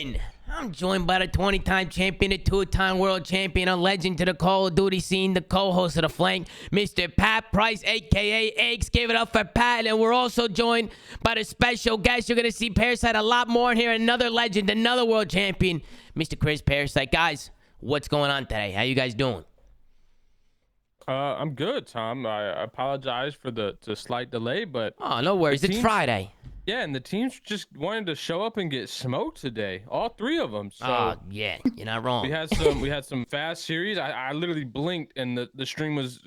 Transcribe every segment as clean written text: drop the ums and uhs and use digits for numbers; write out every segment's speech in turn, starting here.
in. I'm joined by the 20-time champion, the 2-time world champion, a legend to the Call of Duty scene, the co-host of The Flank, Mr. Pat Price, a.k.a. Eggs. Give it up for Pat. And we're also joined by the special guest. You're going to see Parasite a lot more in here. Another legend, another world champion, Mr. Chris Parasite. Guys, what's going on today? How you guys doing? I'm good, Tom. I apologize for the slight delay, but... Oh, no worries. It's Friday. Yeah, and the teams just wanted to show up and get smoked today. All three of them. So yeah, you're not wrong. we had some fast series. I literally blinked and the stream was,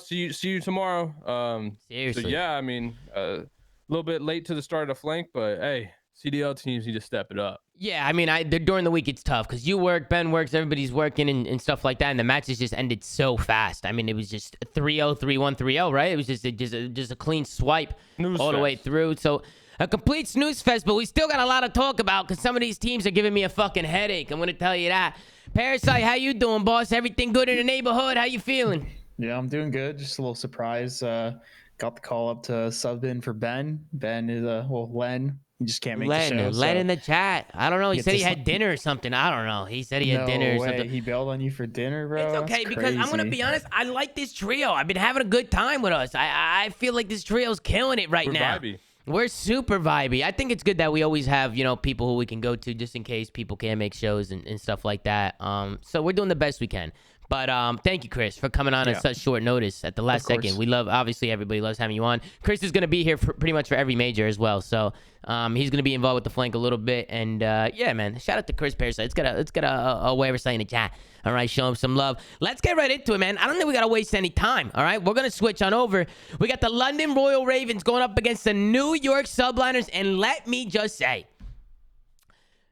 see you tomorrow. Seriously. So yeah, I mean, a little bit late to the start of the Flank, but hey, CDL teams need to step it up. Yeah, I mean, during the week it's tough because you work, Ben works, everybody's working and stuff like that, and the matches just ended so fast. I mean, it was just 3-0, 3-1, 3-0, right? It was just a clean swipe all the way through. So a complete snooze fest, but we still got a lot to talk about because some of these teams are giving me a fucking headache. I'm going to tell you that. Parasite, how you doing, boss? Everything good in the neighborhood? How you feeling? Yeah, I'm doing good. Just a little surprise. Got the call up to sub in for Ben. Ben is, Len. He just can't make the show. Len in the chat. I don't know. He said he had dinner or something. I don't know. He said he had dinner or something. He bailed on you for dinner, bro. It's okay because I'm going to be honest. I like this trio. I've been having a good time with us. I feel like this trio's killing it right now. Vibey. We're super vibey. I think it's good that we always have, people who we can go to just in case people can't make shows and stuff like that. So we're doing the best we can. But thank you, Chris, for coming on at such short notice at the last second. We love, obviously, everybody loves having you on. Chris is going to be here for pretty much for every major as well. So he's going to be involved with the Flank a little bit. And yeah, man, shout out to Chris Parasite. Let's get a way of saying in the chat. All right, show him some love. Let's get right into it, man. I don't think we got to waste any time. All right, we're going to switch on over. We got the London Royal Ravens going up against the New York Subliners. And let me just say,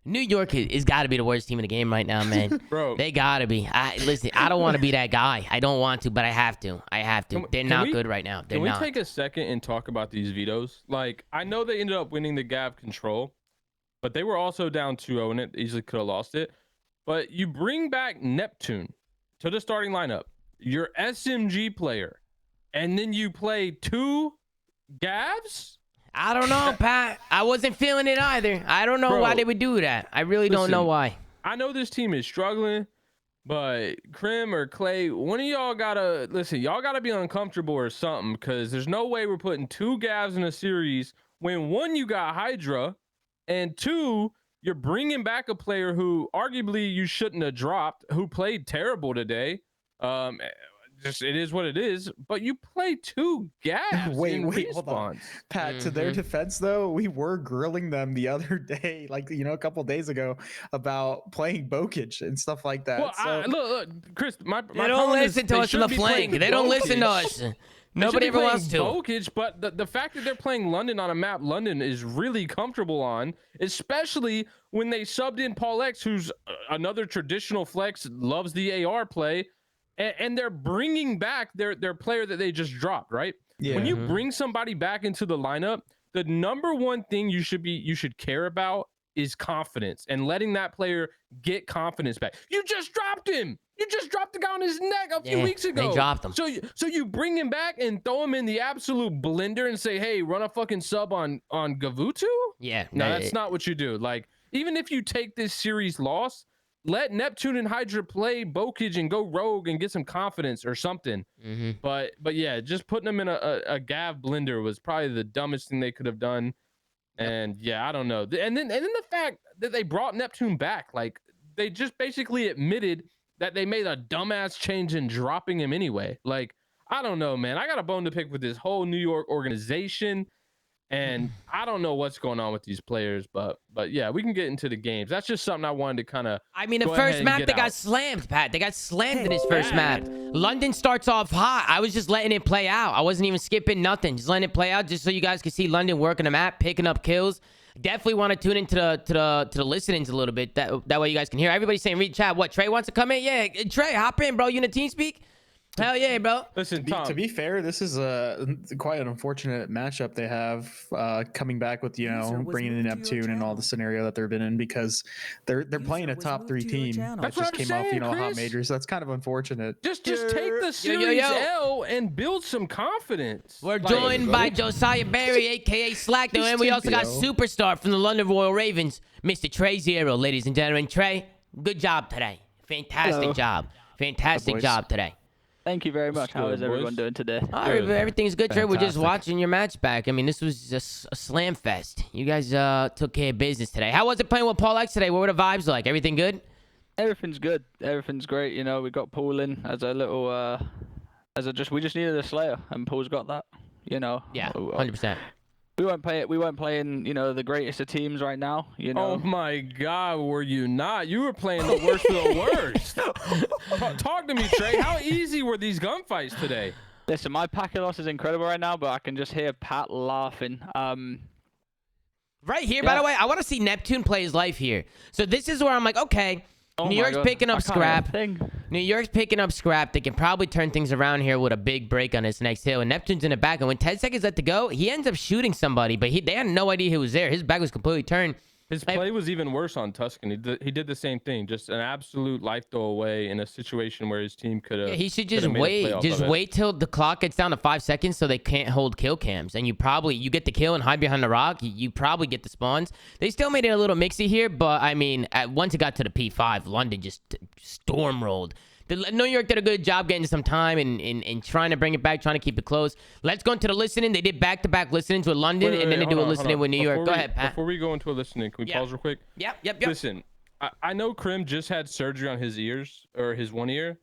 New York has got to be the worst team in the game right now, man. Bro. They got to be. Listen, I don't want to be that guy. I don't want to, but I have to. They're not good right now. They're not. Can we take a second and talk about these vetoes? Like, I know they ended up winning the Gav control, but they were also down 2-0 and it easily could have lost it. But you bring back Neptune to the starting lineup, your SMG player, and then you play 2 Gavs? I don't know, Pat. I wasn't feeling it either. I don't know why they would do that. I really don't know why. I know this team is struggling, but Crim or Clay, one of y'all gotta listen. Y'all gotta be uncomfortable or something, because there's no way we're putting 2 Gavs in a series when 1, you got Hydra, and 2, you're bringing back a player who arguably you shouldn't have dropped, who played terrible today. Just it is what it is, but you play 2 Gavs. Wait, hold on. Pat, to their defense though, we were grilling them the other day, like a couple days ago, about playing Bokage and stuff like that. Well, look, Chris, my they don't listen to us in the Flank. They don't listen to us. Nobody ever wants to. Bokage, but the fact that they're playing London on a map London is really comfortable on, especially when they subbed in Paul X, who's another traditional flex, loves the AR play. And they're bringing back their player that they just dropped, right? Yeah. When you bring somebody back into the lineup, the number one thing you should care about is confidence and letting that player get confidence back. You just dropped him. You just dropped the guy on his neck a few weeks ago. They dropped him. So you bring him back and throw him in the absolute blender and say, hey, run a fucking sub on Gavutu? Yeah. No, that's not what you do. Like, even if you take this series loss, let Neptune and Hydra play Bokage and go rogue and get some confidence or something. But yeah, just putting them in a Gav blender was probably the dumbest thing they could have done. And yeah, I don't know. And then the fact that they brought Neptune back, like they just basically admitted that they made a dumbass change in dropping him anyway. Like, I don't know, man. I got a bone to pick with this whole New York organization. And I don't know what's going on with these players, but yeah, we can get into the games. That's just something I wanted to kind of. I mean, the first map they got slammed, Pat. They got slammed in his first map. London starts off hot. I was just letting it play out. I wasn't even skipping nothing. Just letting it play out, just so you guys can see London working the map, picking up kills. Definitely want to tune into the listenings a little bit. That way you guys can hear. Everybody's saying read chat. What, Trey wants to come in? Yeah, Trey, hop in, bro. You in the team speak? Hell yeah, bro. Listen, To be fair, this is quite an unfortunate matchup they have coming back with bringing in Neptune and all the scenario that they've been in, because they're playing a top 3 team that just came off hot majors. That's kind of unfortunate. Just take the series L and build some confidence. We're joined by Josiah Berry, aka Slackno, and we also got superstar from the London Royal Ravens, Mr. Trey Zero, ladies and gentlemen. Trey, good job today. Fantastic job. Fantastic job today. Thank you very much. How is everyone doing today? Everything's good, Trey. We're just watching your match back. I mean, this was just a slam fest. You guys took care of business today. How was it playing with Paul X today? What were the vibes like? Everything good? Everything's good. Everything's great. You know, we got Paul in as a little, we just needed a Slayer, and Paul's got that. You know. Yeah, 100%. We weren't playing, you know, the greatest of teams right now, you know. Oh my God, were you not? You were playing the worst of the worst. Talk to me, Trey. How easy were these gunfights today? Listen, my packet loss is incredible right now, but I can just hear Pat laughing. Right here, by the way, I want to see Neptune play his life here. So this is where I'm like, okay, New York's picking up scrap. New York's picking up scrap. They can probably turn things around here with a big break on this next hill. And Neptune's in the back. And when 10 seconds left to go, he ends up shooting somebody. But they had no idea he was there. His back was completely turned. His play was even worse on Tuscan. He did the same thing. Just an absolute life throw away in a situation where his team could have. Yeah, he should just wait. Just wait till the clock gets down to 5 seconds so they can't hold kill cams. And you get the kill and hide behind the rock. You probably get the spawns. They still made it a little mixy here. But, I mean, once it got to the P5, London just storm-rolled. New York did a good job getting some time and trying to bring it back, trying to keep it close. Let's go into the listening. They did back-to-back listenings with London, and then they do a listening with New York. Go ahead, Pat. Before we go into a listening, can we pause real quick? Yep. Listen, I know Crim just had surgery on his ears, or his one ear.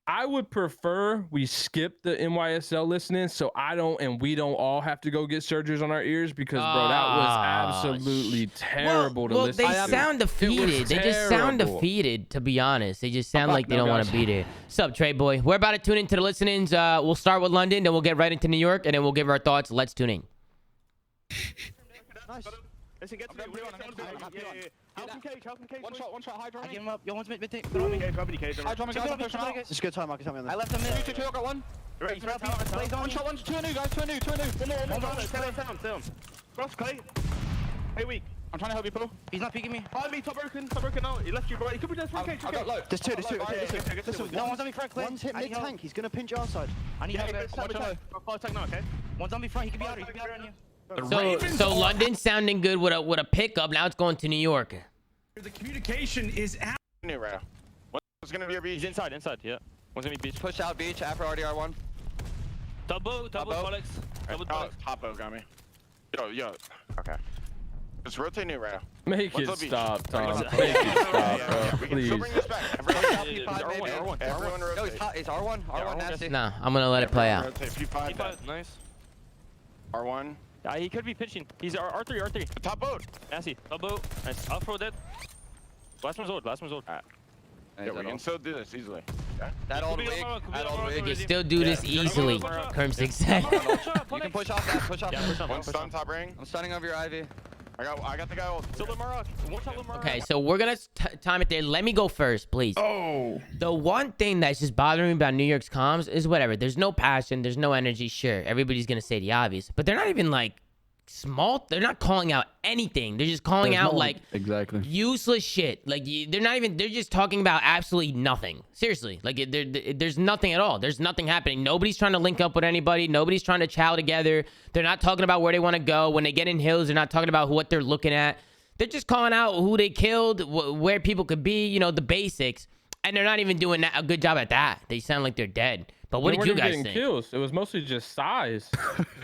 I would prefer we skip the NYSL listening so we don't all have to go get surgeries on our ears, because, bro, that was absolutely terrible to listen to. They sound defeated. They just sound defeated, to be honest. They just sound like they don't want to be there. What's up, Trey boy? We're about to tune into the listenings. We'll start with London, then we'll get right into New York, and then we'll give our thoughts. Let's tune in. Nice. Listen, get to me. Help him cage. One shot, Hydra. I give him up. Yo, one's mid take. Put on me. It's a good time, Marcus. I left him mid. 2, I got one. One shot, two new, guys. Two new. One more. Stay on. Cross, Clay. Hey, weak. I'm trying to help you, Paul. He's not peeking me. Behind me, top broken now. He left you, bro. He could be just cage. I got low. There's two. Listen, no one's on me front, Clay. One's hit mid tank. He's gonna pinch our side. I need help. I'll tank now, okay? One's on me front. He could be out on you. So London sounding good with a pickup. Now it's going to New York. The communication is out. New rail. One's gonna be a beach. Inside, yeah. One's gonna be beach. Push out beach after RDR1. Double, Alex. Topo got me. Yo. Okay. Just rotate new rail. Make it stop, Tom. Make it stop, bro. Please. Bring this back. Everyone rotate. It's R1. R1 nasty. No, I'm going to let it play out. Rotate. P5. Nice. R1. Yeah, he could be pitching. He's R3. Top boat. Nasty. Top boat. Nice. I'll throw that. Last one's old. Yeah, we can still do this easily. Yeah. That old wig. You can still do this easily, Crimsix said. You can push off that. One stun top ring. I'm stunning over your Ivy. I got the guy old. Still Maroc. Okay, so we're going to time it there. Let me go first, please. Oh. The one thing that's just bothering me about New York's comms is whatever. There's no passion. There's no energy. Sure, everybody's going to say the obvious. But they're not even, like, small. They're not calling out anything. They're just calling out, like, useless shit. Like, they're just talking about absolutely nothing. Seriously. Like, there's nothing at all. There's nothing happening. Nobody's trying to link up with anybody. Nobody's trying to chow together. They're not talking about where they want to go. When they get in hills, they're not talking about what they're looking at. They're just calling out who they killed, where people could be, the basics. And they're not even doing a good job at that. They sound like they're dead. But what did you guys think? Kills. It was mostly just size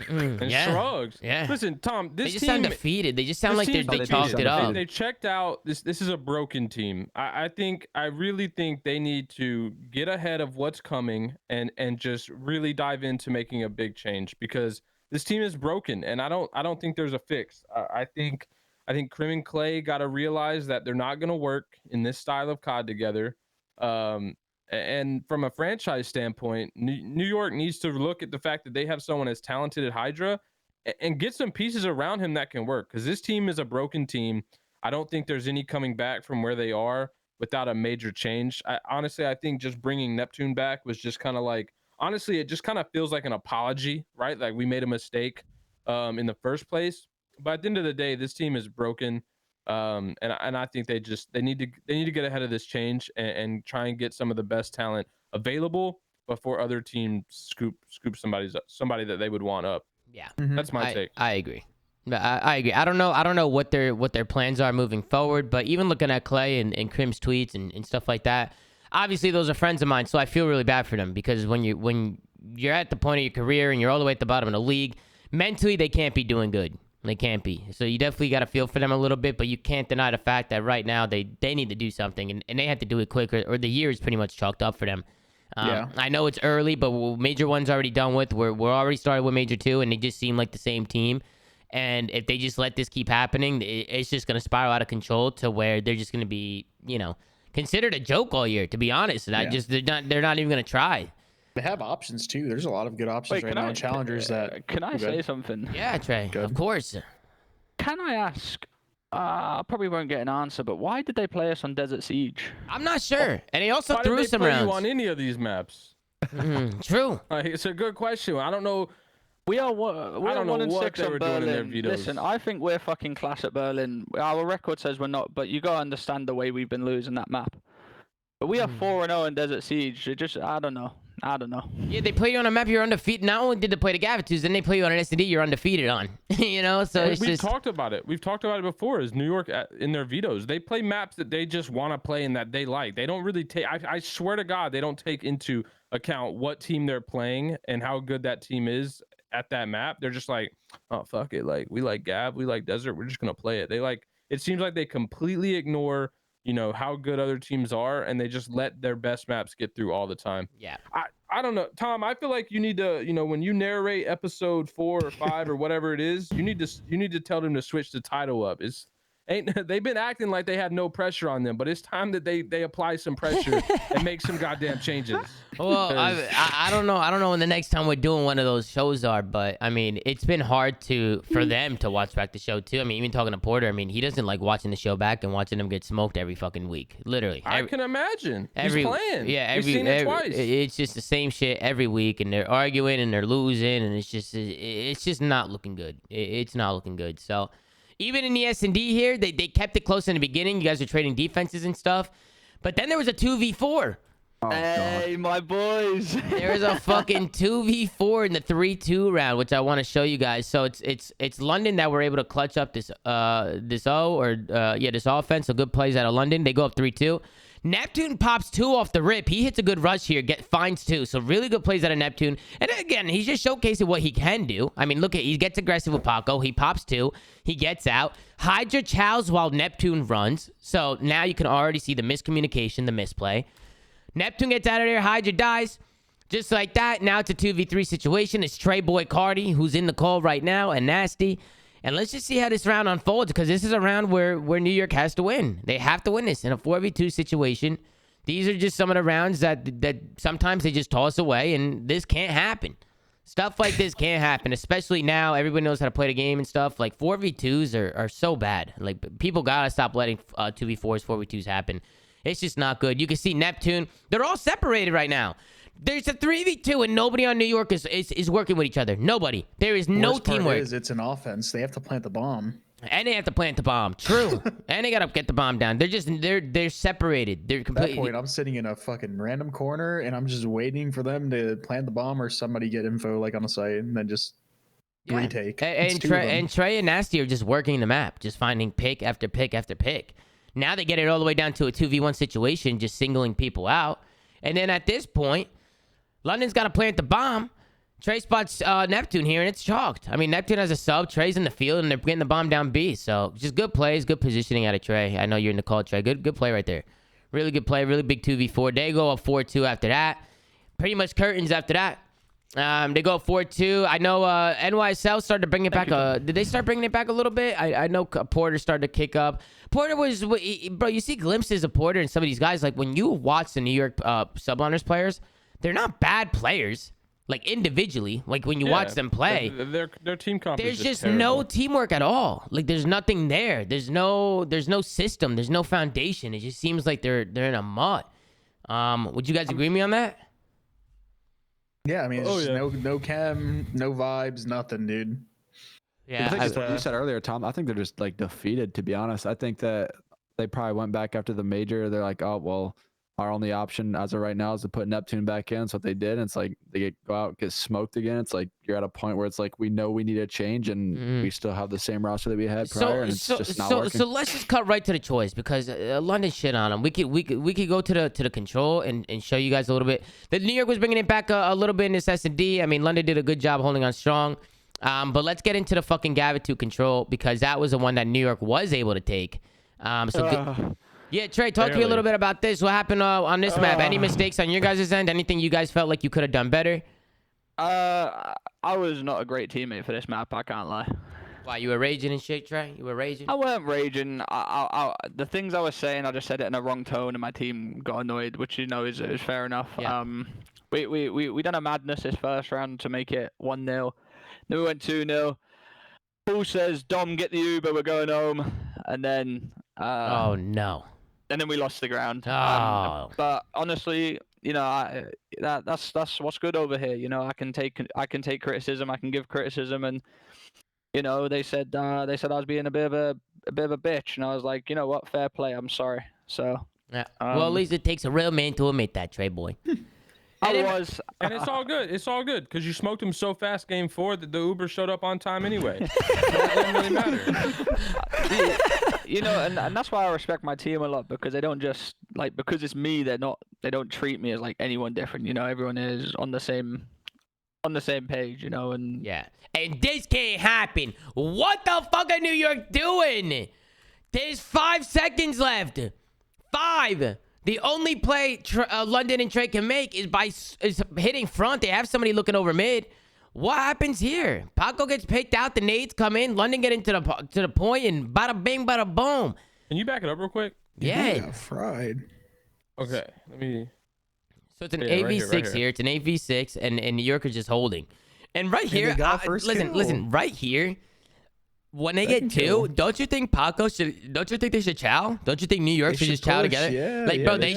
and shrugs. Yeah. Listen, Tom, they just sound defeated. They just sound like they chalked it up. They checked out. This is a broken team. I really think they need to get ahead of what's coming and just really dive into making a big change, because this team is broken, and I don't think there's a fix. I think Crim and Clay got to realize that they're not going to work in this style of COD together. And from a franchise standpoint, New York needs to look at the fact that they have someone as talented as Hydra and get some pieces around him that can work, because this team is a broken team. I don't think there's any coming back from where they are. without a major change. Honestly, I think just bringing Neptune back was just kind of like, honestly, it just kind of feels like an apology, right? Like we made a mistake in the first place. But at the end of the day, this team is broken. And I think they need to get ahead of this change and try and get some of the best talent available before other teams scoop somebody that they would want up. Yeah, that's my take. I agree. I agree. I don't know what their plans are moving forward, but even looking at Clay and Crim's tweets and stuff like that, obviously those are friends of mine, so I feel really bad for them because when you're at the point of your career and you're all the way at the bottom of the league, mentally they can't be doing good. They can't be. So you definitely got to feel for them a little bit, but you can't deny the fact that right now they need to do something, and they have to do it quick, or the year is pretty much chalked up for them. I know it's early, but Major 1's already done with. We're already started with Major 2, and they just seem like the same team. And if they just let this keep happening, it's just going to spiral out of control to where they're just going to be, considered a joke all year, to be honest. And they're not even going to try. They have options too. There's a lot of good options right now. Challengers that. Can I say something? Yeah, Trey. Good. Of course. Can I ask? I probably won't get an answer, but why did they play us on Desert Siege? I'm not sure. And he also why threw did they some play rounds you on any of these maps. True. It's a good question. I don't know. We are 1-6 on Berlin. Vetoes. Listen, I think we're fucking class at Berlin. Our record says we're not, but you gotta understand the way we've been losing that map. But we are 4-0 in Desert Siege. It just, I don't know. Yeah, they play you on a map you're undefeated. Not only did they play the Gavatus, then they play you on an SD you're undefeated on. So we've talked about it. We've talked about it before. Is New York in their vetoes? They play maps that they just want to play and that they like. They don't really take. I swear to God, they don't take into account what team they're playing and how good that team is at that map. They're just like, oh fuck it, like we like Gav, we like Desert, we're just gonna play it. It seems like they completely ignore how good other teams are, and they just let their best maps get through all the time. Yeah. I don't know, Tom. I feel like you need to, when you narrate episode 4 or 5 or whatever it is, you need to tell them to switch the title up. They've been acting like they had no pressure on them, but it's time that they apply some pressure and make some goddamn changes. Well, I don't know. I don't know when the next time we're doing one of those shows are, but I mean, it's been hard for them to watch back the show too. I mean, even talking to Porter, I mean, he doesn't like watching the show back and watching them get smoked every fucking week. Literally. I can imagine. He's playing. Yeah, we've seen it twice. It's just the same shit every week, and they're arguing and they're losing, and it's just not looking good. It's not looking good. So. Even in the S&D here, they kept it close in the beginning. You guys are trading defenses and stuff. But then there was a 2v4. Oh, hey, God. My boys. There was a fucking 2v4 in the 3-2 round, which I want to show you guys. So it's London that were able to clutch up this offense. So good plays out of London. They go up 3-2. Neptune pops 2 off the rip. He hits a good rush here, finds 2. So really good plays out of Neptune. And again, he's just showcasing what he can do. I mean, he gets aggressive with Paco. He pops 2. He gets out. Hydra chows while Neptune runs. So now you can already see the miscommunication, the misplay. Neptune gets out of there. Hydra dies. Just like that. Now it's a 2v3 situation. It's Trey Boy Cardi, who's in the call right now, and Nasty. And let's just see how this round unfolds, because this is a round where New York has to win. They have to win this in a 4v2 situation. These are just some of the rounds that sometimes they just toss away, and this can't happen. Stuff like this can't happen, especially now. Everybody knows how to play the game and stuff. Like 4v2s are so bad. Like people gotta stop letting 2v4s, 4v2s happen. It's just not good. You can see Neptune. They're all separated right now. There's a 3v2 and nobody on New York is working with each other. Nobody. There is no teamwork. It's an offense. They have to plant the bomb. And they have to plant the bomb. True. And they gotta get the bomb down. They're separated. They're completely. At that point, I'm sitting in a fucking random corner and I'm just waiting for them to plant the bomb or somebody get info like on the site and then just retake. And Trey and Nasty are just working the map, just finding pick after pick after pick. Now they get it all the way down to a 2v1 situation, just singling people out. And then at this point, London's got to plant the bomb. Trey spots Neptune here, and it's chalked. I mean, Neptune has a sub. Trey's in the field, and they're getting the bomb down B. So just good plays, good positioning out of Trey. I know you're in the call, Trey. Good play right there. Really good play, really big 2v4. They go up 4-2 after that. Pretty much curtains after that. They go 4-2. I know NYSL started to bring it back. Did they start bringing it back a little bit? I know Porter started to kick up. Porter was, bro, you see glimpses of Porter and some of these guys. Like when you watch the New York Subliners players, they're not bad players. Like individually, like when you watch them play, their team comp there's is just terrible. no teamwork at all. Like there's nothing there. There's no system. There's no foundation. It just seems like they're in a mud. Would you guys agree with me on that? Yeah, I mean, it's just no chem, no vibes, nothing, dude. Yeah, I think it's what you said earlier, Tom. I think they're just like defeated, to be honest. I think that they probably went back after the major. They're like, oh, well, our only option as of right now is to put Neptune back in. So what they did, and it's like they go out, get smoked again. It's like you're at a point where it's like we know we need a change, and we still have the same roster that we had prior, and it's just not working. So let's just cut right to the choice because London shit on them. We could go to the control and show you guys a little bit. The New York was bringing it back a little bit in this S&D. I mean, London did a good job holding on strong. But let's get into the fucking Gavitu control because that was the one that New York was able to take. Yeah, Trey, talk to me a little bit about this. What happened on this map? Any mistakes on your guys' end? Anything you guys felt like you could have done better? I was not a great teammate for this map. I can't lie. Why, you were raging and shit, Trey? You were raging? I weren't raging. The things I was saying, I just said it in a wrong tone, and my team got annoyed, which is fair enough. Yeah. We done a madness this first round to make it 1-0. Then we went 2-0. Paul says, "Dom, get the Uber. We're going home." And then. Oh no. And then we lost the ground. Oh. But honestly, that's what's good over here. I can take criticism. I can give criticism, and they said I was being a bit of a bitch, and I was like, you know what, fair play. I'm sorry. So. Yeah. Well, at least it takes a real man to admit that, Trey boy. And it's all good. It's all good because you smoked him so fast game 4 that the Uber showed up on time anyway. So it doesn't really matter. And that's why I respect my team a lot because they don't just because it's me. They don't treat me as like anyone different. Everyone is on the same page. And yeah. And this can't happen. What the fuck are New York doing? There's 5 seconds left. 5. The only play London and Trey can make is hitting front. They have somebody looking over mid. What happens here? Paco gets picked out. The nades come in. London get into the point, and bada bing, bada boom. Can you back it up real quick? Yeah. Fried. Okay, let me. So it's an AV6 here. It's an AV6, and New York is just holding. And right here, listen, right here. When they get 2, don't you think Paco should? Don't you think they should chow? Don't you think New York should just chow together? Yeah, bro, they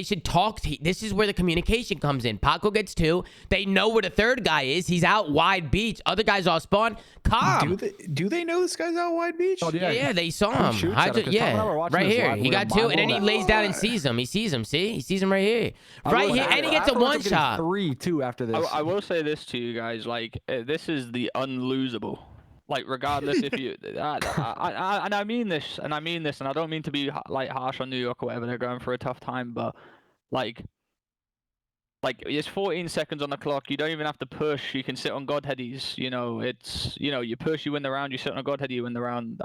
should talk. This is where the communication comes in. Paco gets 2. They know where the third guy is. He's out wide beach. Other guys off spawn. Calm. Do they know this guy's out wide beach? Oh, Yeah, they saw him. Right here. He got 2, and then he lays down and sees him. He sees him. See, he sees him right here. Right here, and he gets a 1 shot. 3-2 after this. I will say this to you guys: this is the unlosable. Regardless if you, I mean this, and I don't mean to be harsh on New York or whatever. They're going for a tough time, but it's 14 seconds on the clock. You don't even have to push. You can sit on god headies. It's you push, you win the round. You sit on a god heady, you win the round.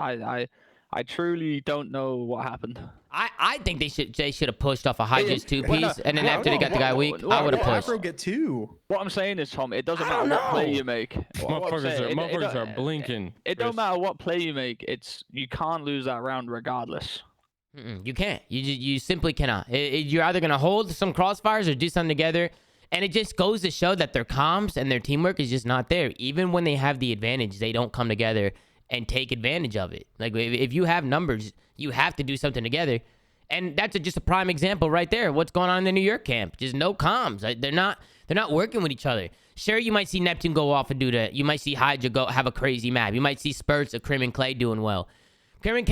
I truly don't know what happened. I think they should have pushed off a Hydra's 2-piece, and then after they got the guy weak, I would have pushed. Afro get 2. What I'm saying is, Tom, it doesn't matter what play you make. Motherfuckers are blinking. It don't matter what play you make. You can't lose that round regardless. You can't. You simply cannot. You're either gonna hold some crossfires or do something together, and it just goes to show that their comms and their teamwork is just not there. Even when they have the advantage, they don't come together and take advantage of it. If you have numbers, you have to do something together. And that's just a prime example right there. What's going on in the New York camp? Just no comms. They're not working with each other. Sure, you might see Neptune go off and do that. You might see Hydra go have a crazy map. You might see spurts of Crim and Clay doing well. Crim and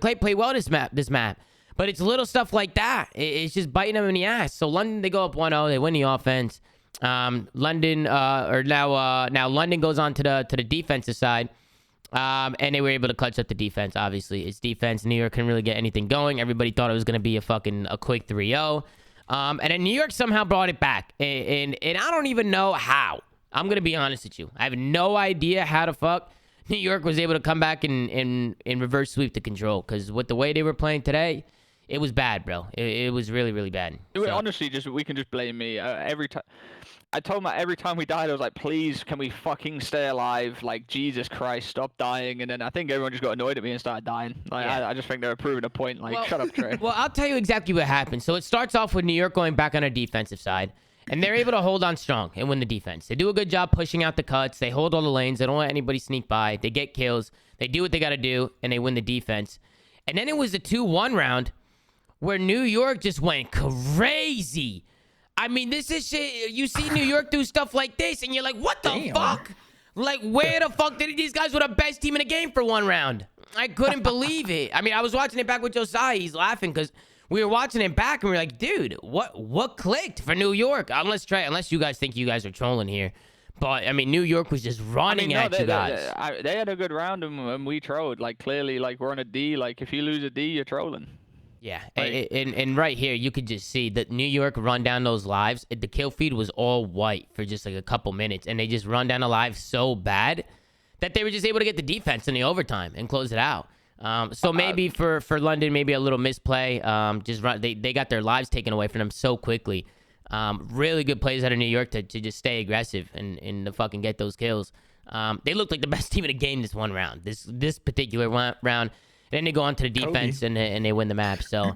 Clay play well this map. But it's little stuff like that. It's just biting them in the ass. So London, they go up 1-0. They win the offense. London goes on to the defensive side. And they were able to clutch up the defense. Obviously, it's defense. New York couldn't really get anything going. Everybody thought it was going to be a quick 3-0. And then New York somehow brought it back. And I don't even know how. I'm going to be honest with you. I have no idea how the fuck New York was able to come back and reverse sweep the control. Because with the way they were playing today, it was bad, bro. It was really, really bad. Honestly, we can just blame me every time. I told him every time we died, I was like, please, can we fucking stay alive? Jesus Christ, stop dying. And then I think everyone just got annoyed at me and started dying. I just think they were proving a point. Shut up, Trey. Well, I'll tell you exactly what happened. So it starts off with New York going back on our defensive side. And they're able to hold on strong and win the defense. They do a good job pushing out the cuts. They hold all the lanes. They don't let anybody sneak by. They get kills. They do what they got to do, and they win the defense. And then it was a 2-1 round where New York just went crazy. I mean, this is shit. You see New York do stuff like this, and you're like, what the fuck? Like, where the fuck did these guys were the best team in the game for one round? I couldn't believe it. I mean, I was watching it back with Josiah. He's laughing because we were watching it back, and we were like, dude, what clicked for New York? Unless you guys think you guys are trolling here. But, I mean, New York was just running at you guys. They had a good round, and we trolled. Like, clearly, like, we're on a D. Like, if you lose a D, you're trolling. Yeah, like, and right here, you could just see that New York run down those lives. The kill feed was all white for just like a couple minutes, and they just run down the lives so bad that they were just able to get the defense in the overtime and close it out. So maybe for London, maybe a little misplay. They got their lives taken away from them so quickly. Really good plays out of New York to just stay aggressive and to fucking get those kills. They looked like the best team in the game this one round. This particular round. Then they go on to the defense and they win the map. So,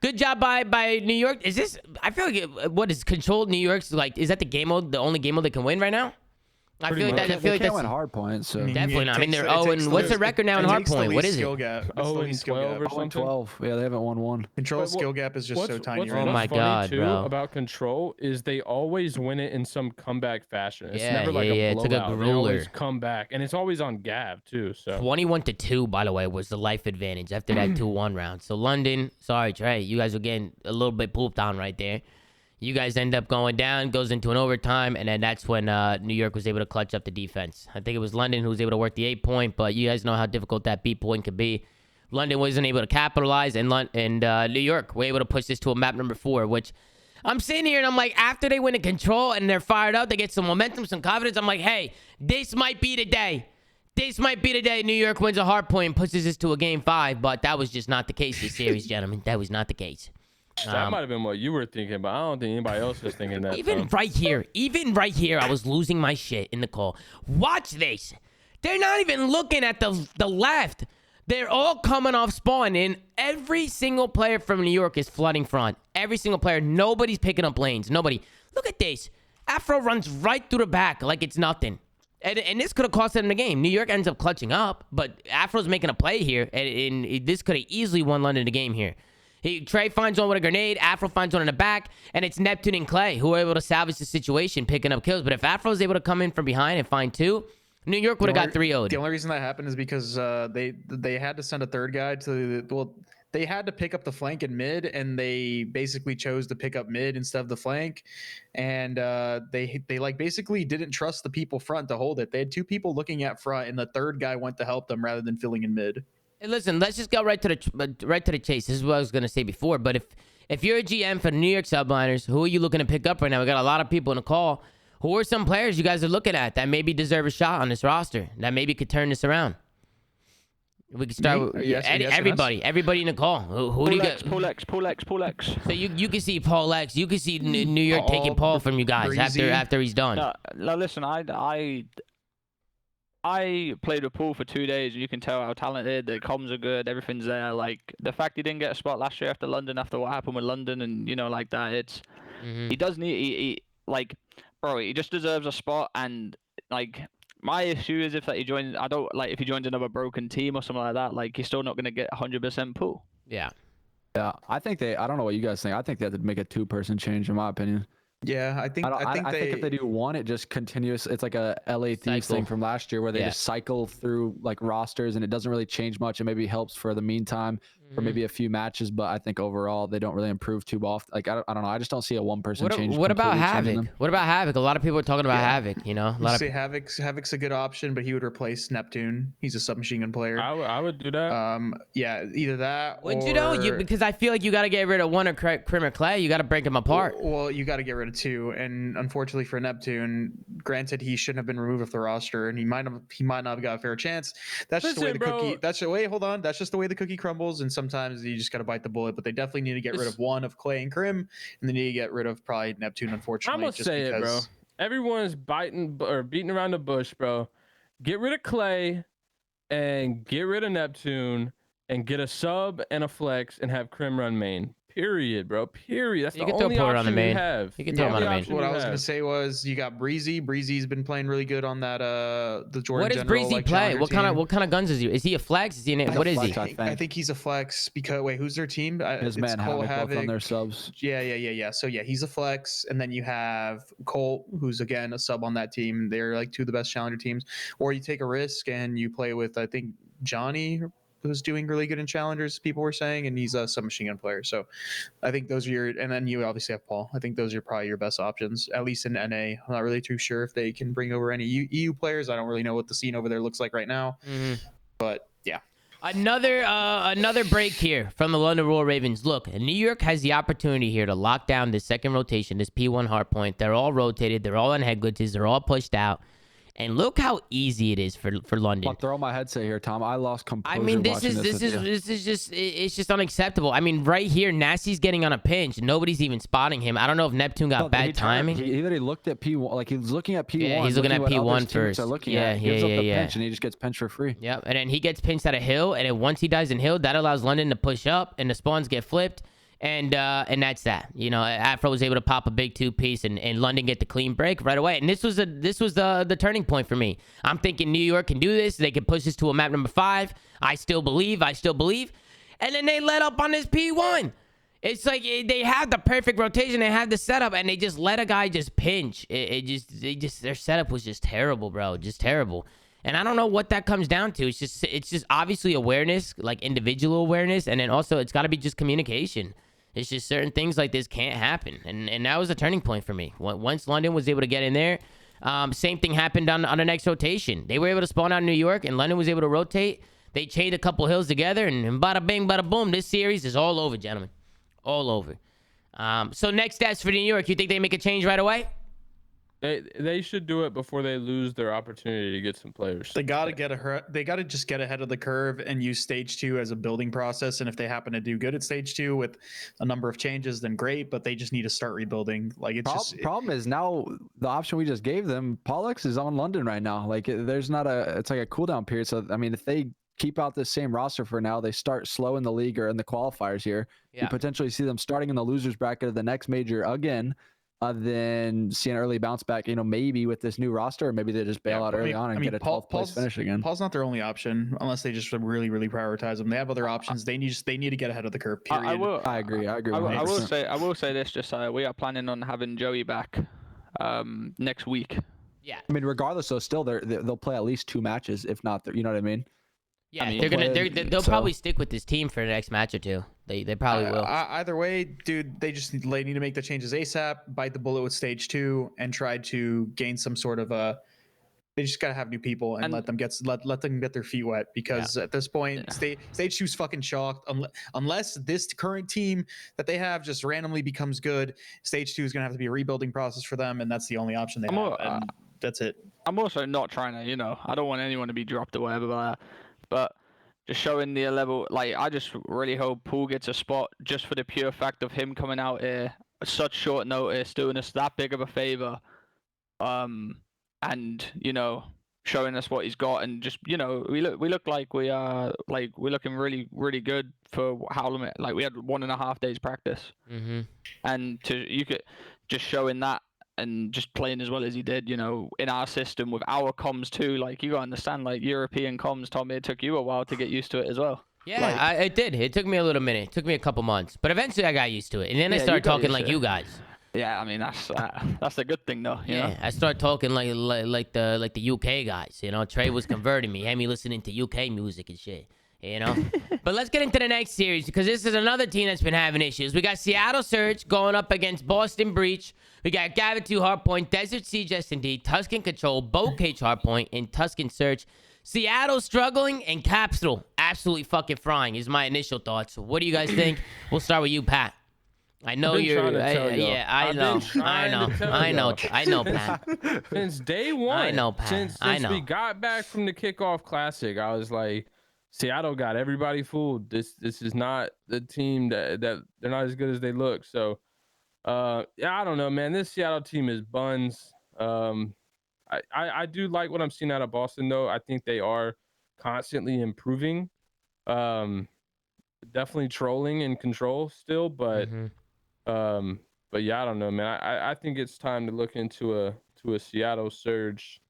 good job by New York. Is this? I feel like what is controlled New York's like? Is that the only game mode they can win right now? I feel like that's win hard points. So. Definitely not. I mean, they're 0 and what's the record now in hard point? What is it? 0 and 12 or something. 12. Yeah, they haven't won one. Control skill gap is just so tiny. Oh my god, bro! About Control is they always win it in some comeback fashion. It's never like a blowout. It's like a they always come back, and it's always on Gav too. So 21-2, by the way, was the life advantage after that 2-1 round. So London, sorry Trey, you guys were getting a little bit pooped on right there. You guys end up going down, goes into an overtime, and then that's when New York was able to clutch up the defense. I think it was London who was able to work the 8-point, but you guys know how difficult that B point could be. London wasn't able to capitalize, and New York were able to push this to a map number 4, which I'm sitting here and I'm like, after they win the control and they're fired up, they get some momentum, some confidence. I'm like, hey, this might be the day. This might be the day New York wins a hard point and pushes this to a game 5, but that was just not the case this series, gentlemen. That was not the case. That might have been what you were thinking, but I don't think anybody else was thinking that. Even right here, I was losing my shit in the call. Watch this. They're not even looking at the left. They're all coming off spawn, and every single player from New York is flooding front. Every single player. Nobody's picking up lanes. Nobody. Look at this. Afro runs right through the back like it's nothing. And this could have cost them the game. New York ends up clutching up, but Afro's making a play here, and this could have easily won London the game here. Trey finds one with a grenade. Afro finds one in the back. And it's Neptune and Clay who are able to salvage the situation, picking up kills. But if Afro's able to come in from behind and find 2, New York would have got 3-0'd. The only reason that happened is because they had to send a third guy they had to pick up the flank in mid, and they basically chose to pick up mid instead of the flank. And they like basically didn't trust the people front to hold it. They had 2 people looking at front, and the third guy went to help them rather than filling in mid. Hey, listen, let's just go right to the chase. This is what I was gonna say before. But if you're a GM for the New York Subliners, who are you looking to pick up right now? We got a lot of people in the call. Who are some players you guys are looking at that maybe deserve a shot on this roster? That maybe could turn this around. We can start with everybody in the call. Who do you get? Paul X. So you can see Paul X. You can see New York taking Paul from you guys after he's done. No, listen, I played with Paul for 2 days, and you can tell how talented. The comms are good. Everything's there. Like, the fact he didn't get a spot last year after London, after what happened with London, and like that, it's he does need he just deserves a spot. And like, my issue is if he joins, if he joins another broken team or something like that, like, he's still not gonna get 100% Paul. Yeah. I think I don't know what you guys think. I think they have to make a 2-person change, in my opinion. Yeah, I think if they do one, it just continuous. It's like a LA Thieves thing from last year where they just cycle through like rosters, and it doesn't really change much. It maybe helps for the meantime for maybe a few matches, but I think overall they don't really improve too often. Like, I don't know. I just don't see a 1-person change. What about Havoc? What about Havoc? A lot of people are talking about Havoc. You know, Havoc's a good option, but he would replace Neptune. He's a submachine gun player. I would do that. Yeah, either that. Would you know? Because I feel like you got to get rid of one or Crim or Clay. You got to break them apart. Well, you got to get rid of 2, and unfortunately for Neptune, granted he shouldn't have been removed off the roster, and he might not have got a fair chance. That's just the way the cookie. That's just the way the cookie crumbles, and sometimes you just got to bite the bullet. But they definitely need to get rid of one of Clay and Crim, and they need to get rid of probably Neptune. Unfortunately, I'm gonna say it, bro. Everyone's beating around the bush, bro. Get rid of Clay and get rid of Neptune and get a sub and a flex and have Crim run main. Period, bro. Period. That's You the can throw only Porter on the option main. you have. You can throw him on the main. What I was gonna say was you got Breezy. Breezy's been playing really good on that the Jordan. What does General, Breezy like, play? challenger What kind of guns is he? Is he a flex? Is he what is he? I think he's a flex because wait, who's their team? His man Cole Havoc both on their Havoc. subs. Yeah. So yeah, he's a flex, and then you have Colt, who's again a sub on that team. They're like two of the best challenger teams. Or you take a risk and you play with I think Johnny, who's doing really good in challengers. People were saying, and he's a submachine gun player. So I think those are your, and then you obviously have Paul. I think those are probably your best options, at least in NA. I'm not really too sure if they can bring over any EU players. I don't really know what the scene over there looks like right now, but yeah. Another break here from the London Royal Ravens. Look, New York has the opportunity here to lock down this second rotation, this P1 hardpoint. They're all rotated. They're all on head glitches. They're all pushed out. And look how easy it is for London. I'll throw my headset here, Tom. I lost composure. I mean, this is just unacceptable. I mean, right here, Nasty's getting on a pinch. Nobody's even spotting him. I don't know if Neptune got bad timing. He literally looked at P1, like he was looking at P1. Yeah, he's looking at P1 first. Yeah, gives up the pinch, and he just gets pinched for free. Yep, and then he gets pinched at a hill, and then once he dies in hill, that allows London to push up, and the spawns get flipped. And that's that. You know, Afro was able to pop a big 2-piece, and London get the clean break right away. And this was the turning point for me. I'm thinking New York can do this. They can push this to a map number 5. I still believe. And then they let up on this P1. It's like they have the perfect rotation. They have the setup, and they just let a guy just pinch. Their setup was just terrible, bro. Just terrible. And I don't know what that comes down to. It's just obviously awareness, like individual awareness, and then also it's got to be just communication. It's just certain things like this can't happen. And that was a turning point for me. Once London was able to get in there, same thing happened on the next rotation. They were able to spawn out in New York, and London was able to rotate. They chained a couple hills together, and bada bing, bada boom. This series is all over, gentlemen. All over. So next stats for New York. You think they make a change right away? They should do it before they lose their opportunity to get some players. They gotta just get ahead of the curve and use stage 2 as a building process. And if they happen to do good at stage 2 with a number of changes, then great. But they just need to start rebuilding. Like it's problem is now the option we just gave them, Pollux is on London right now. Like there's not it's like a cooldown period. So I mean, if they keep out the same roster for now, they start slow in the league or in the qualifiers here. You potentially see them starting in the losers bracket of the next major again. Then see an early bounce back, maybe with this new roster, or maybe they just bail out early on and get a 12th place finish again. Paul's not their only option unless they just really, really prioritize them. They have other options. They need to get ahead of the curve. Period. I agree. I will say this. Just we are planning on having Joey back next week. Yeah. I mean, regardless, though, still they'll play at least 2 matches, if not, you know what I mean? Yeah, they'll probably stick with this team for the next match or two. They probably will. Either way, dude, they need to make the changes ASAP, bite the bullet with stage 2, and try to gain some sort of they just gotta have new people and let them get their feet wet, because at this point, stage 2's fucking chalked. Unless this current team that they have just randomly becomes good, stage 2 is gonna have to be a rebuilding process for them, and that's the only option they have. And that's it. I'm also not trying to, I don't want anyone to be dropped or whatever like that. But just showing the level, like I just really hope Poole gets a spot just for the pure fact of him coming out here at such short notice, doing us that big of a favor, and showing us what he's got, and just we look like we're looking really, really good for how long. Like we had 1.5 days practice, and you could just showing that. And just playing as well as he did, in our system with our comms too. Like you gotta understand, like European comms, Tommy, it took you a while to get used to it as well. Yeah, it did. It took me a little minute. It took me a couple months, but eventually I got used to it. And then I started talking like you guys. Yeah, I mean that's a good thing though. You know? I started talking like the UK guys. Trey was converting me, had me listening to UK music and shit. But let's get into the next series, because this is another team that's been having issues. We got Seattle Surge going up against Boston Breach. We got Gavitu Hardpoint, Desert Siege S&D, Tuscan Control, Bow Cage Hardpoint, and Tuscan Search. Seattle struggling, and Capsule absolutely fucking frying is my initial thoughts. So what do you guys think? We'll start with you, Pat. I know you're. I know, Pat. Since day one. I know, Pat. Since we got back from the kickoff classic, I was like, Seattle got everybody fooled. This is not the team that they're not as good as they look. So, I don't know, man. This Seattle team is buns. I do like what I'm seeing out of Boston, though. I think they are constantly improving. definitely trolling and control still, but yeah, I don't know, man. I think it's time to look into a Seattle Surge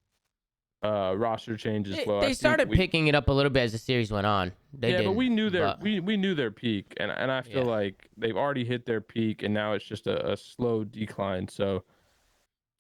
roster change as well. They started picking it up a little bit as the series went on. But we knew we knew their peak, and I feel like they've already hit their peak, and now it's just a slow decline. So,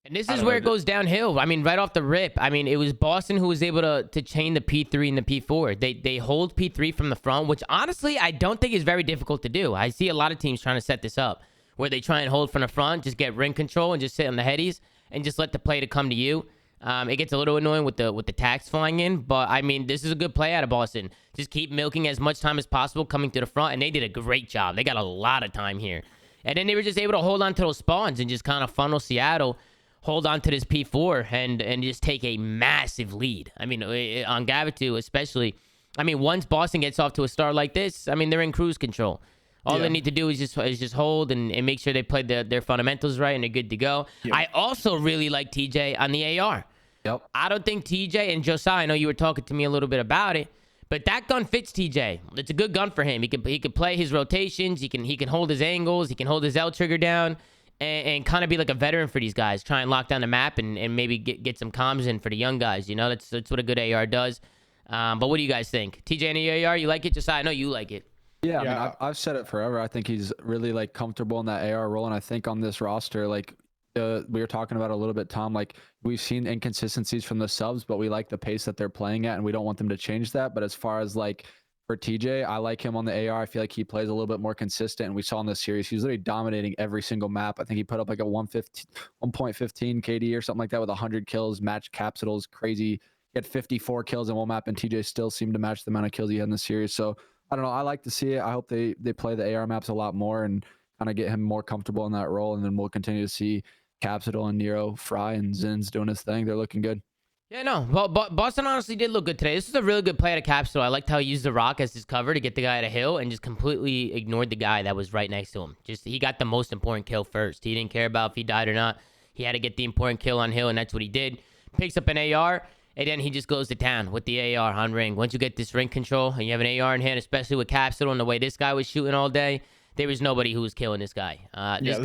and this is where it goes downhill. I mean, right off the rip. I mean, it was Boston who was able to chain the P3 and the P4. They hold P3 from the front, which honestly I don't think is very difficult to do. I see a lot of teams trying to set this up where they try and hold from the front, just get ring control and just sit on the headies and just let the play to come to you. It gets a little annoying with the tax flying in, but I mean, this is a good play out of Boston. Just keep milking as much time as possible coming to the front, and they did a great job. They got a lot of time here. And then they were just able to hold on to those spawns and just kind of funnel Seattle, hold on to this P4, and just take a massive lead. I mean, on Gavitu especially. I mean, once Boston gets off to a start like this, I mean, they're in cruise control. All they need to do is just hold and make sure they play their fundamentals right and they're good to go. Yep. I also really like TJ on the AR. Yep. I don't think TJ and Josiah, I know you were talking to me a little bit about it, but that gun fits TJ. It's a good gun for him. He can play his rotations. He can hold his angles. He can hold his L trigger down and kind of be like a veteran for these guys. Try and lock down the map and maybe get some comms in for the young guys. You know, that's what a good AR does. But what do you guys think? TJ and the AR, you like it? Josiah, I know you like it. Yeah, I mean, I've said it forever. I think he's really like comfortable in that AR role, and I think on this roster, like we were talking about a little bit, Tom, like we've seen inconsistencies from the subs, but we like the pace that they're playing at, and we don't want them to change that. But as far as like for TJ, I like him on the AR. I feel like he plays a little bit more consistent, and we saw in this series he's literally dominating every single map. I think he put up like a 1.15 KD or something like that with 100 kills, match capitals, crazy. He had 54 kills in one map, and TJ still seemed to match the amount of kills he had in the series. So I don't know. I like to see it. I hope they play the AR maps a lot more and kind of get him more comfortable in that role. And then we'll continue to see Capsital and Nero, Fry, and Zin's doing his thing. They're looking good. Yeah, no. Well, Boston honestly did look good today. This was a really good play out of Capsital. I liked how he used the rock as his cover to get the guy at a hill and just completely ignored the guy that was right next to him. Just he got the most important kill first. He didn't care about if he died or not. He had to get the important kill on hill, and that's what he did. Picks up an AR. And then he just goes to town with the AR on ring. Once you get this ring control and you have an AR in hand, especially with Capsital and the way this guy was shooting all day, there was nobody who was killing this guy. This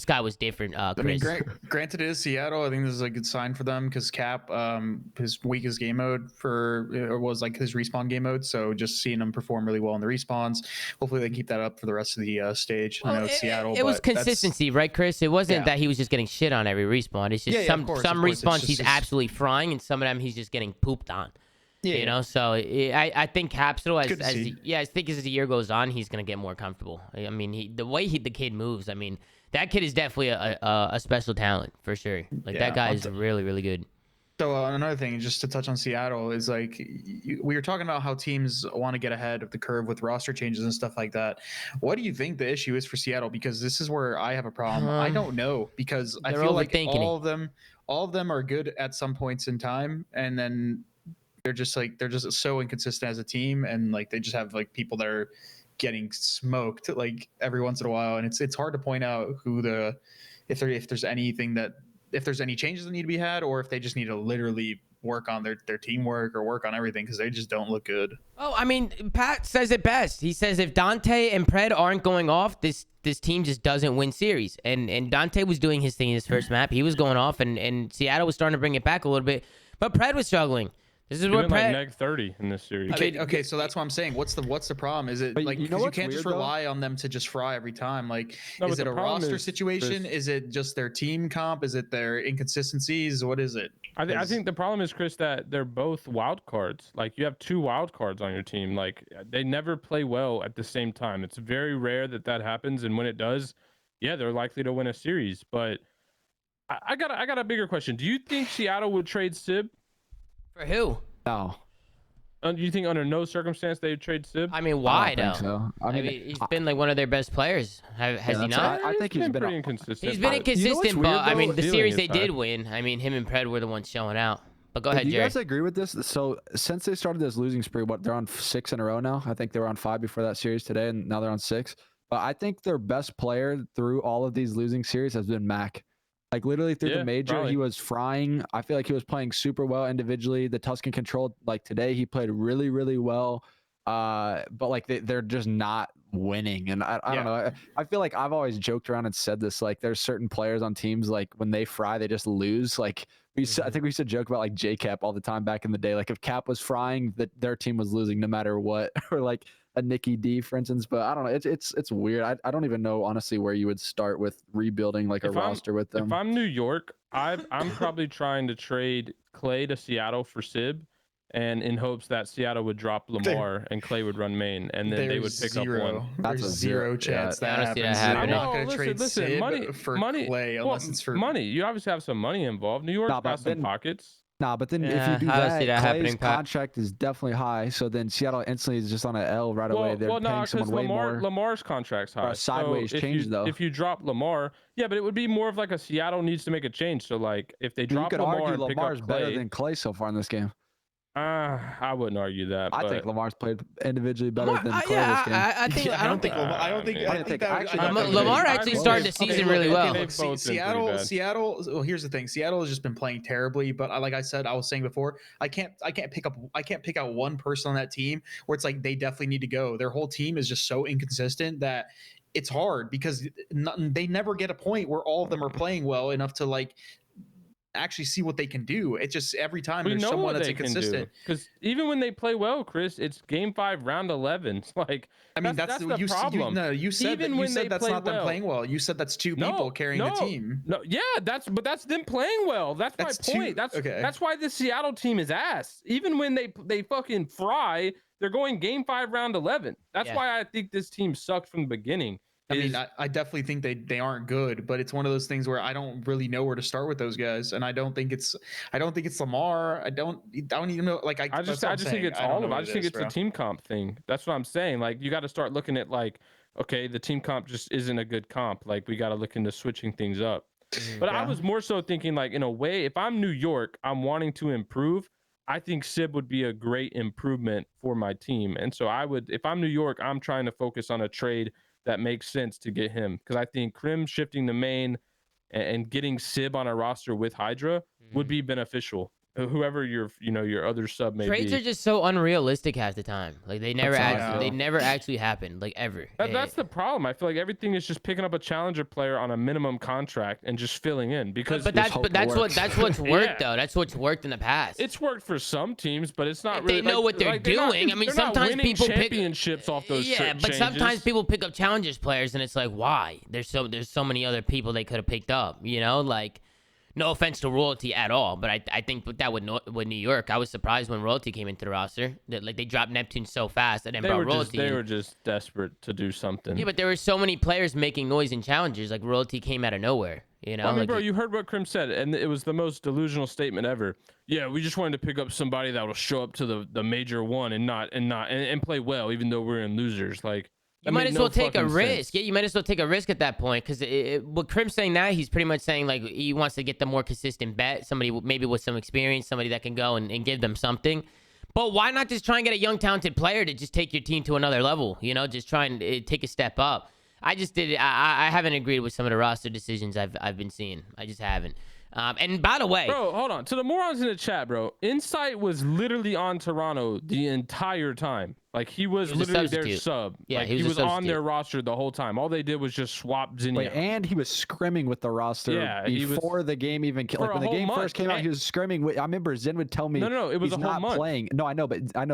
guy was different. Chris. I mean, granted, it is Seattle. I think this is a good sign for them because Cap, his weakest game mode was like his respawn game mode. So just seeing him perform really well in the respawns. Hopefully they can keep that up for the rest of the stage. Well, I know it's Seattle. It was consistency, right, Chris? It wasn't that he was just getting shit on every respawn. It's just some respawns he's absolutely frying, and some of them he's just getting pooped on. Yeah, you know, so I think Capsital, I think as the year goes on, he's gonna get more comfortable. I mean, the way the kid moves, I mean, that kid is definitely a special talent for sure. Like that guy is really, really good. So another thing, just to touch on Seattle, is like we were talking about how teams want to get ahead of the curve with roster changes and stuff like that. What do you think the issue is for Seattle? Because this is where I have a problem. I don't know, because I feel like all of them are good at some points in time, and then they're just so inconsistent as a team, and like they just have like people that are getting smoked like every once in a while, and it's hard to point out if there's any changes that need to be had, or if they just need to literally work on their teamwork or work on everything, because they just don't look good. Oh, I mean, Pat says it best. He says if Dante and Pred aren't going off, this team just doesn't win series. And Dante was doing his thing in his first map. He was going off, and Seattle was starting to bring it back a little bit, but Pred was struggling. This is where like neg 30 in this series. Okay, so that's what I'm saying. What's the problem? Is it like, because you can't just rely on them to just fry every time? Like, is it a roster situation? Is it just their team comp? Is it their inconsistencies? What is it? I think the problem is, Chris, that they're both wild cards. Like, you have two wild cards on your team. Like, they never play well at the same time. It's very rare that happens, and when it does, yeah, they're likely to win a series. But I got a bigger question. Do you think Seattle would trade Sib? For who? No. Do you think under no circumstance they'd trade Sib? I mean, why though? So. I mean, he's been like one of their best players. Has he not? I think he's been pretty inconsistent. He's been inconsistent, but I mean, the series they did win. I mean, him and Pred were the ones showing out. But go ahead, Jerry. Do you guys agree with this? So since they started this losing spree, they're on 6 in a row now. I think they were on 5 before that series today, and now they're on 6. But I think their best player through all of these losing series has been Mac. Like literally through the major, he was frying. I feel like he was playing super well individually. The Tuscan control, like today, he played really, really well. but like they're just not winning, and I don't know. I feel like I've always joked around and said this, like there's certain players on teams like when they fry they just lose. Like I think we used to joke about like JCap all the time back in the day. Like if Cap was frying, their team was losing no matter what, or like a Nicky D, for instance. But I don't know. It's weird. I don't even know honestly where you would start with rebuilding like a roster with them. If I'm New York, I'm probably trying to trade Clay to Seattle for Sib, and in hopes that Seattle would drop Lamar and Clay would run main, and then they would pick up one. There's zero chance that happens. They're They're not going to trade listen, Sib money for money, Clay unless it's for money. You obviously have some money involved. New York's got some pockets. Nah, but then if Yeah, you do I see that, that Clay's happening, Pat. contract is definitely high. So then Seattle instantly is just on an L right away. They're paying someone way more. Lamar's contract's high. Or a sideways change though. If you drop Lamar, yeah, but it would be more of like a Seattle needs to make a change. So like if they drop you could Lamar argue and pick Lamar's up better Clay, than Clay so far in this game. I wouldn't argue that. I but think Lamar's played individually better than Clay this game. I don't think Lamar actually started the season really well. Look, Seattle. Well, here's the thing. Seattle has just been playing terribly. But like I said, I was saying before, I can't pick out one person on that team where it's like they definitely need to go. Their whole team is just so inconsistent that it's hard because they never get a point where all of them are playing well enough to like actually see what they can do. It's just every time there's someone that's inconsistent. Because even when they play well, Chris, it's game 5, round 11. Like I mean, that's the problem. You said even when that's not them playing well. You said that's two people carrying the team. No, yeah, that's them playing well. That's my point. That's why the Seattle team is ass. Even when they fucking fry, they're going game 5, round 11. That's why I think this team sucked from the beginning. I mean, I definitely think they aren't good, but it's one of those things where I don't really know where to start with those guys, and I don't think it's Lamar. I don't even know. Like I just think it's all of. I just think it's a team comp thing. That's what I'm saying. Like you got to start looking at like, okay, the team comp just isn't a good comp. Like we got to look into switching things up. But I was more so thinking like in a way, if I'm New York, I'm wanting to improve. I think Sib would be a great improvement for my team, and so I would, if I'm New York, I'm trying to focus on a trade that makes sense to get him, because I think Crim shifting to main and getting Sib on a roster with Hydra would be beneficial. Whoever your other sub may Trades be. are just so unrealistic half the time. Like they never actually happen. Like ever. That's the problem. I feel like everything is just picking up a challenger player on a minimum contract and just filling in because. But that's what's worked though. That's what's worked in the past. It's worked for some teams, but it's not if really. They know what they're doing. I mean, sometimes people pick championships off those. Yeah, but sometimes people pick up challengers players, and it's like, why? There's so many other people they could have picked up. You know, like. No offense to Royalty at all, but I think that with New York, I was surprised when Royalty came into the roster. That like they dropped Neptune so fast and then brought Royalty. They were just desperate to do something. Yeah, but there were so many players making noise in challengers. Like Royalty came out of nowhere. You know, I mean, bro, you heard what Crim said, and it was the most delusional statement ever. Yeah, we just wanted to pick up somebody that will show up to the major one and play well, even though we're in losers. Like. You might as well take a risk. Yeah, you might as well take a risk at that point because with Crim saying that, he's pretty much saying like he wants to get the more consistent bet, somebody maybe with some experience, somebody that can go and give them something. But why not just try and get a young, talented player to just take your team to another level? You know, just try and take a step up. I haven't agreed with some of the roster decisions I've been seeing. I just haven't. And by the way, bro, hold on. To the morons in the chat, bro, Insight was literally on Toronto the entire time. Like he was literally their sub. Yeah, like, he was on their roster the whole time. All they did was just swap Zinnia. And he was scrimming with the roster before the game even. Like when the game first came out, he was scrimming. I remember Zin would tell me, no, it was he's a whole not month. playing. No, I know,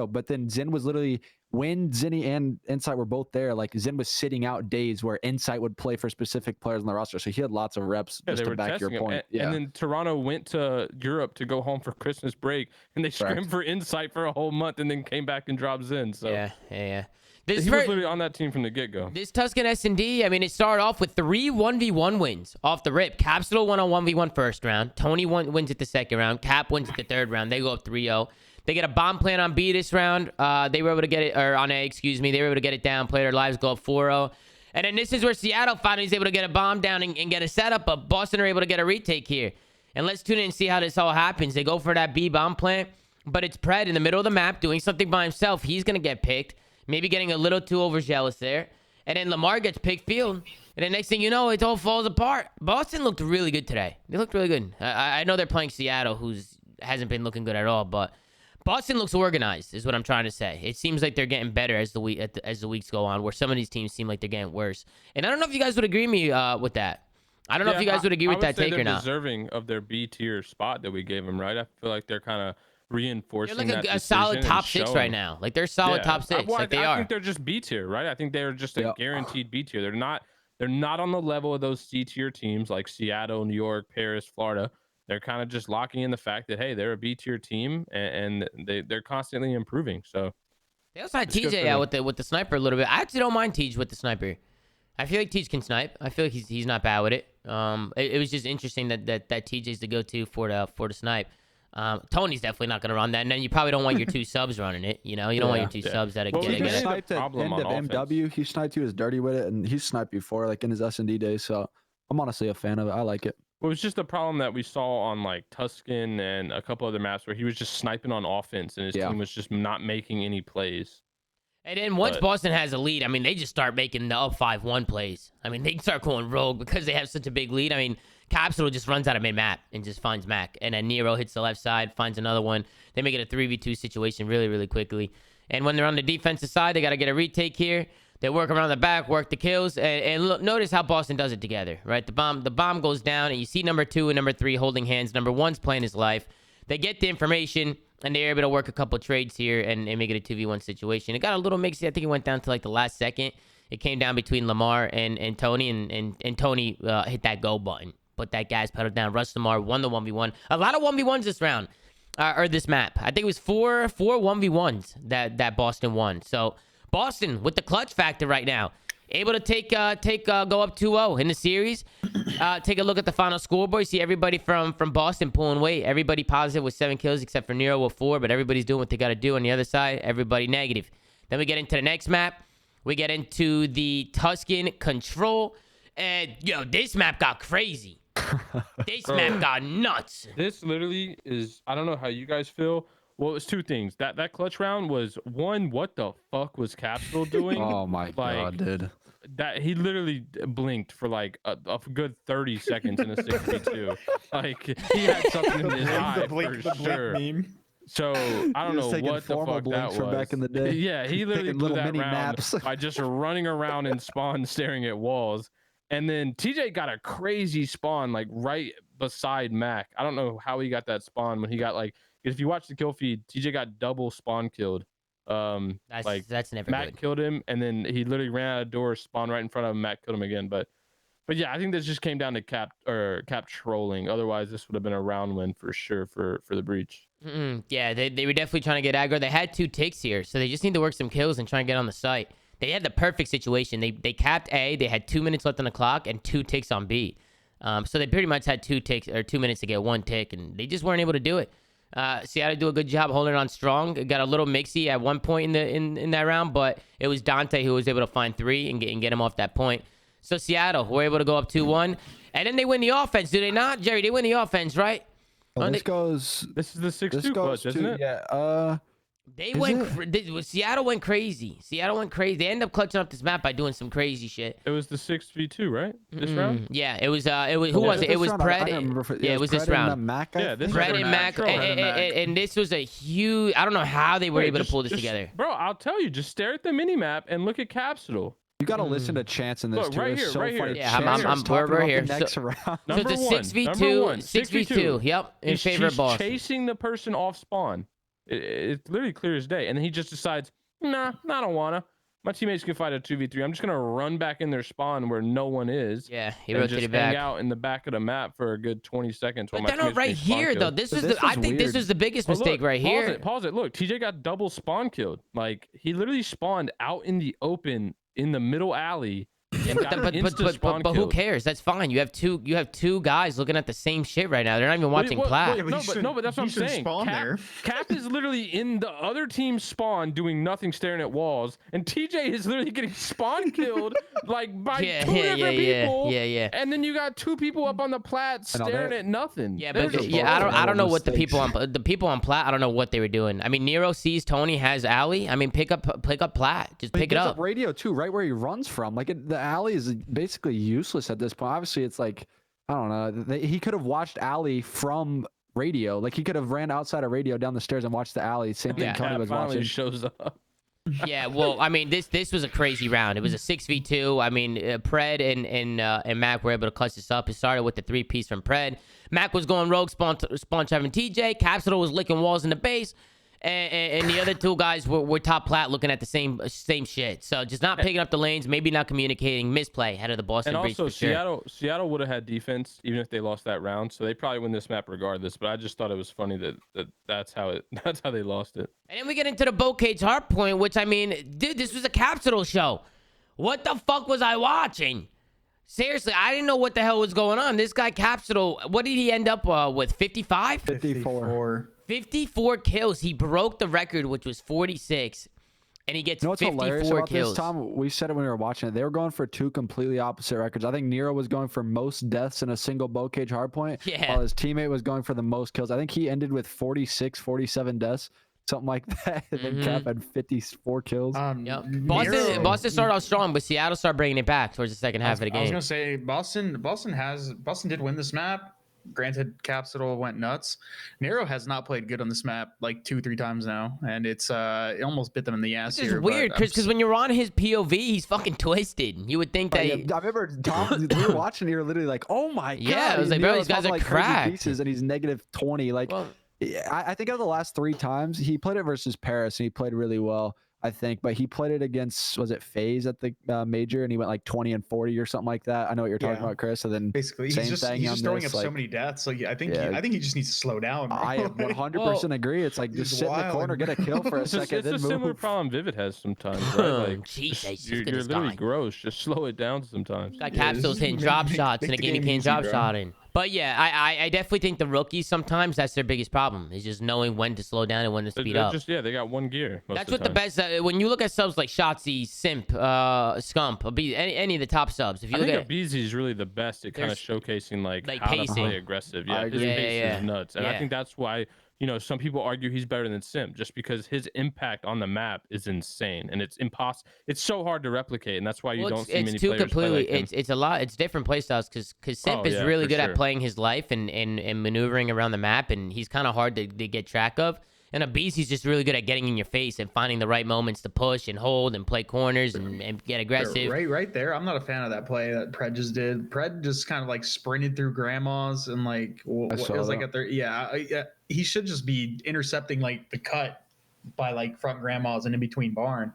but then Zin was literally when Zinni and Insight were both there. Like Zin was sitting out days where Insight would play for specific players on the roster, so he had lots of reps just to back your point. And then Toronto went to Europe to go home for Christmas break, and they scrimmed for Insight for a whole month, and then came back and dropped Zin. So yeah. He was literally on that team from the get-go. This Tuscan S&D, I mean, it started off with 3 1v1 wins off the rip. Capsule won on 1v1 first round. Tony wins it the second round. Cap wins it the third round. They go up 3-0. They get a bomb plan on B this round. They were able to get it, or on A, excuse me. They were able to get it down, play their lives, go up 4-0. And then this is where Seattle finally is able to get a bomb down and get a setup, but Boston are able to get a retake here. And let's tune in and see how this all happens. They go for that B bomb plan, but it's Pred in the middle of the map doing something by himself. He's going to get picked. Maybe getting a little too overzealous there. And then Lamar gets picked field. And then next thing you know, it all falls apart. Boston looked really good today. They looked really good. I know they're playing Seattle, who's hasn't been looking good at all. But Boston looks organized, is what I'm trying to say. It seems like they're getting better as the weeks go on, where some of these teams seem like they're getting worse. And I don't know if you guys would agree with me with that. I don't know if you guys would agree with that take or not. Deserving of their B tier spot that we gave them, right? I feel like they're kind of reinforcing they're like a solid top 6 right now. Like they're solid top 6. Well, like they I are. think they're just B tier, right? I think they're just a guaranteed B tier. They're not on the level of those C tier teams like Seattle, New York, Paris, Florida. They're kind of just locking in the fact that, hey, they're a B tier team and they're constantly improving. So they also had TJ out with the sniper a little bit. I actually don't mind TJ with the sniper. I feel like TJ can snipe. I feel like he's not bad with it. It was just interesting that TJ's the go-to for the snipe. Tony's definitely not going to run that, and then you probably don't want your 2 subs running it. You know, you don't want your 2 subs that He get sniped at end of MW. He sniped. He was dirty with it, and he sniped before, like in his S&D days. So I'm honestly a fan of it. I like it. Well, it was just the problem that we saw on like Tuscan and a couple other maps where he was just sniping on offense, and his team was just not making any plays. And then once Boston has a lead, I mean, they just start making the up 5-1 plays. I mean, they start going rogue because they have such a big lead. I mean, Capsule just runs out of mid-map and just finds Mac. And then Nero hits the left side, finds another one. They make it a 3v2 situation really, really quickly. And when they're on the defensive side, they got to get a retake here. They work around the back, work the kills. And look, notice how Boston does it together, right? The bomb goes down, and you see number 2 and number 3 holding hands. Number 1's playing his life. They get the information, and they're able to work a couple trades here and make it a 2v1 situation. It got a little mixy. I think it went down to like the last second. It came down between Lamar and Tony, and Tony hit that go button. Put that gas pedal down. Rush Lamar won the 1v1. A lot of 1v1s this round, or this map. I think it was four 1v1s that Boston won. So Boston with the clutch factor right now. Able to go up 2-0 in the series. Take a look at the final scoreboard. You see everybody from Boston pulling weight. Everybody positive with 7 kills except for Nero with 4, but everybody's doing what they got to do on the other side. Everybody negative. Then we get into the next map. We get into the Tuscan Control. And, this map got crazy. This map got nuts. This literally is, I don't know how you guys feel. Well, it was 2 things. That clutch round was, one, what the fuck was Capsule doing? Oh my god, dude. That he literally blinked for like a good 30 seconds in a 6v2. Like he had something in his eye for sure. Meme. So I don't know what the fuck that was. From back in the day. Yeah, he literally blew that round by just running around in spawn, staring at walls. And then TJ got a crazy spawn like right beside Mac. I don't know how he got that spawn when he got like. If you watch the kill feed, TJ got double spawn killed. That's never Matt good. killed him, and then he literally ran out of doors, spawned right in front of him. Matt killed him again. But yeah, I think this just came down to cap trolling. Otherwise, this would have been a round win for sure for the breach. Yeah, they were definitely trying to get aggro. They had 2 ticks here, so they just need to work some kills and try and get on the site. They had the perfect situation. They capped A. They had 2 minutes left on the clock and 2 ticks on B. So they pretty much had 2 ticks or 2 minutes to get 1 tick, and they just weren't able to do it. Seattle do a good job holding on strong. It got a little mixy at one point in that round, but it was Dante who was able to find 3 and get him off that point. So Seattle were able to go up 2-1, and then they win the offense. Do they not, Jerry? They win the offense, right? Well, this is the 6-2 clutch, isn't it? Yeah. Seattle went crazy. Seattle went crazy. They end up clutching up this map by doing some crazy shit. It was the 6v2, right? This round? Yeah, it was. Who was it? It was Pred. Yeah, it was this round. Pred and Mac. And this was a huge. I don't know how they were able to pull this together. Bro, I'll tell you. Just stare at the mini map and look at Capsule. You got to listen to Chance in this too. Right here, right here. Yeah, we're here. So it's a 6v2. Yep, in favor of Boston. He's chasing the person off spawn. It's literally clear as day, and then he just decides, nah, I don't wanna. My teammates can fight a 2v3. I'm just gonna run back in their spawn where no one is. Yeah, he rotated back. Hang out in the back of the map for a good 20 seconds. But they're not right here though. I think this was the biggest mistake right here. Pause it. Look, TJ got double spawn killed. Like he literally spawned out in the open in the middle alley. Yeah, but who cares? That's fine. You have two guys looking at the same shit right now. They're not even watching Plat. No, but that's what I'm saying. Cap is literally in the other team's spawn doing nothing, staring at walls, and TJ is literally getting spawn killed like by 2 different people. Yeah. And then you got 2 people up on the Plat staring at nothing. Yeah, but I don't know what the people on Plat. I don't know what they were doing. I mean, Nero sees Tony has alley. I mean, pick up Plat. Just pick it up. Radio too, right where he runs from. Like the alley is basically useless at this point. Obviously, it's like I don't know. He could have watched alley from radio. Like he could have ran outside a radio down the stairs and watched the alley. Same thing Tony was finally watching. shows up. Yeah, well, I mean, this was a crazy round. It was a 6v2. I mean, Pred and Mac were able to clutch this up. It started with the 3-piece from Pred. Mac was going rogue, spawn trapping TJ. Capsule was licking walls in the base. And the other two guys were top plat looking at the same shit. So just not picking up the lanes, maybe not communicating, misplay ahead of the Boston breach. And also, sure. Seattle would have had defense even if they lost that round. So they probably win this map regardless. But I just thought it was funny that's how they lost it. And then we get into the Boat Cage hard point, which, I mean, dude, this was a Capsule show. What the fuck was I watching? Seriously, I didn't know what the hell was going on. This guy Capsule, what did he end up with? 55? 54 kills. He broke the record, which was 46, and he gets 54 kills. This, Tom, we said it when we were watching it. They were going for two completely opposite records. I think Nero was going for most deaths in a single boat cage hardpoint, while his teammate was going for the most kills. I think he ended with 46, 47 deaths, something like that. And then Cap had 54 kills. Yep. Boston started off strong, but Seattle started bringing it back towards the second half of the game. I was gonna say Boston did win this map. Granted, Capsule went nuts. Nero has not played good on this map like 2-3 times now, and it almost bit them in the ass. Which is weird, because when you're on his POV, he's fucking twisted. You would think that. I remember Tom. We were watching. You were literally like, "Oh my god!" Yeah, I was like, "Bro, these guys are like cracked." Pieces, and he's -20. Like, well, I think of the last 3 times he played it versus Paris, and he played really well. I think, but he played it against, was it FaZe at the major, and he went like 20 and 40 or something like that. I know what you're talking about, Chris. So then basically he's just throwing up so many deaths. So I think he just needs to slow down. Bro. I 100% agree. It's like just sit in the corner, get a kill for a second, then it's move. a similar problem Vivid has sometimes, right? Like, Jeez, you're literally gross. Just slow it down sometimes. Got Capsules hitting drop shots in a game he can't drop shot in. But yeah, I definitely think the rookies sometimes that's their biggest problem is just knowing when to slow down and when to speed up. They got one gear. That's what the best. When you look at subs like Shotzi, Simp, Scump, any of the top subs. If you look at Abizi is really the best at kind of showcasing like how pacing. to play aggressive. Yeah, his pace is nuts, and I think that's why. Some people argue he's better than Simp just because his impact on the map is insane and it's impossible. It's so hard to replicate, and that's why you don't see many players play like him. It's a lot. It's different playstyles because Simp is really good at playing his life and maneuvering around the map, and he's kind of hard to get track of. And Abizi's just really good at getting in your face and finding the right moments to push and hold and play corners and get aggressive. Right there. I'm not a fan of that play that Pred just did. Pred just kind of like sprinted through grandmas and like it was like at their he should just be intercepting like the cut by like front grandmas and in between barn.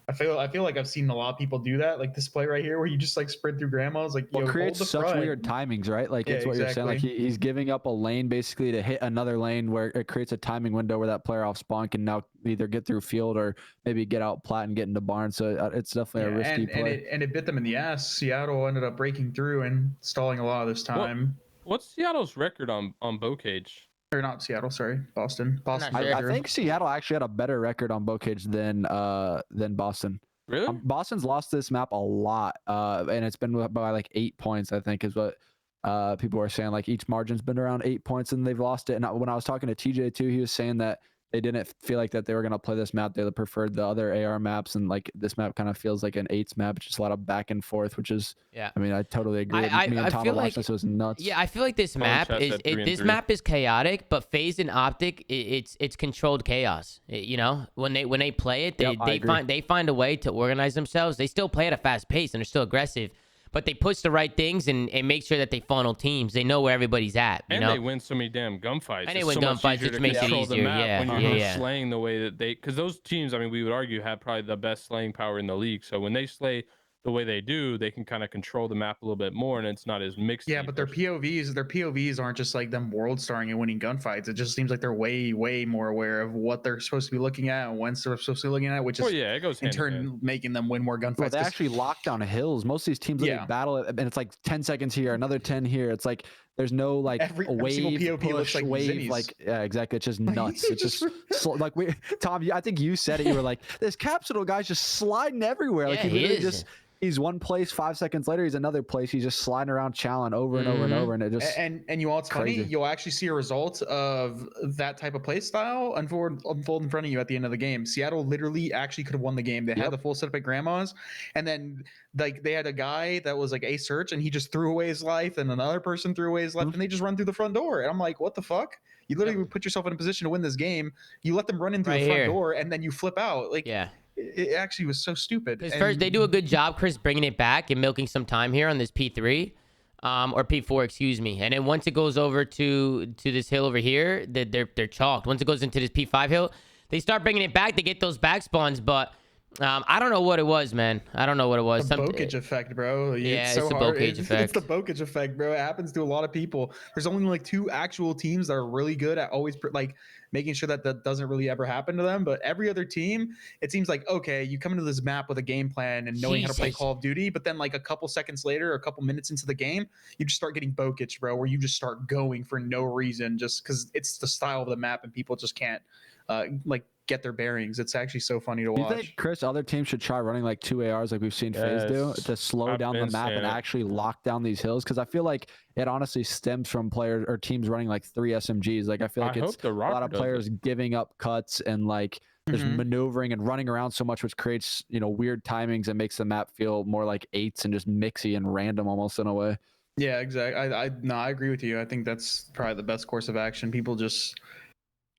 I feel like I've seen a lot of people do that, like this play right here, where you just like sprint through grandmas. Like, it creates such weird timings, right? Like, it's what you're saying. Like, he's giving up a lane basically to hit another lane, where it creates a timing window where that player off spawn can now either get through field or maybe get out plat and get into barn. So it's definitely a risky play. And it bit them in the ass. Seattle ended up breaking through and stalling a lot of this time. What's Seattle's record on bow cage? Or not Seattle, sorry, Boston. I think Seattle actually had a better record on bow cage than Boston. Really? Boston's lost this map a lot, and it's been by like 8 points, I think, is what people were saying. Like, each margin's been around 8 points, and they've lost it. And when I was talking to TJ too, he was saying that they didn't feel like that they were going to play this map. They preferred the other AR maps, and like this map kind of feels like an 8s map. It's just a lot of back and forth, which is, I mean, I totally agree. Me and Tom were watching this, it was nuts. Yeah, I feel like this map is chaotic, but FaZe and Optic, it's controlled chaos. When they play it, they find a way to organize themselves. They still play at a fast pace and they're still aggressive. But they push the right things and make sure that they funnel teams. They know where everybody's at. And they win so many damn gunfights. And they win gunfights, which makes it easier. When you're slaying the way that because those teams, I mean, we would argue, have probably the best slaying power in the league. So when they slay the way they do, they can kind of control the map a little bit more, and it's not as mixed. Yeah, but their POVs aren't just like them world starring and winning gunfights. It just seems like they're way more aware of what they're supposed to be looking at and when they're supposed to be looking at, which is it goes in turn making them win more gunfights. Well, they actually lock down hills. Most of these teams battle it, and it's like 10 seconds here, another 10 here. It's like there's no like every wave POV push, looks like wave, like exactly. It's just nuts. It's just like Tom. I think you said it. You were like, this Capsule guy's just sliding everywhere. Like he literally just. he's one place, 5 seconds later he's another place. He's just sliding around challenge over and over and over, and it just and you know what's funny? You'll actually see a result of that type of play style unfold in front of you at the end of the game. Seattle literally actually could have won the game. They had the full setup at Grandma's, and then like they had a guy that was like a search, and he just threw away his life, and another person threw away his life, and they just run through the front door. And I'm like, what the fuck? You literally put yourself in a position to win this game. You let them run into the front door, and then you flip out. Like, it actually was so stupid. Because first, they do a good job, Chris, bringing it back and milking some time here on this P3, or P4, excuse me. And then once it goes over to this hill over here, they're chalked. Once it goes into this P5 hill, they start bringing it back. They get those back spawns, but I don't know what it was, man. I don't know what it was. The bokage effect, bro. Yeah, it's the bokage effect. It's the bokage effect, bro. It happens to a lot of people. There's only like 2 actual teams that are really good at always like making sure that doesn't really ever happen to them. But every other team, it seems like, okay, you come into this map with a game plan and knowing how to play Call of Duty, but then like a couple seconds later, a couple minutes into the game, you just start getting bokage, bro, where you just start going for no reason, just because it's the style of the map and people just can't like get their bearings. It's actually so funny to watch. Do you think, Chris, other teams should try running like 2 ARs like we've seen FaZe do to slow down the map and actually lock down these hills? Because I feel like it honestly stems from players or teams running like 3 SMGs. Like I feel like it's a lot of players giving up cuts and like there's maneuvering and running around so much, which creates, you know, weird timings and makes the map feel more like 8s and just mixy and random almost in a way. Yeah, exactly. I agree with you. I think that's probably the best course of action. People just,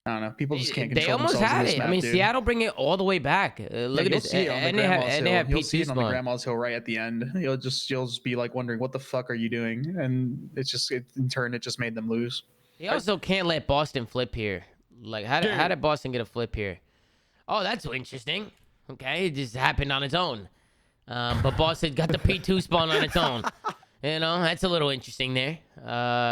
I don't know. People just can't control themselves. They almost had it. I mean, dude. Seattle bring it all the way back. Look at this. And they have P2 see it on the Grandma's Hill right at the end. You'll just be like wondering, what the fuck are you doing? And it's just in turn, it just made them lose. They also can't let Boston flip here. Like, how did Boston get a flip here? Oh, that's so interesting. Okay, it just happened on its own. But Boston got the P2 spawn on its own. You know, that's a little interesting there.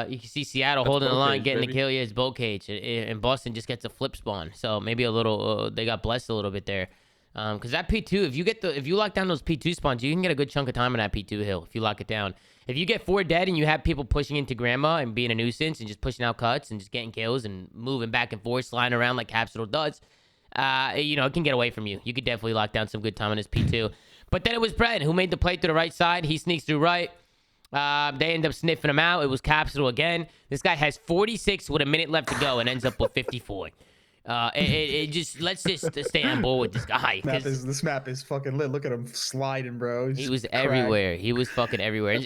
You can see Seattle holding the line, getting the kill. Yeah, it's Bocage. And Boston just gets a flip spawn. So maybe a little, they got blessed a little bit there. Because that P2, if you lock down those P2 spawns, you can get a good chunk of time on that P2 hill if you lock it down. If you get 4 dead and you have people pushing into Grandma and being a nuisance and just pushing out cuts and just getting kills and moving back and forth, sliding around like Capsule does, you know, it can get away from you. You could definitely lock down some good time on this P2. But then it was Brett who made the play to the right side. He sneaks through right. They end up sniffing him out. It was Capsule again. This guy has 46 with a minute left to go and ends up with 54. Let's just stay on board with this guy. This map is fucking lit. Look at him sliding, bro. He was everywhere. He was fucking everywhere.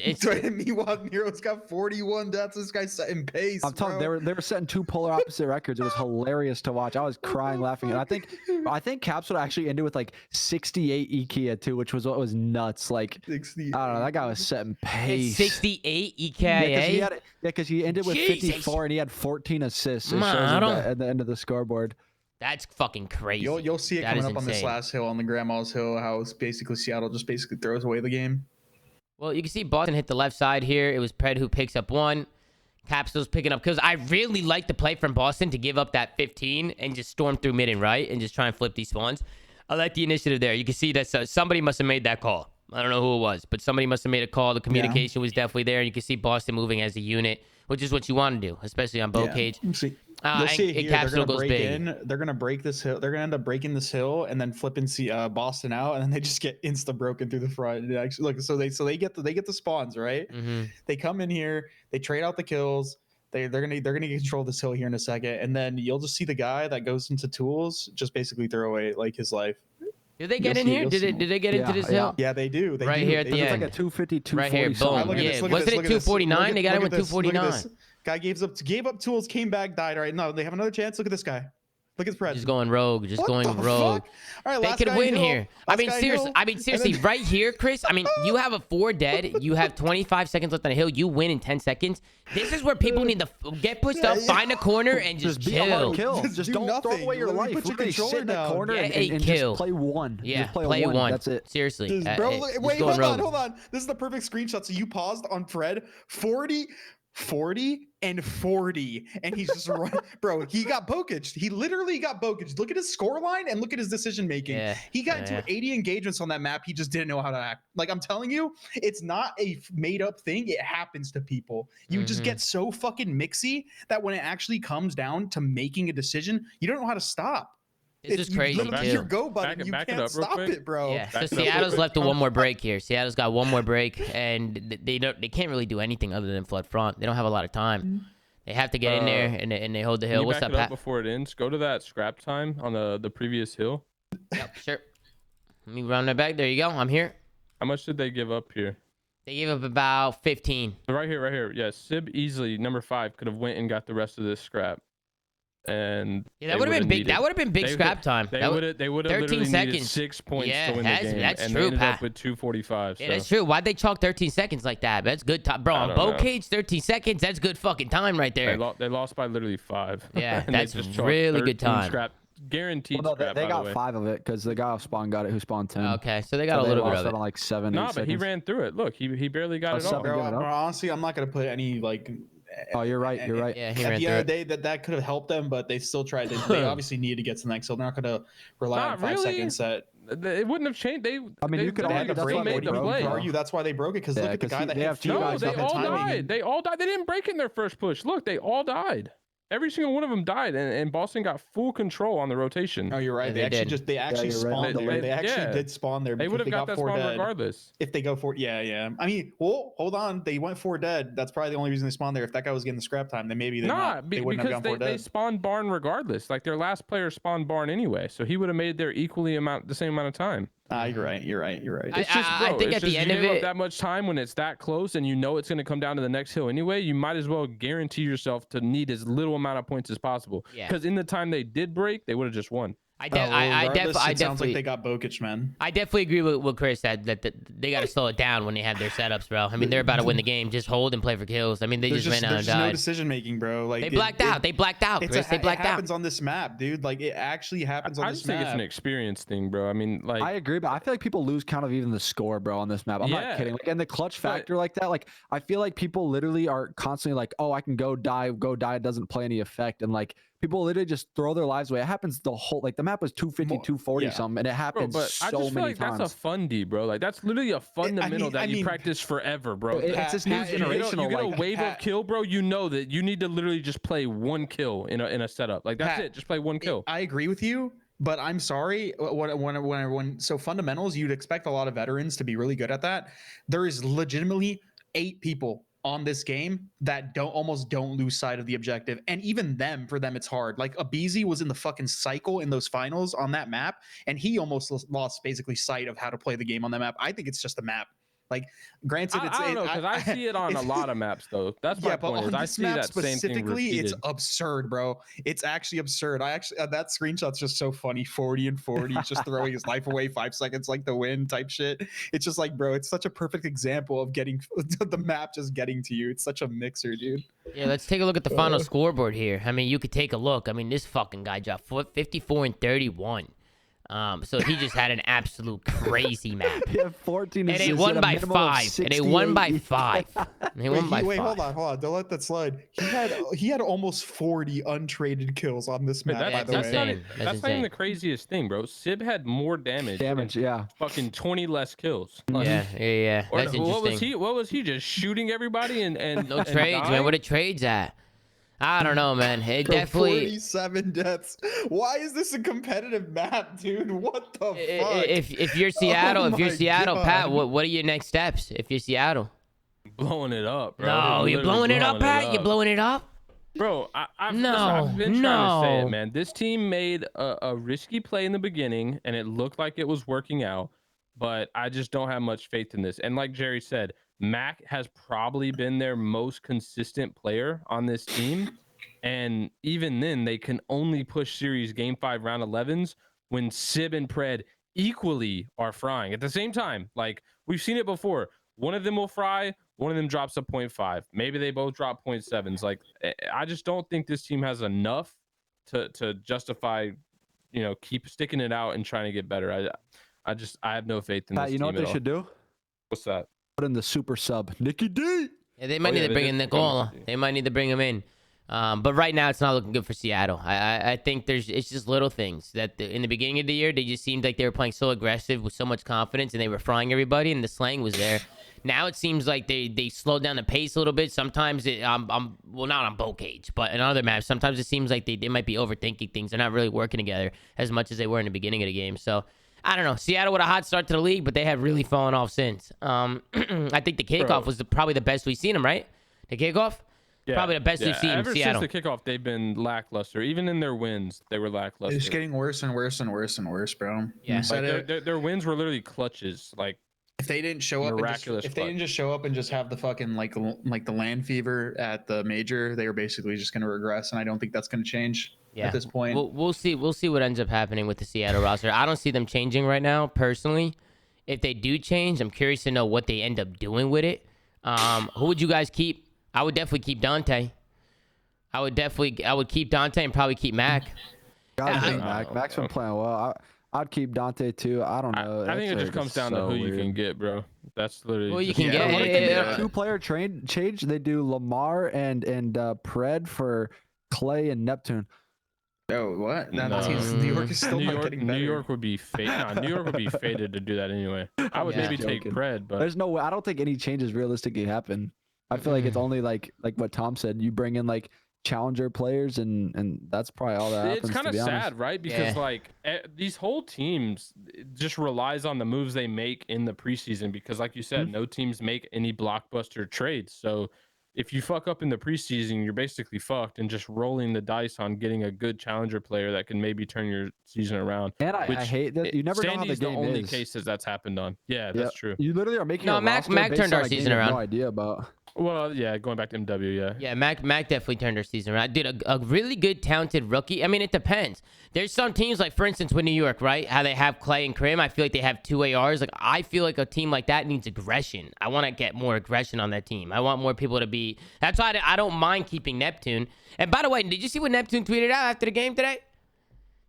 Meanwhile, Nero's got 41 deaths. This guy's setting pace. I'm telling you, they were setting 2 polar opposite records. It was hilarious to watch. I was crying, laughing, and I think Capsule actually ended with like 68 EKIA too, which was what was nuts. Like 60. I don't know, that guy was setting pace. 68 EKIA. Yeah, because he ended with 54 and he had 14 assists. It shows at the end of the scoreboard. That's fucking crazy. You'll see it coming up on this last hill, on the Grandma's Hill, how it's basically Seattle just basically throws away the game. Well, you can see Boston hit the left side here. It was Pred who picks up 1. Capsule's picking up kills. I really like the play from Boston to give up that 15 and just storm through mid and right and just try and flip these spawns. I like the initiative there. You can see that somebody must have made that call. I don't know who it was, but somebody must have made a call. The communication was definitely there. You can see Boston moving as a unit, which is what you want to do, especially on Bocage. You'll see it here. Capsule goes big. They're gonna break this hill. They're gonna end up breaking this hill and then flipping Boston out, and then they just get insta broken through the front. It actually, look, so they get the spawns, right? They come in here, they trade out the kills. They're gonna control this hill here in a second, and then you'll just see the guy that goes into tools just basically throw away like his life. Did they get in here? Did they get into this hill? Yeah, they do. They do. Here at the end. It's like a 250, 240. Right here, boom. Yeah, wasn't it 249? They got it with 249. Guy gave up tools, came back, died. All right, no, they have another chance. Look at this guy. Look at his presence. Just going rogue. All right, they could win here. I mean, seriously, right here, Chris. I mean, you have a 4 dead. You have 25 seconds left on a hill. You win in 10 seconds. This is where people need to get pushed up, find a corner, and just chill. Just don't throw away your life. Put your controller in that corner and just play 1. Yeah, play 1. That's it. Seriously. Bro, wait, hold on. This is the perfect screenshot. So you paused on Fred. 40 and 40, and he's just bro, he got bokaged. He literally got bokaged. Look at his score line and look at his decision making. He got into 80 engagements on that map. He just didn't know how to act. Like, I'm telling you, it's not a made up thing. It happens to people. You just get so fucking mixy that when it actually comes down to making a decision, you don't know how to stop. This is crazy, literally too. your go button. Back You it can't up real stop quick. it, bro. Yeah, so Back it up real Seattle's quick. left with one more break here. Seattle's got one more break, and they can't really do anything other than flood front. They don't have a lot of time. They have to get in there, and they hold the Can hill. you What's back up, it up Pat? before it ends? Go to that scrap time on the previous hill. Yep, sure. Let me run that back. There you go. I'm here. How much did they give up here? They gave up about 15. Right here. Yeah, Sib easily number 5 could have went and got the rest of this scrap. And Yeah, that would have been big. That would have been big scrap time. They would have 13 literally needed seconds. 6 points Yeah, to win the game. that's and true, they ended Pat. up with 245. Yeah, So. that's true. Why'd they chalk 13 seconds like that? That's good time. Bro, I on don't bow know. cage, 13 seconds, that's good fucking time right there. They lost by literally 5. Yeah, And they that's just chalked really good 13 time. Scrap, guaranteed Well, no, scrap, they by the got way. 5 of it because the guy off spawn got it who spawned 10. Okay, so they got So a little they bit lost of out it. on like 7, Nah, 8 but seconds. he ran through it. Look, he barely got Oh, it all. seven. Bro, Give it up. honestly, I'm not gonna put any like. Oh, you're right. You're right. Yeah, he At ran the through end of it. the day, that could have helped them, but they still tried. They obviously needed to get to the next hill. They're not gonna rely Not on 5 really. seconds. That It wouldn't have changed. I mean, you could they argue had to that's break. why they made the broke, play. You could bro. argue that's why they broke it because Yeah, look at the 'cause guy that they had have two two No, guys they up in all timing. died. They all died. They didn't break in their first push. Look, they all died. Every single one of them died, and Boston got full control on the rotation. Oh, you're right. Yeah, they they actually did. they actually you're right. spawned there. They actually Yeah. did spawn there. They would because have got that 4 spawn dead. regardless. If they go for yeah. I mean, well, hold on. They went 4 dead. That's probably the only reason they spawned there. If that guy was getting the scrap time, then maybe they wouldn't have because gone 4 they dead. spawned barn regardless. Like their last player spawned barn anyway, so he would have made their the same amount of time. You're right. You're right. It's just, I bro, think it's at the just end you of gave up it, that much time when it's that close, and you know it's going to come down to the next hill anyway. You might as well guarantee yourself to need as little amount of points as possible. Yeah. Because in the time they did break, they would have just won. I Regardless, it sounds definitely like they got Bokic, man. I definitely agree with Chris that they got to slow it down when they have their setups, bro. I mean, they're about to win the game. Just hold and play for kills. I mean, they just ran out and there's no died. decision making, bro. Like They blacked out. They blacked out, Chris. They It blacked out. happens on this map, dude. Like it actually happens on I this just think it's map. an experience thing, bro. I mean, like I agree, but I feel like people lose count of even the score, bro, on this map. I'm Yeah. not kidding. Like, and the clutch But- factor like that, like I feel like people literally are constantly like, oh, I can go die. It doesn't play any effect. And like people literally just throw their lives away. It happens the whole, like the map was 250, 240 yeah. something, and it Bro, happens but so I just feel many like times. that's a fun D, bro. Like that's literally a fundamental that you practice forever, bro. It's this new Pat, You generational. get a like, wave of kill, bro. You know that you need to literally just play one kill in a setup. Like that's Pat, it. Just play one kill. I agree with you, but I'm sorry. When so fundamentals, you'd expect a lot of veterans to be really good at that. There is legitimately 8 people on this game that almost don't lose sight of the objective, and even for them it's hard. Like Abizi was in the fucking cycle in those finals on that map, and he almost lost basically sight of how to play the game on that map. I think it's just the map. Like, granted, I don't know because I see it on a lot of maps though. That's my but point. Is on I this see map that same thing specifically, it's repeated. absurd, bro. It's actually absurd. That screenshot's just so funny. 40 and 40, he's just throwing his life away 5 seconds like the win type shit. It's just like, bro, it's such a perfect example of getting the map just getting to you. It's such a mixer, dude. Yeah, let's take a look at the final scoreboard here. I mean, you could take a look. I mean, this fucking guy dropped 54 and 31. So he just had an absolute crazy map. Yeah, 14 And they assists, won had a by minimum of 5. And they won by 68. 5. They won by 5. Wait, hold on. Don't let that slide. He had almost 40 untraded kills on this map, by the That's way. not, insane. that's That's not even insane. the craziest thing, bro. Sib had more damage. Yeah. Fucking 20 less kills. Like, Yeah. or That's what was interesting. he? What was he just shooting everybody and No and trades, man. dying? Where the trades at? I don't know, man. It Bro, definitely. 47 deaths. Why is this a competitive map, dude? What the fuck? If you're Seattle, Oh if you're my Seattle, Pat, God. what are your next steps? If you're Seattle, blowing it up, bro. no, you're Literally blowing it up, Pat. You're blowing it up. Bro, I've No, been trying to say no. it, man. This team made a risky play in the beginning, and it looked like it was working out, but I just don't have much faith in this. And like Jerry said, Mac has probably been their most consistent player on this team, and even then, they can only push series Game 5 round 11s when Sib and Pred equally are frying at the same time. Like we've seen it before. One of them will fry, one of them drops a 0.5. Maybe they both drop 0.7s. Like I just don't think this team has enough to justify, keep sticking it out and trying to get better. I have no faith in Pat, this you know team what at they all. should do? What's that? Put in the super sub, Nicky D. Yeah, they might yeah, need to they bring did in bring Nicola. him. They might need to bring him in. But right now, it's not looking good for Seattle. I think it's just little things that in the beginning of the year, they just seemed like they were playing so aggressive with so much confidence and they were frying everybody and the slang was there. Now it seems like they slowed down the pace a little bit. Sometimes well, not on boat cage, but in other maps, sometimes it seems like they might be overthinking things. They're not really working together as much as they were in the beginning of the game. So I don't know. Seattle with a hot start to the league, but they have really fallen off since. I think the kickoff was probably the best we've seen them, right? The kickoff? Yeah. Probably the best we've seen in Seattle. Ever since the kickoff, they've been lackluster. Even in their wins, they were lackluster. It's getting worse and worse and worse and worse, bro. Yeah. Like their wins were literally clutches. Like, if they didn't show up, if they didn't just show up and just have the fucking like the land fever at the major, they were basically just going to regress, and I don't think that's going to change at this point. We'll see. We'll see what ends up happening with the Seattle roster. I don't see them changing right now, personally. If they do change, I'm curious to know what they end up doing with it. Who would you guys keep? I would definitely keep Dante. I would keep Dante and probably keep Mac. Mac's been playing well. I'd keep Dante too. I don't know. I think it just comes down to who you can get, bro. That's literally who you can get. What if they did a 2-player change? They do Lamar and Pred for Clay and Neptune. Oh, what? New York is still not getting better. New York would be New York would be fated to do that anyway. I would maybe take Pred, but there's no way. I don't think any changes realistically happen. I feel like it's only like what Tom said. You bring in like challenger players, and that's probably all that happens. It's kind of sad, right? Because like these whole teams just relies on the moves they make in the preseason. Because like you said, no teams make any blockbuster trades. So if you fuck up in the preseason, you're basically fucked, and just rolling the dice on getting a good challenger player that can maybe turn your season around. And I hate that you never know how the game the only is. cases that's happened on. Yeah, that's true. You literally are making Mac turned our season around. No idea about. Well, yeah, going back to MW, yeah. Yeah, Mac definitely turned their season around. Dude, a really good, talented rookie. I mean, it depends. There's some teams, like, for instance, with New York, right? How they have Clay and Crim. I feel like they have 2 ARs. Like, I feel like a team like that needs aggression. I want to get more aggression on that team. I want more people to be... That's why I don't mind keeping Neptune. And by the way, did you see what Neptune tweeted out after the game today?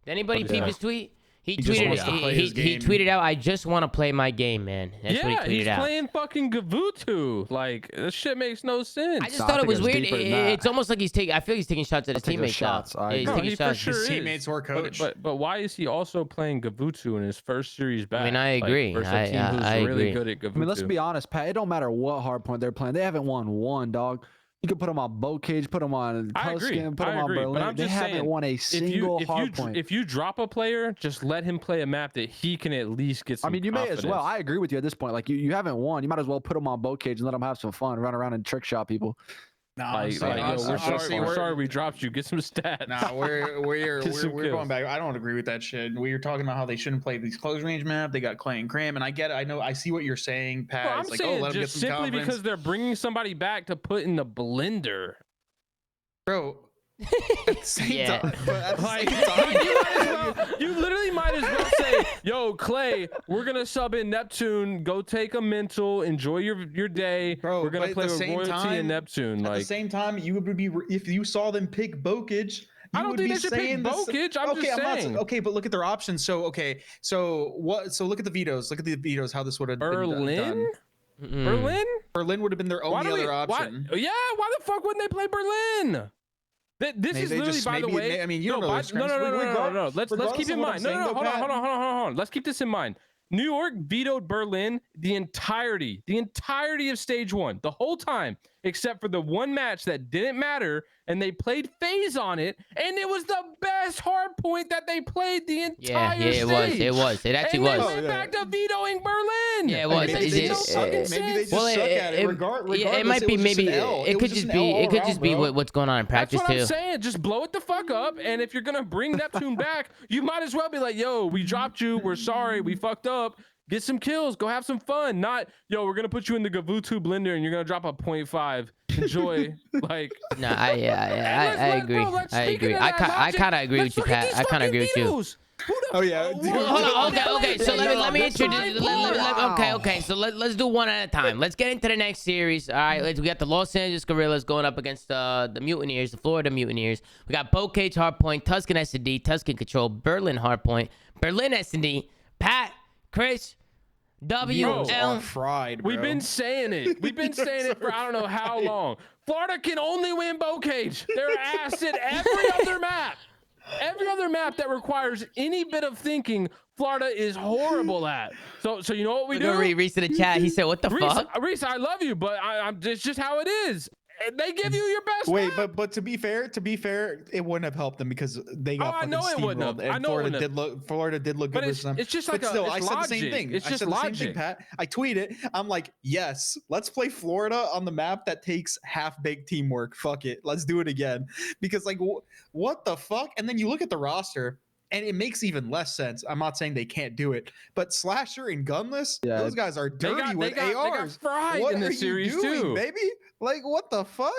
Did anybody peep his tweet? He tweeted out, "I just want to play my game, man." That's what he tweeted out. He's playing fucking Gavutu. Like, this shit makes no sense. I just thought it was weird. It's almost like he's taking. I feel like he's taking shots at his teammates. He's taking shots. His teammates or coach. But why is he also playing Gavutu in his first series back? I mean, I agree. Versus a team who's really good at Gavutu. I mean, let's be honest, Pat. It don't matter what hardpoint they're playing. They haven't won one, dog. You can put them on boat cage, put them on Tuscan, put them on Berlin. They haven't won a single hardpoint. If you drop a player, just let him play a map that he can at least get some you may as well. I agree with you at this point. Like, you haven't won. You might as well put them on boat cage and let them have some fun, run around and trick shot people. Nah, we're sorry we dropped you. Get some stats. Nah, we're going back. I don't agree with that shit. We were talking about how they shouldn't play these close range map. They got Clay and Cram, and I get it. I know. I see what you're saying, Pat. Well, I'm saying let them get just some simply confidence. because they're bringing somebody back to put in the blender. Bro, at the same time, you literally might as well say, "Yo, Clay, we're gonna sub in Neptune. Go take a mental. Enjoy your day. Bro, we're gonna play with Royalty and Neptune." At the same time, you would be if you saw them pick Bokage. I don't think they should pick Bokage. I'm just saying. Okay, but look at their options. So look at the vetoes. Look at the vetoes. How this would have Berlin. Berlin would have been their only other option. Why the fuck wouldn't they play Berlin? This is literally, by the way. I mean, you don't know. No. Let's keep in mind. No. Hold on. Let's keep this in mind. New York vetoed Berlin the entirety of stage 1, the whole time, except for the one match that didn't matter, and they played phase on it, and it was the best hard point that they played the entire stage. It was. It actually was. And they went back to vetoing Berlin. Yeah, it was. Maybe they just suck at it. It might be. Maybe it could just be. It could just be what's going on in practice too. That's what I'm saying. Just blow it the fuck up, and if you're gonna bring Neptune back, you might as well be like, "Yo, we dropped you. We're sorry. We fucked up. Get some kills. Go have some fun. Not, yo, we're gonna put you in the Gavutu blender and you're gonna drop a 0.5. Enjoy." Like, no, I agree. I agree. I kind of agree with you, Pat. I kind of agree with you. Oh yeah. Hold on. Okay. So let me introduce. Okay. So let's do one at a time. Let's get into the next series. All right. We got the Los Angeles Guerrillas going up against the Mutineers, the Florida Mutineers. We got Boat Cage Hardpoint, Tuscan S&D, Tuscan Control, Berlin Hardpoint, Berlin S&D, Pat, Chris, WL. Fried, bro. We've been saying it for I don't know how long. Florida can only win Boat Cage. They're ass at every other map. Every other map that requires any bit of thinking, Florida is horrible at. So you know what we do? Reese in the chat. He said, "What the fuck?" Reese, I love you, but it's just how it is. They give you your best. Wait, but to be fair, it wouldn't have helped them because they got fucking steamrolled. And Florida did look good with them. It's just like but still, I said the same thing. It's just I said logic. the same thing, Pat. I tweeted. I'm like, yes, let's play Florida on the map that takes half-baked teamwork. Fuck it, let's do it again. Because like, what the fuck? And then you look at the roster. And it makes even less sense. I'm not saying they can't do it, but Slasher and Gunless, those guys are dirty with ARs. They got fried what in are this series you doing, too, baby? Like, what the fuck?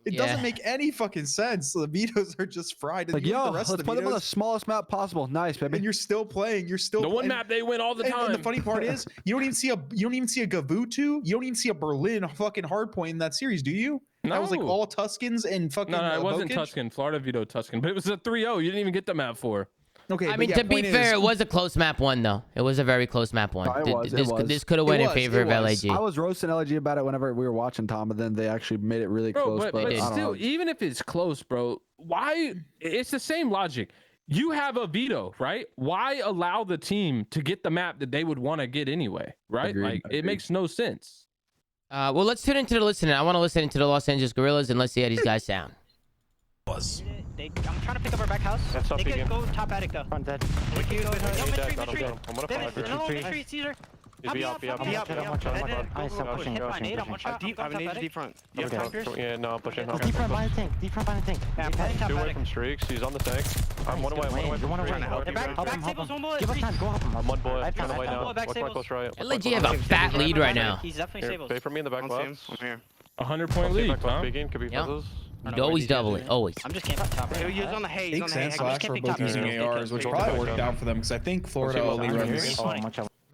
It doesn't make any fucking sense. The vetoes are just fried. Like, yo, let's play them on the smallest map possible. Nice, baby. And you're still playing. You're still the one map they win all the time. And the funny part is, you don't even see a Gavutu. You don't even see a Berlin fucking hardpoint in that series, do you? No. That was like all Tuskens and fucking. No, it wasn't Bokage. Tuscan. Florida vetoed Tuscan, but it was a 3-0. You didn't even get the map 4. Okay, I mean, to be fair, it was a close map 1 though. It was a very close map 1. This could have went in favor of LAG. I was roasting LAG about it whenever we were watching Tom, but then they actually made it really close. But still, even if it's close, bro, why? It's the same logic. You have a veto, right? Why allow the team to get the map that they would want to get anyway, right? Agreed. It makes no sense. Well, let's tune into the listening. I want to listen into the Los Angeles Gorillas and let's see how these guys sound. I'm trying to pick up our back house. They could go top attic though. Front dead. Mid-street, Caesar. Deep front. Yeah, no, I'm pushing. Deep front behind the tank. Deep front behind the tank. Yeah, I'm heading top 2 away attic. from streaks. He's on the tank. I'm one away from streaks. Back tables, one bullet. Give us time. Go help him. I'm one bullet. Back Turn away now. back Watch my tables. close right. LAG have a fat lead right now. He's definitely Here, stables. pay for me in the back left. I'm here. 100-point lead, Tom. Speaking, could be Yep. puzzles. You always double it. Always. I'm just camping top right. He was on the hay. He's on Inks the hay. and I Slash just are can't both pick top using right. ARs, which probably worked out for them because I think Florida only runs.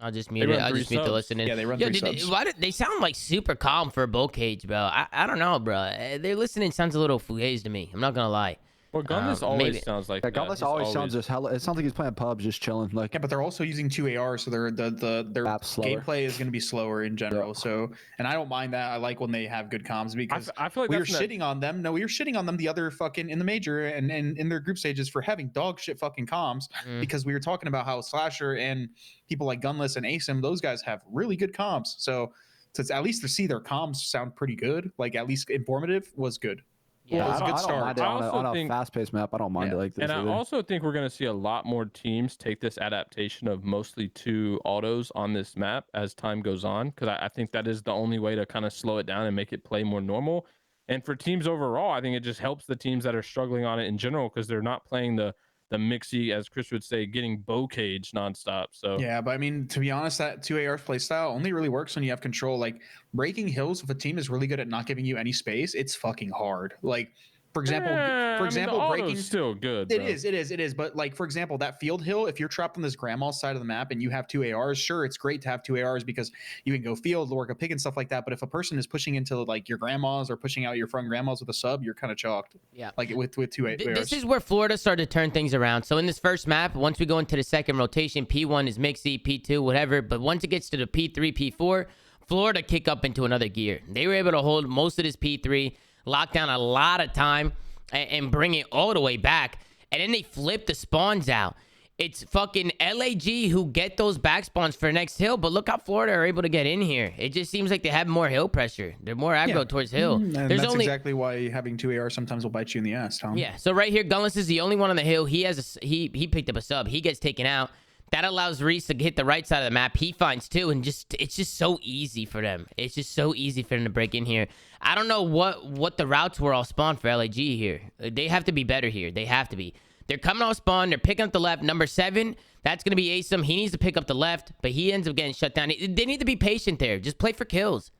I'll just mute it. I'll just mute the listening. Yeah, they run 3 subs. They sound like super calm for a bull cage, bro. I don't know, bro. Their listening sounds a little fugazi to me. I'm not gonna lie. Well, Gunless always sounds like that. Gunless always sounds just hella. It sounds like he's playing pubs, just chilling. Like, Yeah, but they're also using 2 ARs, so their gameplay is going to be slower in general. Yeah. So, and I don't mind that. I like when they have good comms because I feel like we were shitting on them. No, we were shitting on them the other fucking in the major and in their group stages for having dog shit fucking comms because we were talking about how Slasher and people like Gunless and ASIM, those guys have really good comms. So at least to see their comms sound pretty good, like at least informative, was good. Yeah, Well, it's a good I don't start. mind it on a fast-paced map. I don't mind it like this. And I either. also think we're going to see a lot more teams take this adaptation of mostly 2 autos on this map as time goes on, because I think that is the only way to kind of slow it down and make it play more normal. And for teams overall, I think it just helps the teams that are struggling on it in general because they're not playing the mixy, as Chris would say, getting bow cage nonstop. So yeah, but I mean, to be honest, that 2 AR play style only really works when you have control. Like breaking hills, if a team is really good at not giving you any space, it's fucking hard. Like for example, the breaking auto's still good. It is. But like for example, that field hill, if you're trapped on this grandma's side of the map and you have 2 ARs, sure, it's great to have 2 ARs because you can go field, work a pick and stuff like that. But if a person is pushing into like your grandma's or pushing out your front grandma's with a sub, you're kind of chalked. Yeah. Like with 2 ARs. This is where Florida started to turn things around. So in this first map, once we go into the second rotation, P1 is mixy, P2, whatever. But once it gets to the P3, P4, Florida kick up into another gear. They were able to hold most of this P3, lock down a lot of time, and bring it all the way back. And then they flip the spawns out. It's fucking LAG who get those back spawns for next hill. But look how Florida are able to get in here. It just seems like they have more hill pressure. They're more aggro towards hill. And that's exactly why having 2 ARs sometimes will bite you in the ass, Tom. Yeah. So right here, Gunless is the only one on the hill. He picked up a sub. He gets taken out. That allows Reese to hit the right side of the map. He finds 2, and it's just so easy for them. It's just so easy for them to break in here. I don't know what the routes were all spawned for LAG here. They have to be better here. They have to be. They're coming off spawn. They're picking up the left. Number 7, that's going to be ASIM. He needs to pick up the left, but he ends up getting shut down. They need to be patient there. Just play for kills.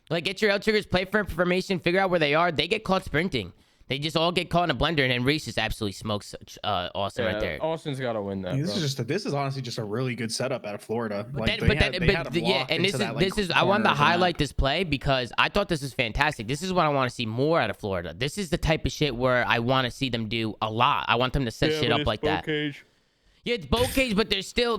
Like, get your L triggers, play for information, figure out where they are. They get caught sprinting. They just all get caught in a blender, and then Reese just absolutely smokes Austin right there. Austin's got to win that. This is honestly just a really good setup out of Florida. I wanted to highlight this play because I thought this was fantastic. This is what I want to see more out of Florida. This is the type of shit where I want to see them do a lot. I want them to set shit up like that. Yeah, it's Bocage, but they're still,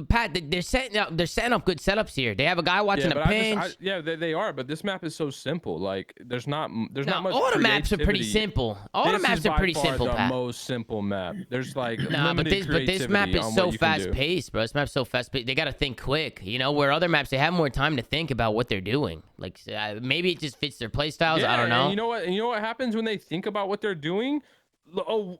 Pat, they're setting up good setups here. They have a guy watching the pinch. They are, but this map is so simple. Like, there's not much. All the maps are pretty simple. All the maps are pretty simple, Pat. Pat. The most simple map. There's like but this map is so fast paced, bro. This map's so fast paced. They gotta think quick. You know, where other maps they have more time to think about what they're doing. Like maybe it just fits their play styles. I don't know. And you know what happens when they think about what they're doing?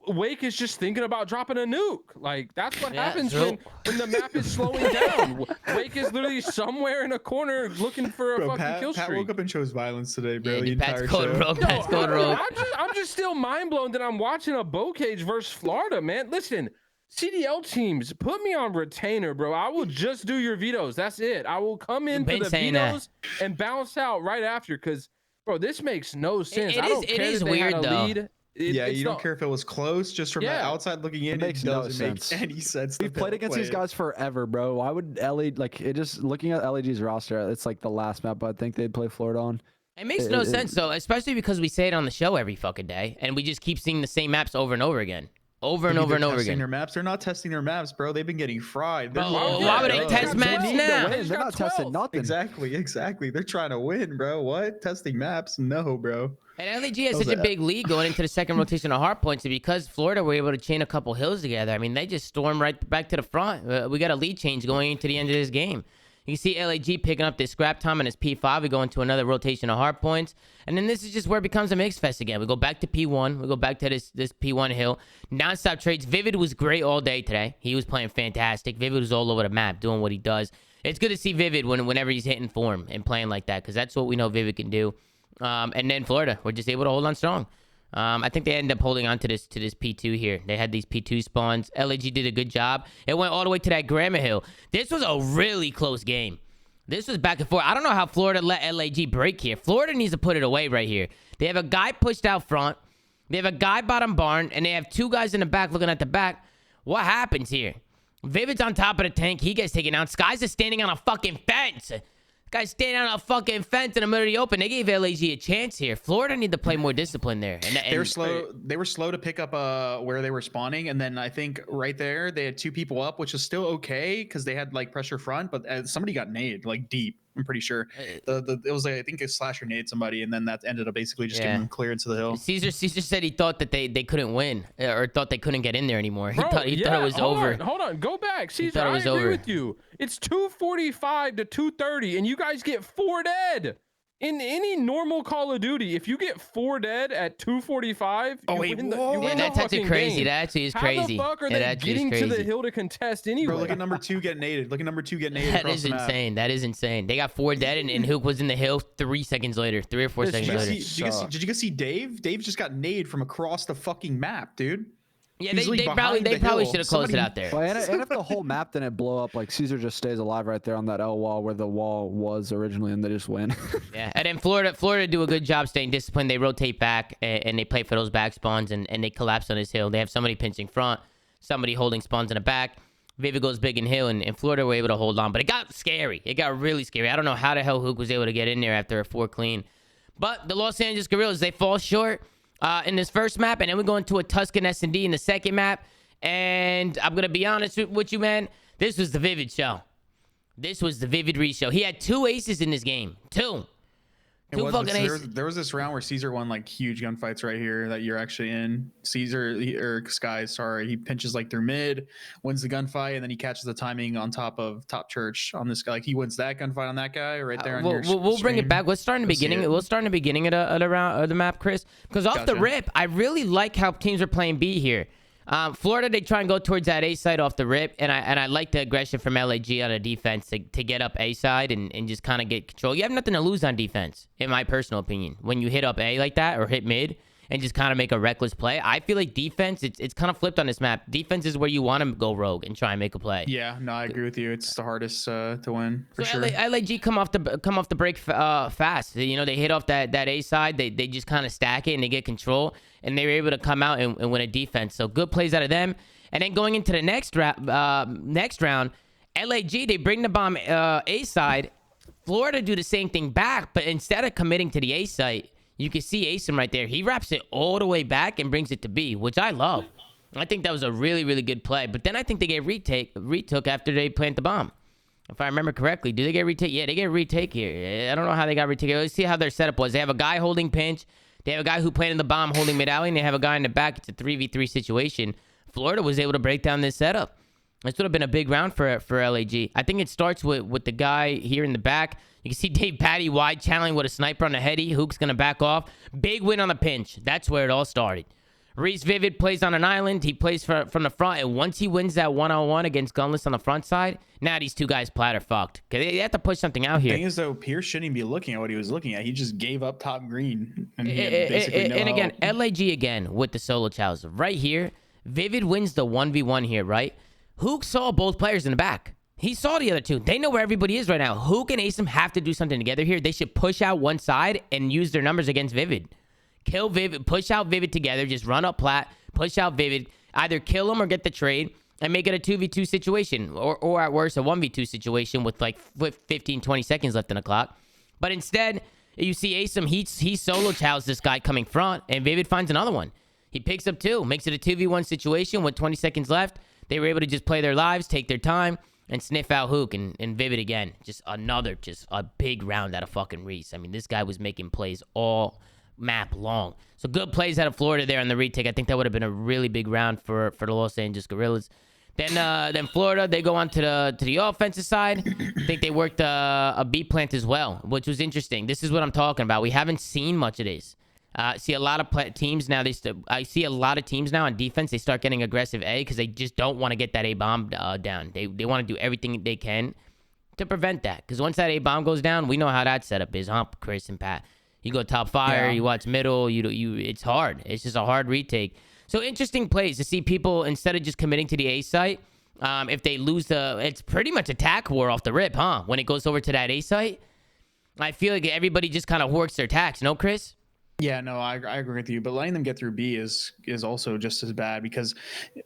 Wake is just thinking about dropping a nuke. Like, that's what happens when the map is slowing down. Wake is literally somewhere in a corner looking for a fucking kill streak. Pat woke up and chose violence today, bro. Yeah, the Pat's entire going show. rogue. Pat's going rogue. I'm just still mind blown that I'm watching a Bocage versus Florida, man. Listen, CDL teams, put me on retainer, bro. I will just do your vetoes. That's it. I will come in for the vetoes and bounce out right after, because, bro, this makes no sense. I don't care that they had a lead. You don't care if it was close. Just from the outside looking in, it doesn't make any sense. We've played against these guys forever, bro. Why would LA, like, it just looking at LAG's roster, it's like the last map I think they'd play Florida on. It makes no sense, though, especially because we say it on the show every fucking day, and we just keep seeing the same maps over and over again. Over and over again. Their maps. They're not testing their maps, bro. They've been getting fried. Why would they test maps now? They're not testing nothing. Exactly. They're trying to win, bro. What? Testing maps? No, bro. And LAG has such a big lead going into the second rotation of hard points, and because Florida were able to chain a couple hills together, I mean, they just stormed right back to the front. We got a lead change going into the end of this game. You can see LAG picking up this scrap time in his P5. We go into another rotation of hard points. And then this is just where it becomes a mix fest again. We go back to P1. We go back to this P1 hill. Non-stop trades. Vivid was great all day today. He was playing fantastic. Vivid was all over the map doing what he does. It's good to see Vivid whenever he's hitting form and playing like that, because that's what we know Vivid can do. And then Florida, we're just able to hold on strong. I think they ended up holding on to this P2 here. They had these P2 spawns. LAG did a good job. It went all the way to that Grammar Hill. This was a really close game. This was back and forth. I don't know how Florida let LAG break here. Florida needs to put it away right here. They have a guy pushed out front. They have a guy bottom barn. And they have two guys in the back looking at the back. What happens here? Vivid's on top of the tank. He gets taken out. Skies is standing on a fucking fence. Guys standing on a fucking fence in the middle of the open. They gave LAG a chance here. Florida need to play more discipline there. And they were slow. They were slow to pick up where they were spawning, and then I think right there they had two people up, which is still okay because they had like pressure front, but somebody got naded like deep. I'm pretty sure it was like, I think a slasher nade somebody, and then that ended up basically just getting them clear into the hill. Caesar said he thought that they couldn't win or thought they couldn't get in there anymore. He thought it was over. Hold on, go back, Caesar. I agree with you. It's 245 to 230, and you guys get 4 dead. In any normal Call of Duty, if you get 4 dead at 245, you win that's actually crazy. Game. That actually is crazy. How the fuck are they getting to the hill to contest anyway? Bro, look at number 2 get naded. That is insane. That is insane. They got 4 dead, and Hook was in the hill 3 seconds later, 3 or 4 seconds later. Did you guys see Dave? Dave just got naded from across the fucking map, dude. Yeah, they probably should have closed it out there. Well, and if the whole map didn't blow up, like Caesar just stays alive right there on that L wall where the wall was originally, and they just win. Yeah, and then Florida do a good job staying disciplined. They rotate back and they play for those back spawns, and they collapse on this hill. They have somebody pinching front, somebody holding spawns in the back. Vivid goes big in hill, and Florida were able to hold on, but it got scary. It got really scary. I don't know how the hell Hook was able to get in there after a 4 clean, but the Los Angeles Guerrillas, they fall short in this first map, and then we go into a Tuscan S&D in the second map. And I'm going to be honest with you, man. This was the Vivid show. This was the Vivid re-show. He had 2 aces in this game. 2 fucking aces. There was this round where Caesar won like huge gunfights right here that you're actually in. Sky, sorry. He pinches like through mid, wins the gunfight, and then he catches the timing on top of Top Church on this guy. Like he wins that gunfight on that guy right there. We'll bring it back. Let's start in the beginning. We'll start in the beginning of the map, Chris. Because off the rip, I really like how teams are playing B here. Florida, they try and go towards that A side off the rip, and I like the aggression from LAG on the defense to get up A side and just kind of get control. You have nothing to lose on defense, in my personal opinion. When you hit up A like that or hit mid and just kind of make a reckless play, I feel like defense, it's kind of flipped on this map. Defense is where you want to go rogue and try and make a play. Yeah, no, I agree with you. It's the hardest to win for sure. LAG come off the break fast. You know, they hit off that A side. They just kind of stack it and they get control, and they were able to come out and win a defense. So good plays out of them. And then going into the next round, LAG, they bring the bomb A side. Florida do the same thing back, but instead of committing to the A site, you can see Asim right there. He wraps it all the way back and brings it to B, which I love. I think that was a really, really good play. But then I think they get retook after they plant the bomb. If I remember correctly, do they get retake? Yeah, they get retake here. I don't know how they got retake. Let's see how their setup was. They have a guy holding pinch. They have a guy who planted the bomb holding mid alley, and they have a guy in the back. It's a 3v3 situation. Florida was able to break down this setup. This would have been a big round for LAG. I think it starts with the guy here in the back. You can see Dave Patty wide channeling with a sniper on the heady. Hook's going to back off. Big win on the pinch. That's where it all started. Reese Vivid plays on an island. He plays from the front, and once he wins that one-on-one against Gunless on the front side, now these two guys platter fucked. Because they have to push something out here. The thing is, though, Pierce shouldn't be looking at what he was looking at. He just gave up top green. And again, LAG again with the solo challenge. Right here, Vivid wins the 1v1 here, right? Hook saw both players in the back. He saw the other two. They know where everybody is right now. Hook and Asim have to do something together here. They should push out one side and use their numbers against Vivid. Kill Vivid, push out Vivid together. Just run up plat, push out Vivid. Either kill him or get the trade and make it a 2v2 situation. Or at worst, a 1v2 situation with like 15, 20 seconds left in the clock. But instead, you see Asim, he solo chows this guy coming front, and Vivid finds another one. He picks up two, makes it a 2v1 situation with 20 seconds left. They were able to just play their lives, take their time, and sniff out Hook and Vivid again. Just a big round out of fucking Reese. I mean, this guy was making plays all map long. So good plays out of Florida there on the retake. I think that would have been a really big round for the Los Angeles Guerrillas. Then Florida, they go on to the offensive side. I think they worked a B plant as well, which was interesting. This is what I'm talking about. We haven't seen much of this. See a lot of teams now. I see a lot of teams now on defense. They start getting aggressive A because they just don't want to get that A bomb down. They want to do everything they can to prevent that. Because once that A bomb goes down, we know how that setup is. Chris and Pat. You go top fire. You watch middle. It's hard. It's just a hard retake. So interesting plays to see people instead of just committing to the A site. If they lose it's pretty much attack war off the rip, huh? When it goes over to that A site, I feel like everybody just kind of works their tax. No, Chris? Yeah, no, I agree with you. But letting them get through B is also just as bad because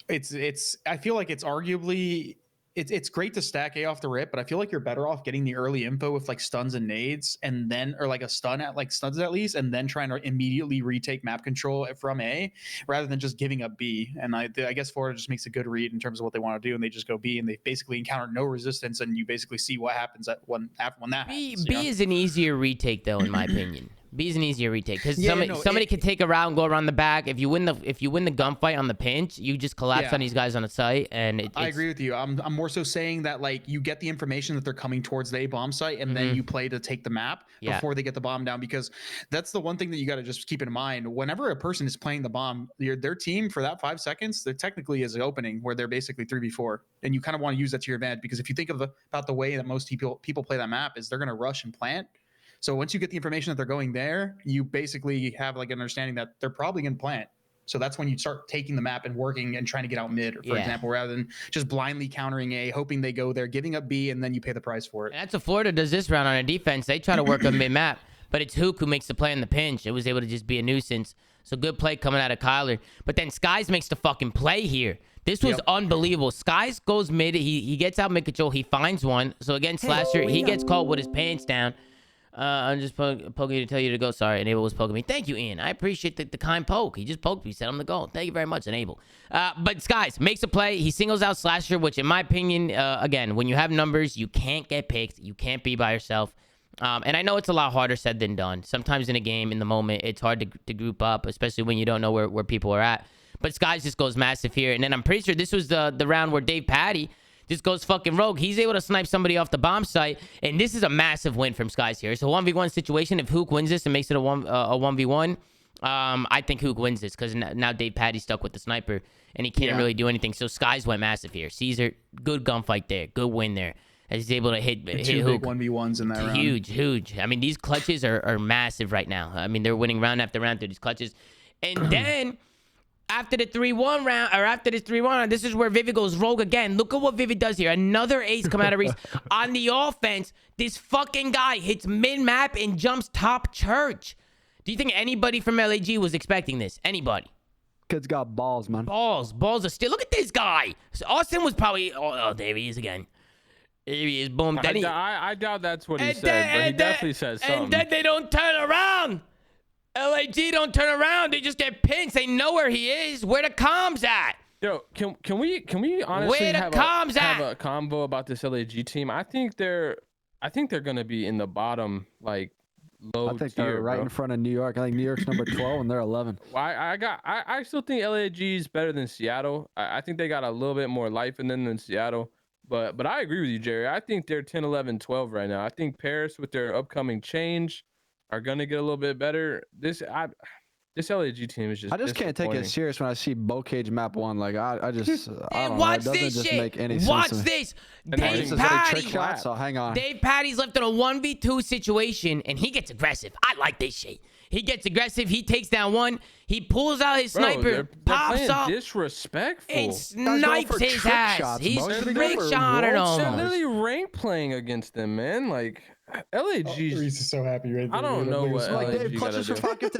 I feel like it's arguably it's great to stack A off the rip, but I feel like you're better off getting the early info with like stuns and nades, and then or like a stun at like stuns at least, and then trying to immediately retake map control from A rather than just giving up B. And I guess Florida just makes a good read in terms of what they want to do, and they just go B, and they basically encounter no resistance, and you basically see what happens when that happens. B is an easier retake though, in my opinion. B is an easier retake because somebody can take a round, go around the back. If you win the gunfight on the pinch, you just collapse on these guys on the site. And I agree with you. I'm more so saying that like you get the information that they're coming towards the A bomb site, and then you play to take the map before they get the bomb down, because that's the one thing that you got to just keep in mind. Whenever a person is playing the bomb, their team for that 5 seconds, there technically is an opening where they're basically 3v4, and you kind of want to use that to your advantage, because if you think about the way that most people play that map is they're going to rush and plant. So once you get the information that they're going there, you basically have like an understanding that they're probably going to plant. So that's when you start taking the map and working and trying to get out mid, for example, rather than just blindly countering A, hoping they go there, giving up B, and then you pay the price for it. And that's what Florida does this round on a defense. They try to work a mid map, but it's Hook who makes the play in the pinch. It was able to just be a nuisance. So good play coming out of Kyler. But then Skies makes the fucking play here. This was unbelievable. Skies goes mid. He gets out mid control. He finds one. So again, Slasher, he gets caught with his pants down. I'm just poking you to tell you to go. Sorry, Enable was poking me. Thank you, Ian. I appreciate the kind poke. He just poked me, said I'm the goal. Thank you very much, Enable. But Skies makes a play. He singles out Slasher, which in my opinion, again, when you have numbers, you can't get picked. You can't be by yourself. And I know it's a lot harder said than done. Sometimes in a game, in the moment, it's hard to group up, especially when you don't know where people are at. But Skies just goes massive here. And then I'm pretty sure this was the round where Dave Patty just goes fucking rogue. He's able to snipe somebody off the bomb site, and this is a massive win from Skies here. It's a 1v1 situation. If Hook wins this and makes it a 1v1, I think Hook wins this because now Dave Patty's stuck with the sniper, and he can't really do anything. So Skies went massive here. Caesar, good gunfight there. Good win there. As he's able to hit two Hook. big 1v1s in that round. Huge. I mean, these clutches are massive right now. I mean, they're winning round after round through these clutches. And then after the 3-1 round, or after this 3-1, this is where Vivid goes rogue again. Look at what Vivid does here. Another ace come out of Reese. On the offense, this fucking guy hits mid-map and jumps top church. Do you think anybody from LAG was expecting this? Anybody? Kid's got balls, man. Balls are still. Look at this guy. So Austin was probably. Oh, there he is again. Here he is. Boom. I doubt that's what he said, but he definitely says something. And then they don't turn around. LAG don't turn around. They just get pinched. They know where he is, where the comms at. Yo, can we honestly have a convo about this LAG team? I think they're gonna be in the bottom, like low I think tier, they're right bro. in front of New York. I think New York's number 12 and they're 11. I still think LAG is better than Seattle. I think they got a little bit more life in them than Seattle. But I agree with you, Jerry. I think they're 10, 11, 12 right now. I think Paris with their upcoming change are gonna get a little bit better. This LAG team is just. I just can't take it serious when I see Bow Cage map 1. Like I just I don't watch know. It doesn't this just shit. make any Watch sense to me. this. And Dave This is a trick Patty. shot, so hang on. Dave Patty's left in a 1v2 situation, and he gets aggressive. I like this shit. He gets aggressive. He takes down one. He pulls out his sniper, they're pops playing up, disrespectful. and snipes his ass. shots, He's bro. trick shotting They're him. literally rank playing against them, man. Like LAG. Reese is so happy right there. I don't know what Like LAG Dave gotta clutches do. for pocket.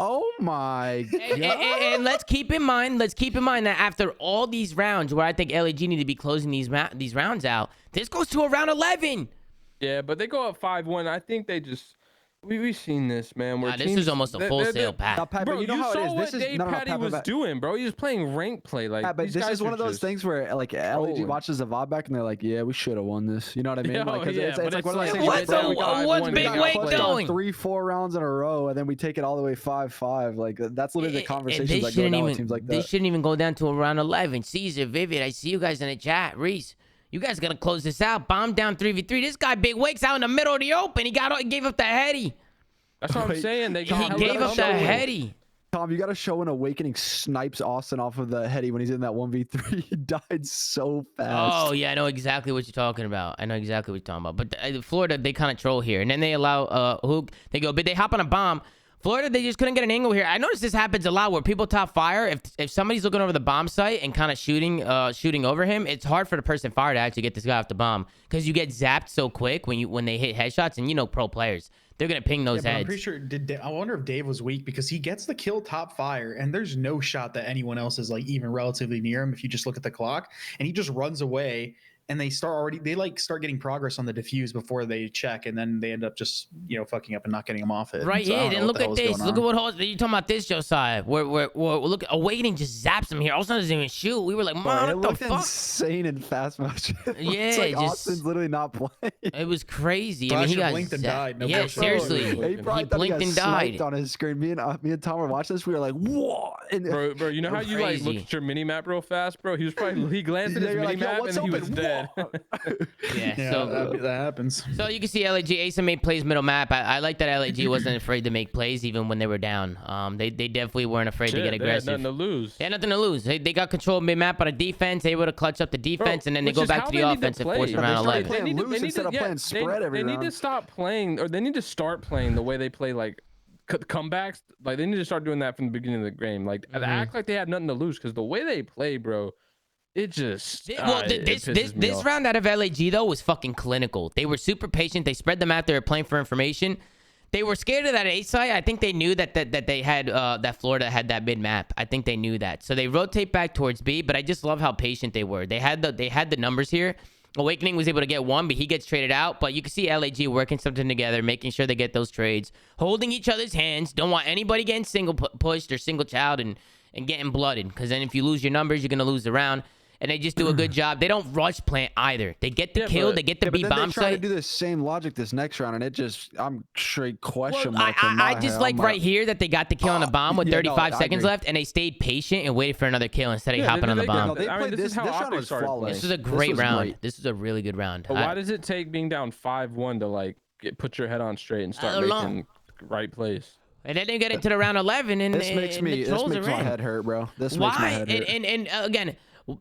Oh my god. And let's keep in mind that after all these rounds, where I think LAG need to be closing these rounds out, this goes to around 11. Yeah, but they go up 5-1. I think they just we've seen this, man. Where Nah, this teams, is almost a full sale pack. Now, Pat, Bro, but you know how saw it is. what This is Dave Patty was doing, bro. He was playing rank play. Like, Yeah, but these this guys is one are of those just things where like LAG trolling. watches the VOD back and they're like, yeah, we should have won this. You know what I mean? Yo, Like, 'cause yeah, it's but like one of it's those like, things. what's Big Wake doing? 3-4 rounds in a row, and then we take it all the way 5-5. Like that's literally the conversations This that go shouldn't down with even teams like this that. shouldn't even go down to around 11. Caesar, Vivid, I see you guys in the chat. Reese, you guys gotta close this out. Bomb down 3v3. This guy Big Wake's out in the middle of the open. He gave up the heady. That's what I'm saying. They He gave up the heady. Tom, you got to show an Awakening snipes Austin off of the heady when he's in that 1v3. He died so fast. Oh yeah, I know exactly what you're talking about. I know exactly what you're talking about. But Florida, they kind of troll here, and then they allow they go, but they hop on a bomb. Florida, they just couldn't get an angle here. I noticed this happens a lot where people top fire. If somebody's looking over the bomb site and kind of shooting over him, it's hard for the person fire to actually get this guy off the bomb because you get zapped so quick when they hit headshots, and pro players. They're gonna ping those heads. I'm pretty sure. I wonder if Dave was weak because he gets the kill top fire, and there's no shot that anyone else is like even relatively near him. If you just look at the clock, and he just runs away, and they start getting progress on the defuse before they check, and then they end up just fucking up and not getting him off it. Right, So yeah. Then look at this. Look at what you talking about this, Josiah. Where look, Awakening just zaps him here. All of a sudden doesn't even shoot. We were like, Bro, man, it what the looked fuck? insane in fast motion. Yeah, It's like just- Austin's literally not playing. It was crazy. I mean, Flash he got blinked and died. No yeah, bullshit. seriously. He He probably He thought blinked got and died. sniped on his screen. Me and Tom were watching this. We were like, "Whoa!" And Bro, you know how you like look Crazy. at your mini map real fast, bro? He glanced at his You're mini like, "Yo, map and what's then he was open? dead. Whoa." Yeah. Yeah, So that happens. So you can see LAG Ace plays middle map. I like that LAG wasn't afraid to make plays even when they were down. They definitely weren't afraid to get Shit, they had aggressive. nothing to lose. They had nothing to lose. They got control of mid map on a defense. They were able to clutch up the defense, and then they which go is back how to they the need to offense and play. force Yeah, around they started 11. playing loose instead of playing spread every They need round. to stop playing, or they need to start playing the way they play like comebacks. Like they need to start doing that from the beginning of the game. Like act like they had nothing to lose, because the way they play, bro, it just it pisses me This off. round out of LAG though was fucking clinical. They were super patient. They spread the map. They were playing for information. They were scared of that A side. I think they knew that they had that Florida had that mid map. I think they knew that. So they rotate back towards B. But I just love how patient they were. They had the numbers here. Awakening was able to get one, but he gets traded out. But you can see LAG working something together, making sure they get those trades, holding each other's hands. Don't want anybody getting single pushed or single child and getting blooded. Because then if you lose your numbers, you're gonna lose the round. And they just do a good job. They don't rush plant either. They get the kill. They get the B but then bomb they try to site. do the same logic this next round, and it just I'm straight question Well, marks. in I my just head. like I'm right here that they got the kill on the bomb with yeah, 35 no, I seconds agree. left, and they stayed patient and waited for another kill instead of Yeah, hopping on the they bomb. No, they I mean, played this is how this round Optic was started flawless. This is a This great was round. great. This is a really good round. But why does it take being down 5-1 to like put your head on straight and start don't know. making right plays? And then they get into the round 11, and This makes and me the trolls my are in. head hurt, bro. This makes my Why? head hurt. And again,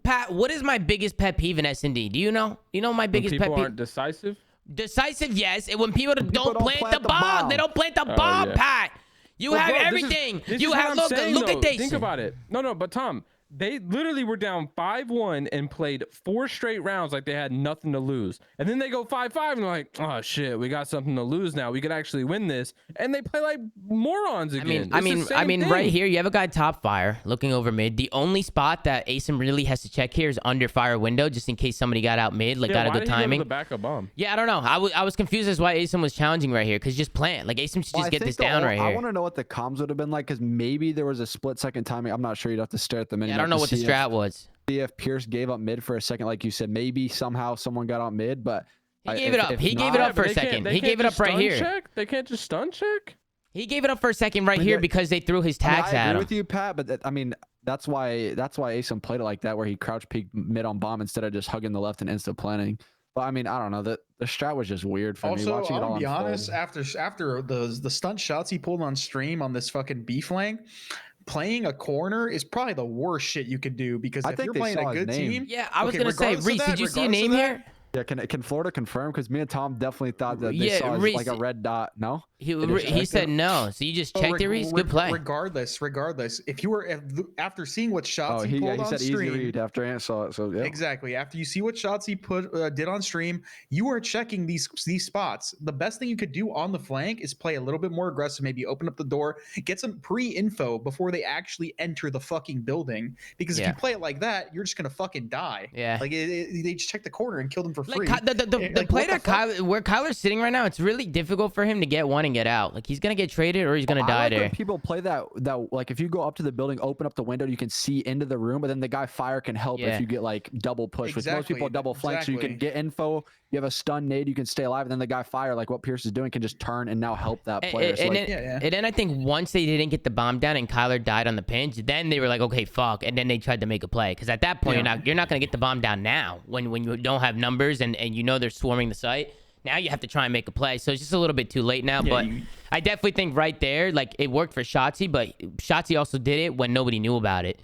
Pat, what is my biggest pet peeve in S&D? Do you know? You know my When biggest pet people peeve? aren't decisive. Decisive, yes. And when people don't don't plant plant the the bomb, bomb. they don't plant the bomb, yeah. Pat. You But have bro, this is- everything. this You is have what I'm saying, look at though. this. Think about it. No, but Tom, they literally were down 5-1 and played 4 straight rounds like they had nothing to lose. And then they go 5-5 and they're like, oh shit, we got something to lose now. We could actually win this. And they play like morons again. I mean, right here, you have a guy top fire looking over mid. The only spot that Asim really has to check here is under fire window, just in case somebody got out mid, got a good timing. The backup bomb. Yeah, I don't know. I was confused as why Asim was challenging right here, because just plant. Like Asim should Well, just I get think this down right I here. want to know what the comms would have been like, because maybe there was a split second timing. I'm not sure. You'd have to stare at the mini Yeah, don't know what the strat was. See if Pierce gave up mid for a second, like you said. Maybe somehow someone got out mid, but he gave it up. He gave it up for a second. He gave it up right here. Check? They can't just stun check. He gave it up for a second right here because they threw his tags at him. I agree with you, Pat, but I mean that's why Asim played it like that, where he crouch peeked mid on bomb instead of just hugging the left and insta planning. But I mean, I don't know. The strat was just weird for me. Also, Watching it all I'll be unfold. honest. After the stunt shots he pulled on stream on this fucking B flank, playing a corner is probably the worst shit you could do because if you're playing a good team. Yeah, I was gonna say, Reese, did you see a name here? Yeah, can Florida confirm? Because me and Tom definitely thought that they saw like a red dot. No, he said no. So you just checked it, Reese. Good play. Regardless, if you were after seeing what shots he pulled on said stream, easy read after I saw it. So yeah. Exactly. After you see what shots he did on stream, you are checking these spots. The best thing you could do on the flank is play a little bit more aggressive. Maybe open up the door, get some pre-info before they actually enter the fucking building. Because if you play it like that, you're just gonna fucking die. Yeah. Like they just check the corner and kill them for free. Like, the play that where Kyler's sitting right now, it's really difficult for him to get one and get out. Like he's gonna get traded or he's gonna die there. When people play that like if you go up to the building, open up the window, you can see into the room, but then the guy fire can help if you get like double push. With most people double flank, so you can get info. You have a stun nade, you can stay alive, and then the guy fire like what Pierce is doing can just turn and now help that player. And then I think once they didn't get the bomb down and Kyler died on the pinch, then they were like, okay, fuck, and then they tried to make a play because at that point you're not gonna get the bomb down now when you don't have numbers and you know they're swarming the site. Now you have to try and make a play. So it's just a little bit too late now. But I definitely think right there, like it worked for Shotzzy, but Shotzzy also did it when nobody knew about it.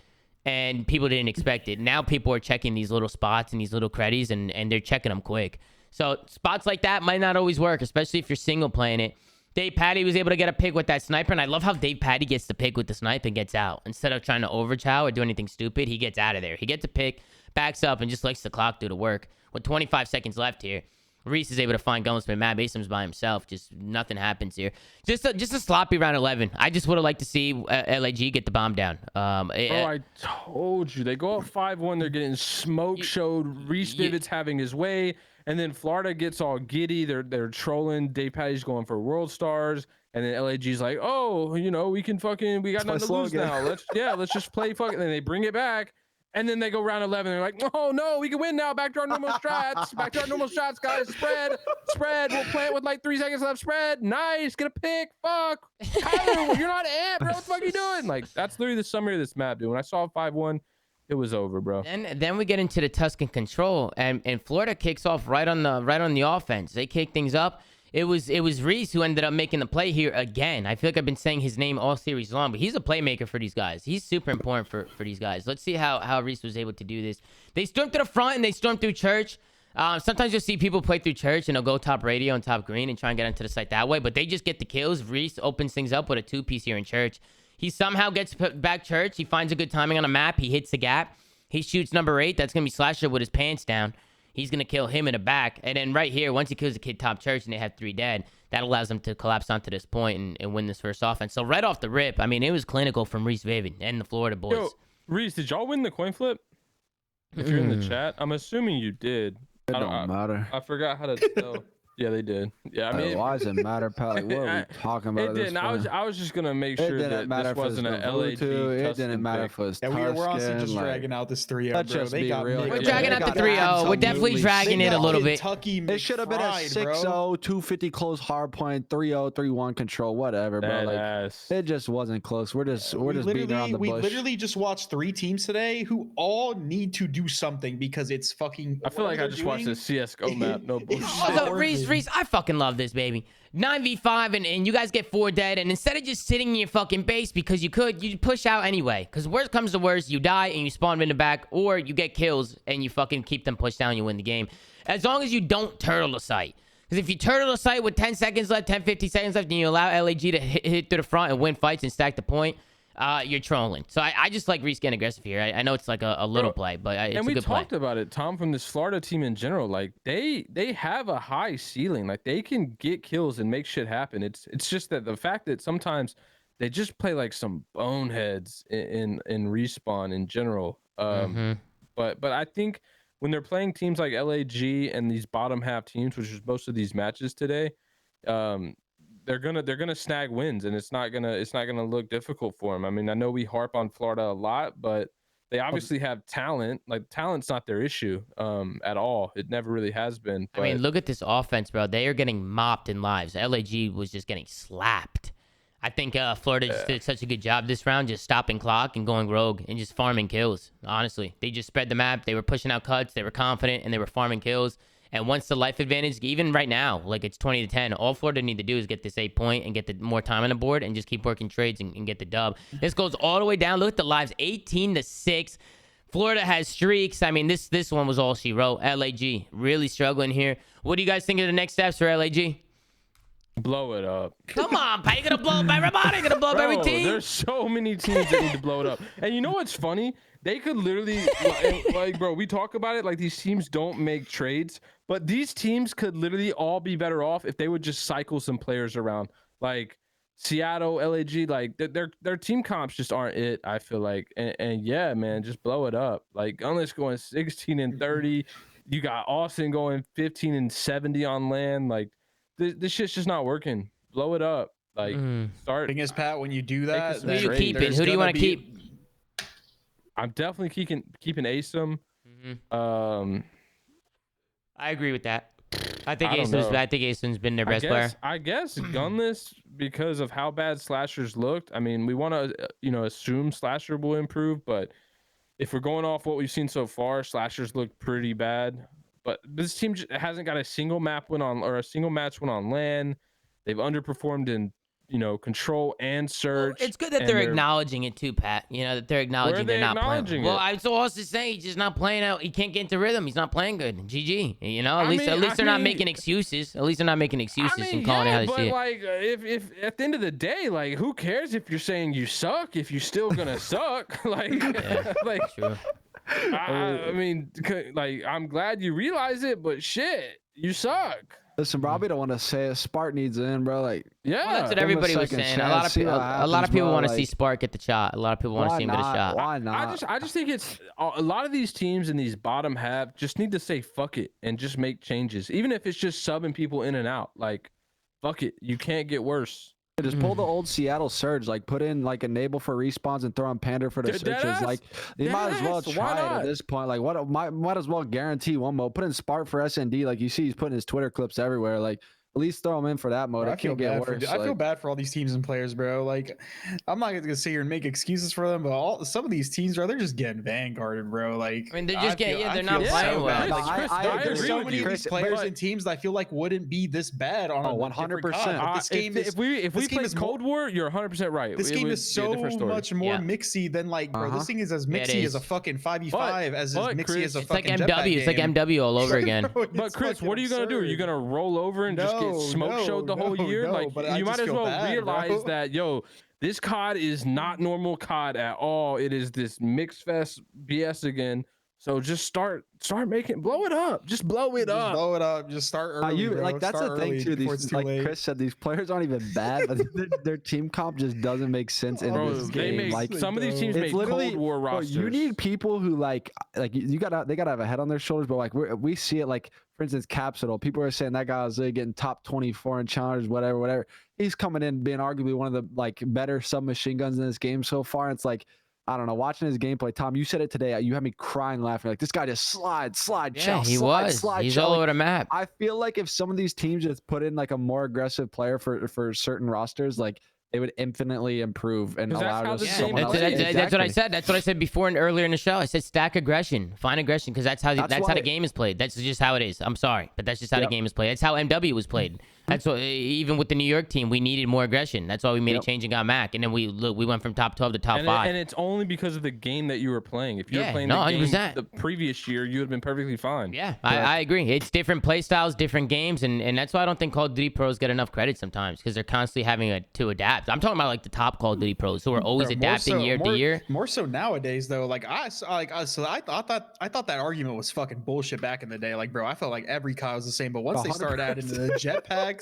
And people didn't expect it. Now people are checking these little spots and these little credits and they're checking them quick. So spots like that might not always work, especially if you're single playing it. Dave Patty was able to get a pick with that sniper. And I love how Dave Patty gets the pick with the sniper and gets out. Instead of trying to overchow or do anything stupid, he gets out of there. He gets a pick, backs up, and just lets the clock do the work. With 25 seconds left here, Reese is able to find Gunsmith. Matt Basim's by himself. Just nothing happens here. Just a sloppy round 11. I just would have liked to see LAG get the bomb down. I told you. They go up 5-1. They're getting smoke showed. Reese Vivid's having his way. And then Florida gets all giddy. They're trolling. Dave Patty's going for World Stars. And then LAG's like, oh, we got nothing to lose now. Let's just play fucking. And then they bring it back. And then they go round 11. They're like, oh, no, we can win now. Back to our normal strats. Back to our normal shots, guys. Spread. We'll play it with like 3 seconds left. Spread. Nice. Get a pick. Fuck. Tyler, you're not amped, bro. What the fuck are you doing? Like, that's literally the summary of this map, dude. When I saw 5-1, it was over, bro. And then we get into the Tuscan control. And Florida kicks off right on the offense. They kick things up. It was Reese who ended up making the play here again. I feel like I've been saying his name all series long, but he's a playmaker for these guys. He's super important for these guys. Let's see how Reese was able to do this. They stormed to the front and they stormed through church. Sometimes you'll see people play through church and they'll go top radio and top green and try and get into the site that way, but they just get the kills. Reese opens things up with a 2-piece here in church. He somehow gets back church. He finds a good timing on the map. He hits the gap. He shoots number 8. That's going to be Slasher with his pants down. He's going to kill him in the back. And then right here, once he kills the kid top church and they have 3 dead, that allows them to collapse onto this point and win this first offense. So right off the rip, I mean, it was clinical from Reese Vivid and the Florida boys. Yo, Reese, did y'all win the coin flip? If you're in the chat, I'm assuming you did. It don't matter. I forgot how to tell. Yeah, they did. Yeah, I mean, why does it matter, Pat? Like, what are we talking about? It didn't. I was just gonna make sure that this wasn't an LAG. It didn't matter if it was we're honestly just dragging out this 3-0, bro. They got We're dragging out the 3-0. We're definitely dragging it a little bit. It should have been a 6-0, 250 close hard point, 3-0, 3-1 control, whatever, bro. Like, it just wasn't close. We're just beating around the bush. We literally just watched 3 teams today who all need to do something because it's fucking. I feel like I just watched a CS:GO map. No bullshit. Also, Reese, I fucking love this, baby. 9v5 and you guys get 4 dead, and instead of just sitting in your fucking base because you push out anyway. Because worst comes to worst, you die and you spawn in the back, or you get kills and you fucking keep them pushed down and you win the game. As long as you don't turtle the site. Because if you turtle the site with 10 seconds left, 10, 50 seconds left, and you allow LAG to hit through the front and win fights and stack the point, you're trolling. So I just like Reese getting aggressive here. I know it's like a little play, but it's a good play. And we talked about it, Tom, from this Florida team in general. Like they have a high ceiling. Like they can get kills and make shit happen. It's just that the fact that sometimes they just play like some boneheads in respawn in general. But I think when they're playing teams like LAG and these bottom half teams, which is most of these matches today, they're gonna snag wins, and it's not gonna look difficult for them. I mean, I know we harp on Florida a lot, but They obviously have talent. Like talent's not their issue at all. It never really has been. But... I mean, look at this offense, bro. They are getting mopped in lives. LAG was just getting slapped. I think Florida just did such a good job this round, just stopping clock and going rogue and just farming kills. Honestly, they just spread the map. They were pushing out cuts. They were confident and they were farming kills. And once the life advantage, even right now, like it's 20-10, all Florida need to do is get this 8 point and get the more time on the board and just keep working trades and get the dub. This goes all the way down. Look at the lives, 18-6. Florida has streaks. I mean, this one was all she wrote. LAG really struggling here. What do you guys think of the next steps for LAG? Blow it up. Come on, Pat. You're going to blow up everybody. You're going to blow up every team. There's so many teams that need to blow it up. And you know what's funny? They could literally, like, bro, we talk about it like these teams don't make trades, but these teams could literally all be better off if they would just cycle some players around. Like Seattle, LAG, like their team comps just aren't it, I feel like. And yeah, man, just blow it up. Like Unless going 16-30, you got Austin going 15-70 on land. Like this shit's just not working. Blow it up. Like start. Thing is, Pat, when you do that, Who you keeping? Who do you want to keep? I'm definitely keeping ASIM. I agree with that. I think ASIM's been their best player. I guess Gunless, because of how bad slashers looked. I mean, we want to assume slasher will improve, but if we're going off what we've seen so far, slashers look pretty bad. But this team hasn't got a single map win on or a single match win on LAN. They've underperformed in control and search. It's good that they're acknowledging it too, Pat. That they're acknowledging they're not playing. Well, I was also saying he's just not playing out. He can't get into rhythm. He's not playing good. GG. At least they're not making excuses. At least they're not making excuses and calling it how they see it. But like, if at the end of the day, like, who cares if you're saying you suck if you're still gonna suck? Like, like, true. I mean, like, I'm glad you realize it, but shit, you suck. Listen, Robbie don't want to say it. Spark needs it in, bro. Like, yeah, that's what everybody was saying. A lot of people want to see Spark get the shot. A lot of people want to see him get a shot. Why not? I just think it's a lot of these teams in these bottom half just need to say fuck it and just make changes, even if it's just subbing people in and out. Like, fuck it, you can't get worse. Just pull the old Seattle surge, like put in like enable for respawns and throw on Panda for the searches. Like you might as well try it at this point. Like what might as well guarantee one mode. Put in Spark for SND. Like you see, he's putting his Twitter clips everywhere. Like at least throw him in for that mode. I feel bad for all these teams and players, bro. Like I'm not gonna sit here and make excuses for them, but some of these teams, bro, they're just getting vanguarded, bro. Like I mean, they're just they're not playing well. There's so many of these players and teams that I feel like wouldn't be this bad on 100%. This game if we play Cold War, you're 100% right. This game is so much more mixy than like, bro. This thing is as mixy as a fucking 5v5 as mixy as a fucking MW. It's like MW all over again. But Chris, what are you gonna do? Are you gonna roll over and just get smoke showed the whole year? Like, you might as well realize that, this COD is not normal COD at all. It is this mix fest BS again. So just start making, blow it up. Just blow it up. Blow it up. Just start early. Like that's the thing too. These, like Chris said, these players aren't even bad, but their team comp just doesn't make sense in this game. Like some of these teams make Cold War rosters. You need people who they gotta have a head on their shoulders. But like we see it, like for instance, Capsule. People are saying that guy was getting top 24 in challenge, whatever. He's coming in being arguably one of the like better submachine guns in this game so far. It's like, I don't know, watching his gameplay, Tom, you said it today. You had me crying, laughing. Like, this guy just slide, yeah, he was. He's all over the map. I feel like if some of these teams just put in like a more aggressive player for certain rosters, like they would infinitely improve and allow us. That's what I said. That's what I said before and earlier in the show. I said stack aggression, find aggression, because that's how the game is played. That's just how it is. I'm sorry, but that's just how the game is played. That's how MW was played. That's what, even with the New York team, we needed more aggression. That's why we made a change and got Mac, and then we went from top 12 to top 5. And it's only because of the game that you were playing. If you were playing the game the previous year, you would have been perfectly fine. Yeah, I agree. It's different play styles, different games, and that's why I don't think Call of Duty pros get enough credit sometimes, because they're constantly having to adapt. I'm talking about like the top Call of Duty pros who are always adapting year to year. More so nowadays, though. Like I thought that argument was fucking bullshit back in the day. Like, bro, I felt like every COD was the same, but once they started adding the jetpacks.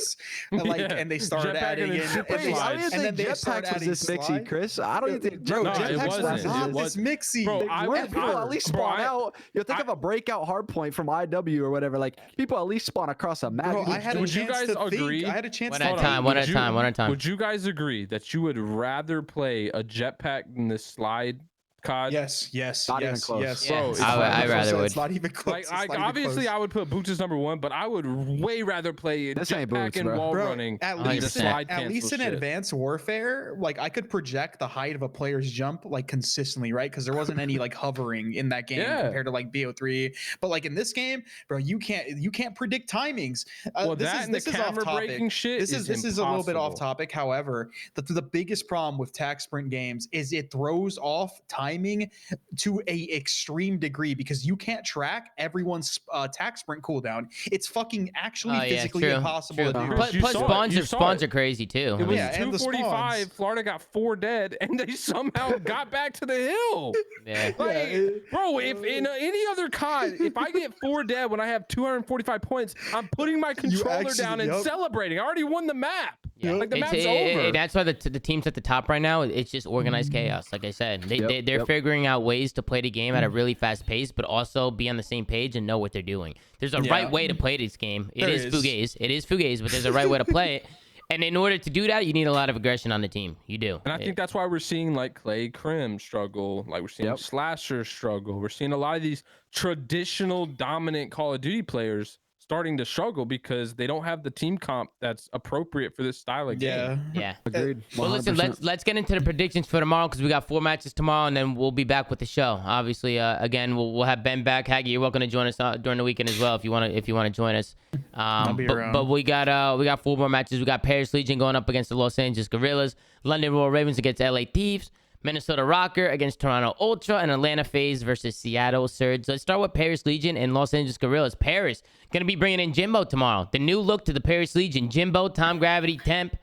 And they started adding in, and then they started adding this mixy, Chris. I don't even think jetpacks not this mixy. Bro, people at least spawn out. Think of a breakout hard point from IW or whatever. Like people at least spawn across a map. Would you guys agree? I had a chance. One at a time. Would you guys agree that you would rather play a jetpack than this slide COD. Yes. Not even close. Yes. Yeah, Bro, it's I rather would. It's not even close. Like, It's not even obviously, close. I would put Boots as number 1, but I would way rather play This ain't jetpack Boots, and bro. wall Bro, running. at than the least, slide at least in cancel shit. Advanced Warfare, like I could project the height of a player's jump like consistently, right? Because there wasn't any like hovering in that game Yeah. compared to like BO3. But like in this game, bro, you can't predict timings. Well, this that is and the this is off camera topic. breaking shit This is a little bit off impossible. topic. However, the biggest problem with tac sprint games is it throws off timing to a extreme degree because you can't track everyone's tac sprint cooldown. It's fucking actually physically impossible to do. Chris, you Plus saw it. spawns are crazy too. It was Yeah, and the 245. spawns. Florida got 4 dead, and they somehow got back to the hill. Yeah. Like, bro, if in any other COD, if I get 4 dead when I have 245 points, I'm putting my controller actually- down and yup. celebrating. I already won the map. Yeah. Like the It's- map's over. that's why the teams at the top right now, it's just organized chaos. Like I said, they're figuring out ways to play the game at a really fast pace, but also be on the same page and know what they're doing. There's a right way to play this game. It is fugazi. It is fugazi, but there's a right way to play it. And in order to do that, you need a lot of aggression on the team. You do. And I think that's why we're seeing like Clay Crim struggle, like we're seeing Slasher struggle. We're seeing a lot of these traditional dominant Call of Duty players starting to struggle because they don't have the team comp that's appropriate for this style of game. Yeah. Agreed. Well, listen, 100%. let's get into the predictions for tomorrow because we got 4 matches tomorrow, and then we'll be back with the show. Obviously, again, we'll have Ben back. Haggy, you're welcome to join us during the weekend as well if you want to join us. I'll be around. But we got 4 more matches. We got Paris Legion going up against the Los Angeles Guerrillas, London Royal Ravens against LA Thieves, Minnesota Rocker against Toronto Ultra, and Atlanta FaZe versus Seattle Surge. So let's start with Paris Legion and Los Angeles Guerrillas. Paris going to be bringing in Jimbo tomorrow. The new look to the Paris Legion. Jimbo, Tom Gravity, Temp,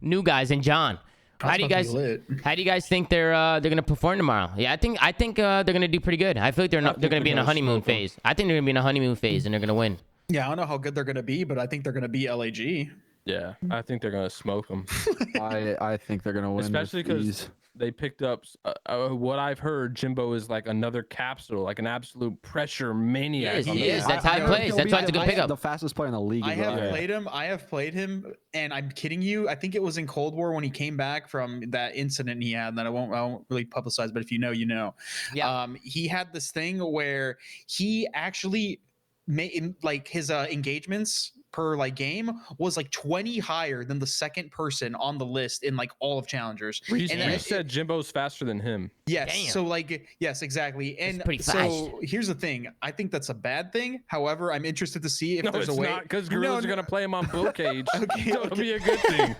new guys, and John. How do you guys think they're going to perform tomorrow? Yeah, I think they're going to do pretty good. I feel like they're going to be in a honeymoon phase. I think they're going to be in a honeymoon phase, and they're going to win. Yeah, I don't know how good they're going to be, but I think they're going to be LAG. Yeah, I think they're gonna smoke them. I think they're gonna win, especially because they picked up what I've heard. Jimbo is like another capsule, like an absolute pressure maniac. He is. That's how he plays. That's why it's a good pickup. The fastest player in the league. I have played him, and I'm kidding you. I think it was in Cold War when he came back from that incident he had that I won't really publicize, but if you know, you know. Yeah. He had this thing where he actually made like his engagements per like game was like 20 higher than the second person on the list in like all of challengers. And you said Jimbo's faster than him. Yes. Damn. So like, yes, exactly. And so here's the thing. I think that's a bad thing. However, I'm interested to see if there's a way. Because Guerrillas are gonna play him on Bull Cage. It'll be a good thing.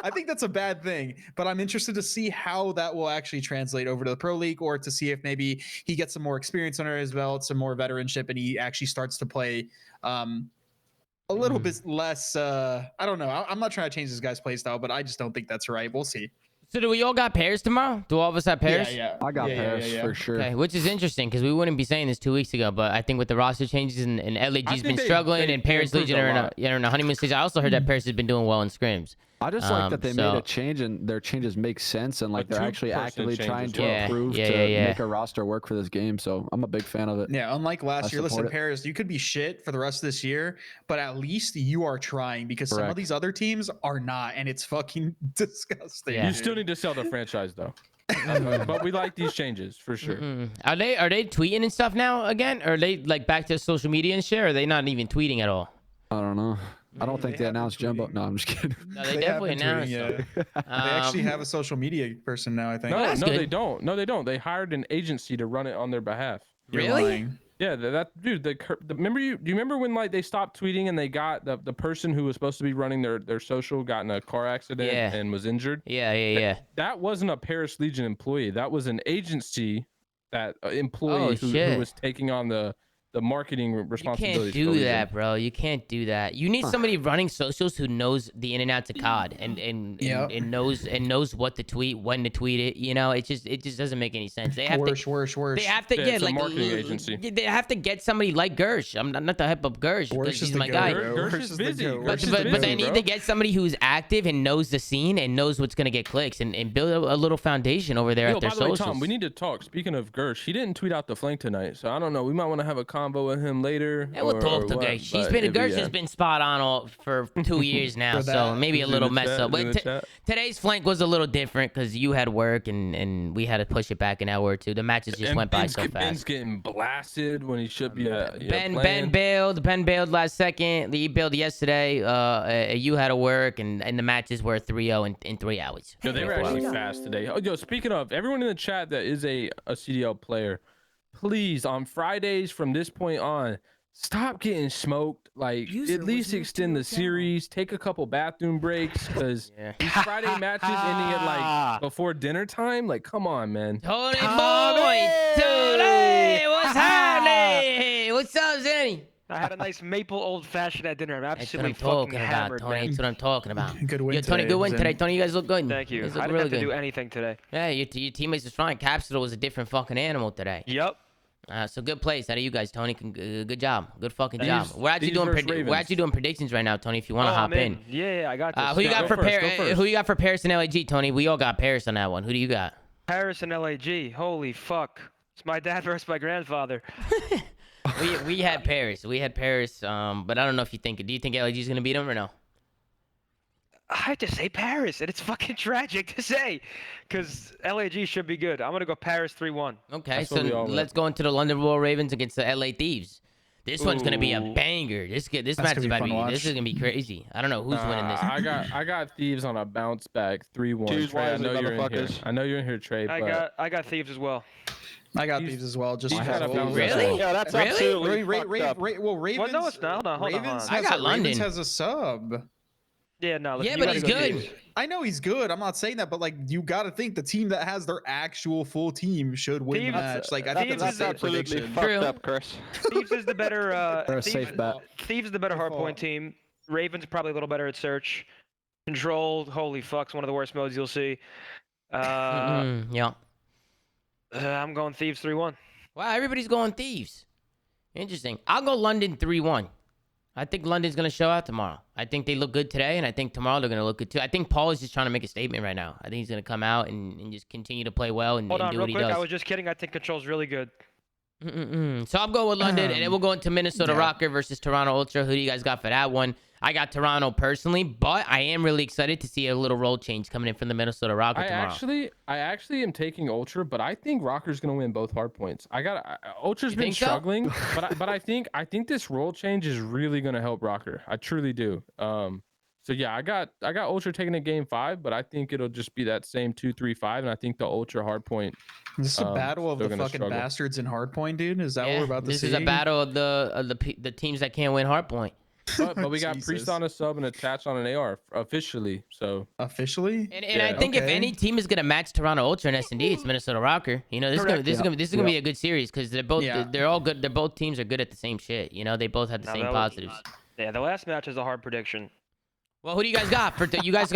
I think that's a bad thing, but I'm interested to see how that will actually translate over to the Pro League, or to see if maybe he gets some more experience under his belt, some more veteranship, and he actually starts to play a little bit less. I don't know. I'm not trying to change this guy's play style, but I just don't think that's right. We'll see. So do we all got Paris tomorrow? Do all of us have Paris? Yeah. I got Paris for sure. Okay, which is interesting because we wouldn't be saying this 2 weeks ago, but I think with the roster changes and LAG's been struggling and Paris Legion are in a honeymoon stage. I also heard that Paris has been doing well in scrims. I just like that they made a change and their changes make sense and like they're actually actively trying to improve to make a roster work for this game. So I'm a big fan of it. Yeah, unlike last year, listen, Paris, you could be shit for the rest of this year, but at least you are trying because some of these other teams are not, and it's fucking disgusting. You still need to sell the franchise though. But we like these changes for sure. Are they tweeting and stuff now again? Or are they like back to social media and shit? Or are they not even tweeting at all? I don't know. I don't think they announced Jumbo. No, I'm just kidding. No, they definitely announced. They actually have a social media person now, I think. No, they don't. No, they don't. They hired an agency to run it on their behalf. Really? Yeah, that dude. Do you remember when like they stopped tweeting and they got the person who was supposed to be running their social got in a car accident and was injured? Yeah. That wasn't a Paris Legion employee. That was an agency employee who was taking on the marketing responsibilities. You can't do that, bro. You can't do that. You need somebody running socials who knows the in and outs of COD and knows what to tweet, when to tweet it. You know, it just doesn't make any sense. They have worse. They have to get like marketing agency. They have to get somebody like Gersh. I'm not the hype up Gersh because he's my guy. Gersh is busy. But they need to get somebody who's active and knows the scene and knows what's gonna get clicks and build a little foundation over there at their socials. Tom, we need to talk. Speaking of Gersh, he didn't tweet out the flank tonight, so I don't know. We might want to have a convo with him later. Yeah, we'll talk to Gersh. She's been Gersh has been spot on all for 2 years now, so maybe a little mess up. But today's flank was a little different because you had work and we had to push it back an hour or two. The matches just went by so fast. Ben's getting blasted when he should be. Ben bailed last second. He bailed yesterday. You had to work, and the matches were 3-0 in 3 hours. Yo, they were actually fast today. Oh, yo, speaking of, everyone in the chat that is a CDL player, please, on Fridays from this point on, stop getting smoked. Like, at least extend the series. Take a couple bathroom breaks, because these Friday matches ending at like before dinner time. Like, come on, man. Tony boy, Tony, what's happening? What's up, Zenny? I had a nice maple old fashioned at dinner. I'm absolutely That's what I'm fucking talking hammered, about, Tony. man. That's what I'm talking about. Good win Tony, today, good win Zen. today. Tony, you guys look good. Thank you. You guys I look didn't really have to good. do anything today. Yeah, your teammates was fine. Capsule was a different fucking animal today. Yep. So good plays out of you guys, Tony. Good job. Good fucking job. Thieves- We're actually Thieves versus doing Ravens. predictions right now, Tony. If you want to hop I'm in. Yeah, I got this. Who you got for Go first, Paris? go first. Who you got for Paris and LAG, Tony? We all got Paris on that one. Who do you got? Paris and LAG. Holy fuck. It's my dad versus my grandfather. we had Paris. We had Paris. But I don't know if you think. Do you think LAG is gonna beat them or no? I have to say Paris, and it's fucking tragic to say, because LAG should be good. I'm gonna go Paris 3-1. Okay, That's so what we all let's go into the London Royal Ravens against the LA Thieves. This one's gonna be a banger. This match is gonna be about to fun to be. watch. This is gonna be crazy. I don't know who's winning this. I got Thieves on a bounce back 3-1. Choose Trey, I wisely, know you're in here. motherfuckers. I know you're in here, Trey. But I got Thieves as well. I got these as well. Just Thieves because had a of- bounce Really? Yeah, that's Really? absolutely Ra- fucked Ra- up. Ra- well, Ravens. no, it's not. Hold on, Ravens I has got a- London. Ravens has a sub. Yeah, no. Listen, Yeah, you but gotta he's go good. Thieves. I know he's good. I'm not saying that, but like you got to think the team that has their actual full team should win the Thieves- match. Like I think Thieves that's is a safe absolutely prediction. fucked True. up, Chris. Thieves is the better. They're a Thieves, safe bet. Thieves is the better hardpoint team. Ravens probably a little better at search. Controlled. Holy fuck's one of the worst modes you'll see. Yeah. I'm going Thieves 3-1. Wow, everybody's going Thieves. Interesting. I'll go London 3-1. I think London's going to show out tomorrow. I think they look good today, and I think tomorrow they're going to look good too. I think Paul is just trying to make a statement right now. I think he's going to come out and just continue to play well and, Hold and on, do real what he quick. does. I was just kidding. I think Control's really good. So I'll go with London, and then we'll go into Minnesota yeah. Rocker versus Toronto Ultra. Who do you guys got for that one? I got Toronto personally, but I am really excited to see a little role change coming in from the Minnesota Rocker tomorrow. I actually am taking Ultra, but I think Rocker's gonna win both hard points. Ultra's You been think so? struggling, but I think this role change is really gonna help Rocker. I truly do. So yeah, I got Ultra taking a game 5, but I think it'll just be that same 2-3-5, and I think the Ultra hard point. Is this a battle of they're the gonna fucking struggle. bastards in hardpoint, dude? Is that what we're about to this see? is a battle of the teams that can't win hardpoint. But we got Jesus. Priest on a sub and Attach on an AR officially. So Officially? And Yeah. I think if Okay. any team is gonna match Toronto Ultra and S&D, it's Minnesota Rocker. You know, this is gonna be a good series because they're both Yeah. they're all good. They're both teams are good at the same shit. You know, they both have the Now same that was- positives. Yeah, the last match is a hard prediction. Well, who do you guys got for you guys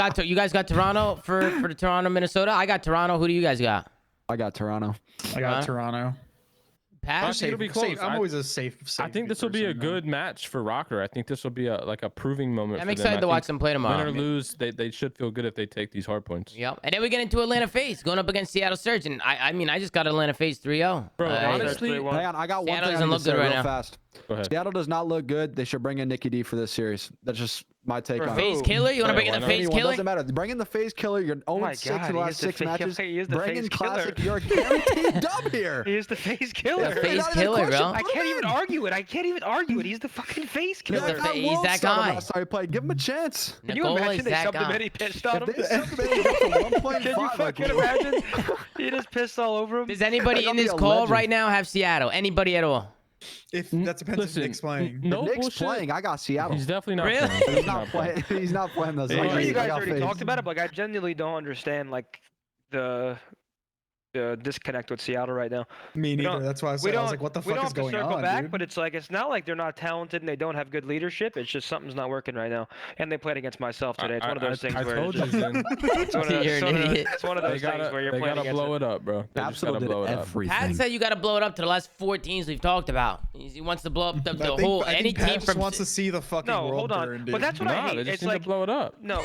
got Toronto for the Toronto Minnesota? I got Toronto. Who do you guys got? I got Toronto. I got Huh? Toronto. Pass. think it'll be close. I'm always a safe. I think this will be a person, good match for Rocker. I think this will be a proving moment. I'm for excited them. to I watch think them play tomorrow. Win or lose, they should feel good if they take these hard points. Yep. And then we get into Atlanta FaZe going up against Seattle Surge, and I mean I just got Atlanta FaZe 3-0. Bro, honestly, Seattle Hang on, I got one Seattle thing I doesn't need look to say good right real now. fast. Go ahead. Seattle does not look good. They should bring in Nikki D for this series. That's just my take For on FaZe it. Killer? You want to bring in why the not? FaZe Anyone, Killer? doesn't matter. Bring in the FaZe Killer. You're 0-6 my in the God, last he is the 6 FaZe matches. he is the Bring in FaZe Classic. Killer. You're guaranteed dub here. He is the FaZe killer. The FaZe Not even a Killer, question. bro. I can't even argue it. He's the fucking FaZe He's killer. the That guy he's will that start him guy. last time he played. Give him a chance. Can you Nicole imagine is they that subbed him guy. and he pissed on him? If they sub him in, he gets a 1.5. Can you fucking imagine? He just pissed all over him. Does anybody I'll in be this a call legend. right now have Seattle? Anybody at all? If that depends Listen, if Nick's playing. no If Nick's bullshit. playing. I got Seattle. He's definitely not Really? playing. He's not playing. He's not playing those. I'm sure games. you guys I got already FaZe. talked about it, but like I genuinely don't understand like the disconnect with Seattle right now. Me neither. don't- That's why I We said I don't, was like, what the we fuck don't is have to going circle on, back, dude? but it's like it's not like they're not talented and they don't have good leadership. It's just something's not working right now. And they played against myself today. It's one of those things I where told it's you, just, Zen. it's one of those, You're an idiot. it's one of They those things where you're they playing gotta against blow it up, bro. They just Absolute gotta did blow it up. everything. Pat said you got to blow it up to the last 4 teams we've talked about. He wants to blow up the whole I any think Pat team just from. wants to see the fucking No, world hold on. burn, dude. But that's what I Nah, hate. they just It's need like to blow it up. no,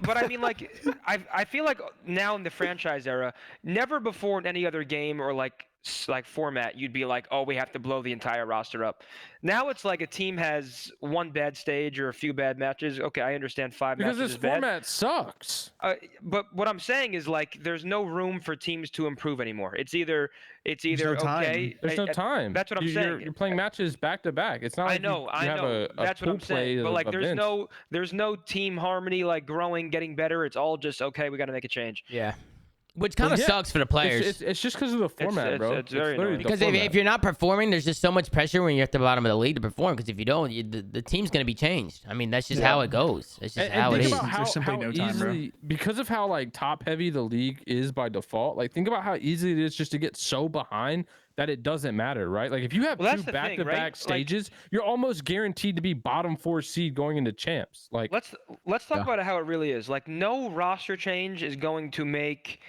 but I mean like now in the franchise era, never before in any other game or like format you'd be like, oh, we have to blow the entire roster up. Now it's like a team has one bad stage or a few bad matches. Okay, I understand 5 because matches this is bad. format sucks. But what I'm saying is like there's no room for teams to improve anymore. It's either no time. okay. There's no time. That's what I'm saying. You're playing matches back to back. It's not. I Like know. you have a That's what I'm pool saying. play But like, of there's no team harmony, like growing, getting better. It's all just okay. We got to make a change. Yeah. Which kind of sucks for the players. It's just because of the format, bro. It's very literally annoying. the Because format. if you're not performing, there's just so much pressure when you're at the bottom of the league to perform. Because if you don't, the team's going to be changed. I mean, that's just how it goes. That's just how it think is. about There's simply how no time, bro. easily, because of how like top heavy the league is by default. Like think about how easy it is just to get so behind that it doesn't matter, right? Like if you have Well, that's two the thing, back-to-back right? stages, you're almost guaranteed to be bottom 4 seed going into champs. Like Let's talk about how it really is. Like no roster change is going to make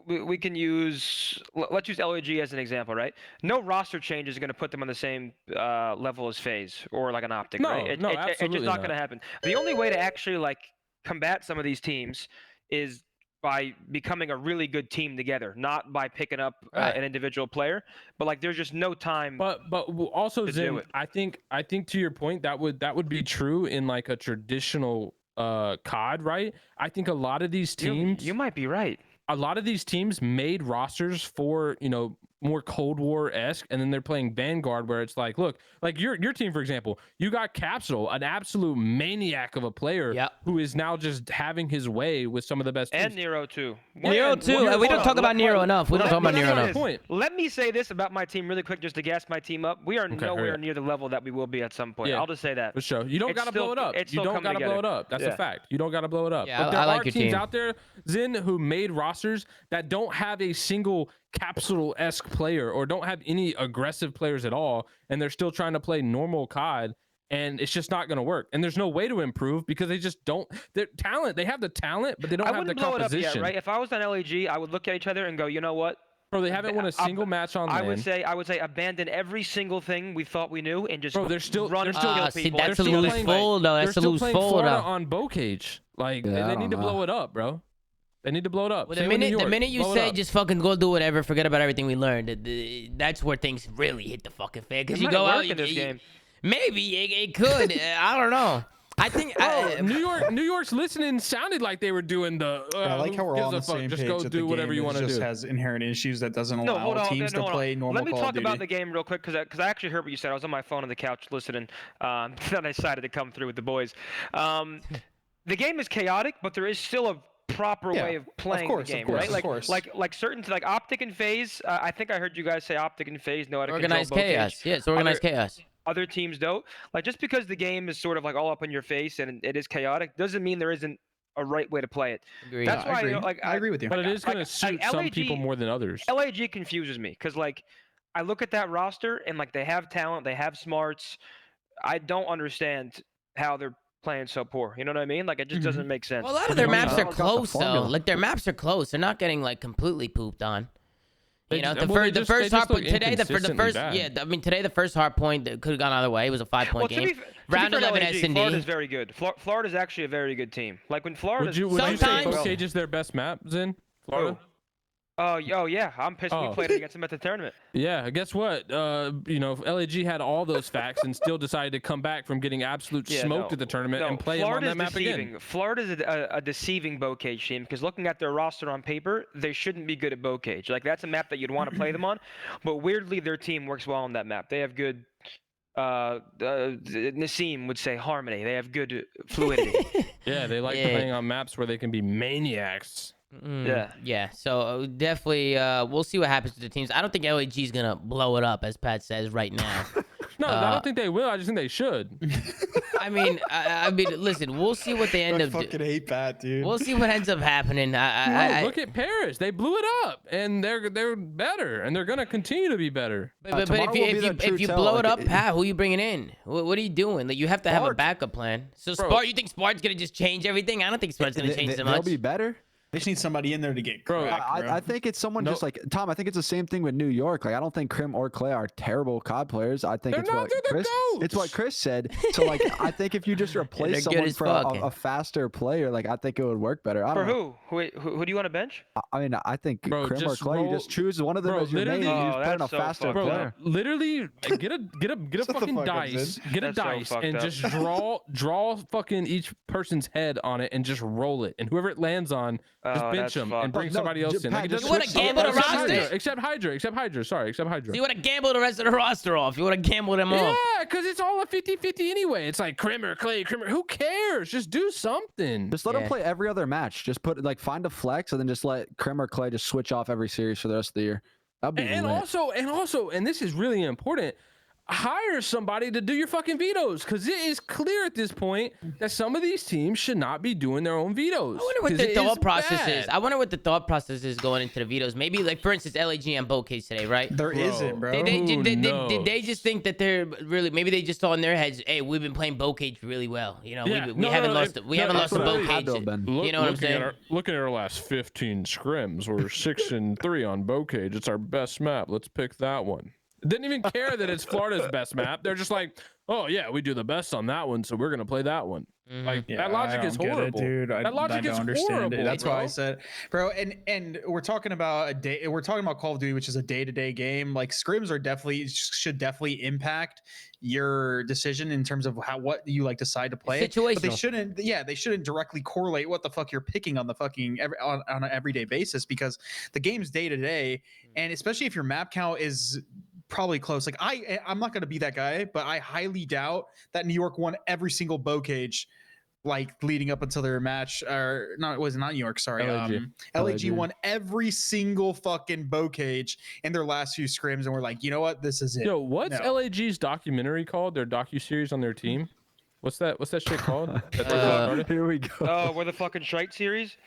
we can use let's use LAG as an example, right? No roster change is going to put them on the same level as FaZe or like an Optic, No, right? no, It's just absolutely not not. going to happen. The only way to actually like combat some of these teams is by becoming a really good team together, not by picking up an individual player. But like, there's just no time. But also, to do Zin, it. I think to your point that would be true in like a traditional COD, right? I think a lot of these teams, you might be right. A lot of these teams made rosters for, you know, more Cold War-esque, and then they're playing Vanguard, where it's like, look, like your team, for example, you got Capsule, an absolute maniac of a player who is now just having his way with some of the best teams. And Nero too. Nero too. We don't talk about Nero enough. We don't talk about Nero enough. Point. Let me say this about my team really quick, just to gas my team up. We are nowhere near the level that we will be at some point. Yeah. I'll just say that. For sure. You don't got to blow it up. You don't got to blow it up. That's a fact. You don't got to blow it up. Yeah, but there I like are your teams team. out there, Zin, who made rosters that don't have a single Capsule-esque player or don't have any aggressive players at all, and they're still trying to play normal COD, and it's just not going to work. And there's no way to improve because they just don't. They're talent. They have the talent, but they don't have the blow composition. It up yet, right? If I was on LAG, I would look at each other and go, you know what? Bro, they haven't won a single match on LAN. I would say abandon every single thing we thought we knew and just they're still run and kill people. That's a lose full though. That's a lose full Florida though. on Bow Cage. Like Yeah, they I need to don't blow know. it up, bro. They need to blow it up. Well, Same with New York. the minute you Blow it say up. just fucking go do whatever, forget about everything we learned, that's where things really hit the fucking fan. Because you go out, in this game. maybe it could. I don't know. I think New York's listening sounded like they were doing the. I like how who we're all on the gives a fuck? same Just page. go that do the whatever game you want to just do. has inherent issues that doesn't No, allow hold on. teams to play normal Let me Call of talk about Duty. the game real quick because I actually heard what you said. I was on my phone on the couch listening. Then I decided to come through with the boys. The game is chaotic, but there is still a proper way of playing the game, right? Like certain like Optic and FaZe. I think I heard you guys say Optic and FaZe know how to organized control chaos. Cage. Yeah, it's organized chaos. Other teams don't. Like just because the game is sort of like all up in your face and it is chaotic doesn't mean there isn't a right way to play it. Agreed. That's I why agree. you know, like I agree with you. But it is going to suit some LAG people more than others. LAG confuses me because like I look at that roster and like they have talent, they have smarts. I don't understand how they're playing so poor. You know what I mean? Like it just doesn't make sense. Well, a lot of their maps are got the close though. formula. Like their maps are close. They're not getting like completely pooped on. You know, the they first just hard look point today. The first, bad. yeah. I mean, today the first hard point could have gone either way. It was a 5-point game. Round 11 S&D. Florida's very good. Florida's actually a very good team. Like when Florida. Would you say Sometimes- Bow Cage is their best map, Zin? Florida? Oh yeah, I'm pissed we played against them at the tournament. Yeah, guess what? You know, LAG had all those facts and still decided to come back from getting absolute smoked at the tournament and play them on that map again. Florida's a deceiving Bow Cage team because looking at their roster on paper, they shouldn't be good at Bow Cage. Like that's a map that you'd want to play them on, but weirdly their team works well on that map. They have good. Nassim would say harmony. They have good fluidity. Yeah, they like playing on maps where they can be maniacs. Yeah. So definitely, we'll see what happens to the teams. I don't think LAG is gonna blow it up, as Pat says right now. No, I don't think they will. I just think they should. I mean, listen, we'll see what they end I up. fucking hate that, dude. We'll see what ends up happening. Look at Paris. They blew it up, and they're better, and they're gonna continue to be better. But tomorrow will be the true if you tell, blow like, it up, Pat, who are you bringing in? What are you doing? Like you have to have a backup plan. So Bro. Spart, you think Spart's gonna just change everything? I don't think Spart's gonna change so much. They'll be better. They just need somebody in there to get cracked, bro. I think it's someone just like Tom. I think it's the same thing with New York. Like I don't think Crim or Clay are terrible COD players. I think it's what Chris said. So like I think if you just replace someone for a faster player, like I think it would work better. I don't know. Who do you want to bench? I mean, I think Crim or Clay. You just choose one of them as your main. You just put in a faster player. Literally, get a fucking dice, and just draw fucking each person's head on it and just roll it, and whoever it lands on. Just bench them and bring somebody else in. You want to gamble the roster? Except Hydra. Sorry, except Hydra. So you want to gamble the rest of the roster off? You want to gamble them off? Yeah, because it's all a 50-50 anyway. It's like Crimmer, Clay, Crimmer. Who cares? Just do something. Just let them play every other match. Just find a flex and then just let Crimmer, Clay just switch off every series for the rest of the year. That'd be also, and this is really important. Hire somebody to do your fucking vetoes, because it is clear at this point that some of these teams should not be doing their own vetoes. I wonder what the thought process is. I wonder what the thought process is going into the vetoes. Maybe, like, for instance, LAG and Bokeh today, right? There isn't, bro. Did they just think that they're really? Maybe they just saw in their heads, hey, we've been playing Bokeh really well. You know, we haven't lost to Bokeh. You know what I'm saying? Looking at our last 15 scrims, we're 6-3 on Bokeh. It's our best map. Let's pick that one. Didn't even care that it's Florida's best map. They're just like, oh yeah, we do the best on that one, so we're gonna play that one. Like that logic is horrible, dude. That logic is horrible. That's why I said, bro. And we're talking about We're talking about Call of Duty, which is a day-to-day game. Like scrims should definitely impact your decision in terms of what you like decide to play. But they shouldn't. Yeah, they shouldn't directly correlate what the fuck you're picking on the fucking on an everyday basis, because the game's day-to-day, and especially if your map count is probably close. Like I'm not going to be that guy, but I highly doubt that New York won every single Bokeh like leading up until their match. Or not, it was not New York, sorry. LAG won every single fucking Bokeh in their last few scrims, and we're like, you know what, this is it. Yo, what's LAG's documentary called? Their docu-series on their team? What's that shit called? Here we go. Oh, we're the fucking Strike series.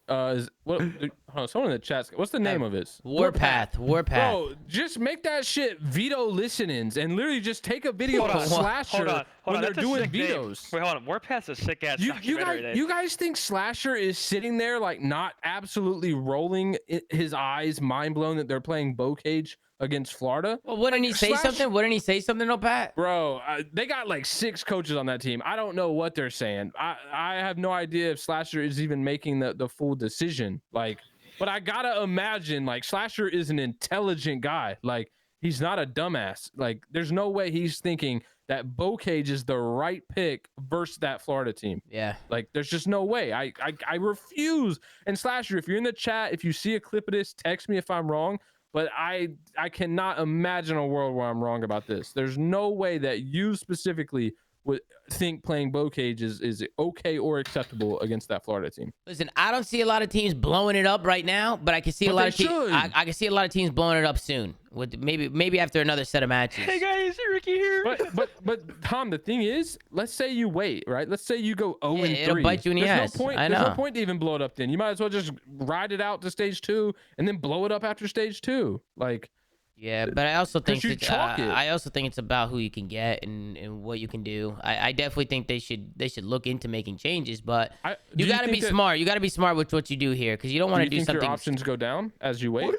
Someone in the chat. What's the name of it? Warpath. Bro, just make that shit veto listen-ins and literally just take a video of Slasher when they're doing vetoes. Wait, hold on. Warpath's a sick ass documentary. You guys think Slasher is sitting there like not absolutely rolling his eyes, mind blown that they're playing Bokeh against Florida? Well, wouldn't he say something? Wouldn't he say something, no, Pat? Bro, they got like 6 coaches on that team. I don't know what they're saying. I have no idea if Slasher is even making the full decision. Like, but I gotta imagine like Slasher is an intelligent guy. Like, he's not a dumbass. Like, there's no way he's thinking that Bokeh is the right pick versus that Florida team. Yeah. Like, there's just no way. I refuse. And Slasher, if you're in the chat, if you see a clip of this, text me if I'm wrong. But I cannot imagine a world where I'm wrong about this. There's no way that you specifically would think playing Bokeh is okay or acceptable against that Florida team. Listen, I don't see a lot of teams blowing it up right now, but I can see a lot of teams. I can see a lot of teams blowing it up soon. With maybe after another set of matches. Hey guys, Ricky here. But Tom, the thing is, let's say you wait, right? Let's say you go 0-3. It'll bite you in the ass. There's no point to even blow it up. Then you might as well just ride it out to stage 2 and then blow it up after stage 2. Like. Yeah, but I also think it's about who you can get and what you can do. I definitely think they should look into making changes, but you got to be smart. You got to be smart with what you do here, because you don't want to do something. Your options go down as you wait?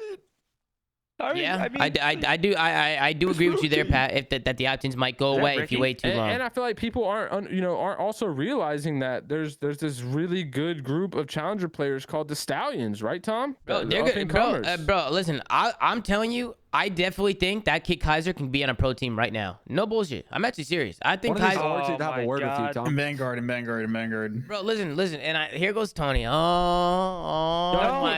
I do agree with you there, Pat. That the options might go away if you wait too long. And I feel like people aren't also realizing that there's this really good group of challenger players called the Stallions, right, Tom? Bro, they're good, bro. Listen, I'm telling you, I definitely think that kid Kaiser can be on a pro team right now. No bullshit. I'm actually serious. I think Kaiser. To have a word with you, Tom. Vanguard. Bro, listen, and here goes Tony. My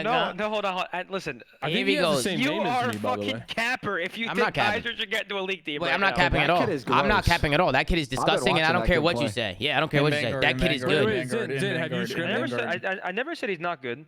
God. No, hold on. Listen, here he goes. You are a fucking capper if you think Kaiser should get to a league team. Wait, I'm not capping at all. I'm not capping at all. That kid is disgusting, and I don't care what you say. Yeah, I don't care what you say. That kid is good. Have you I never said he's not good.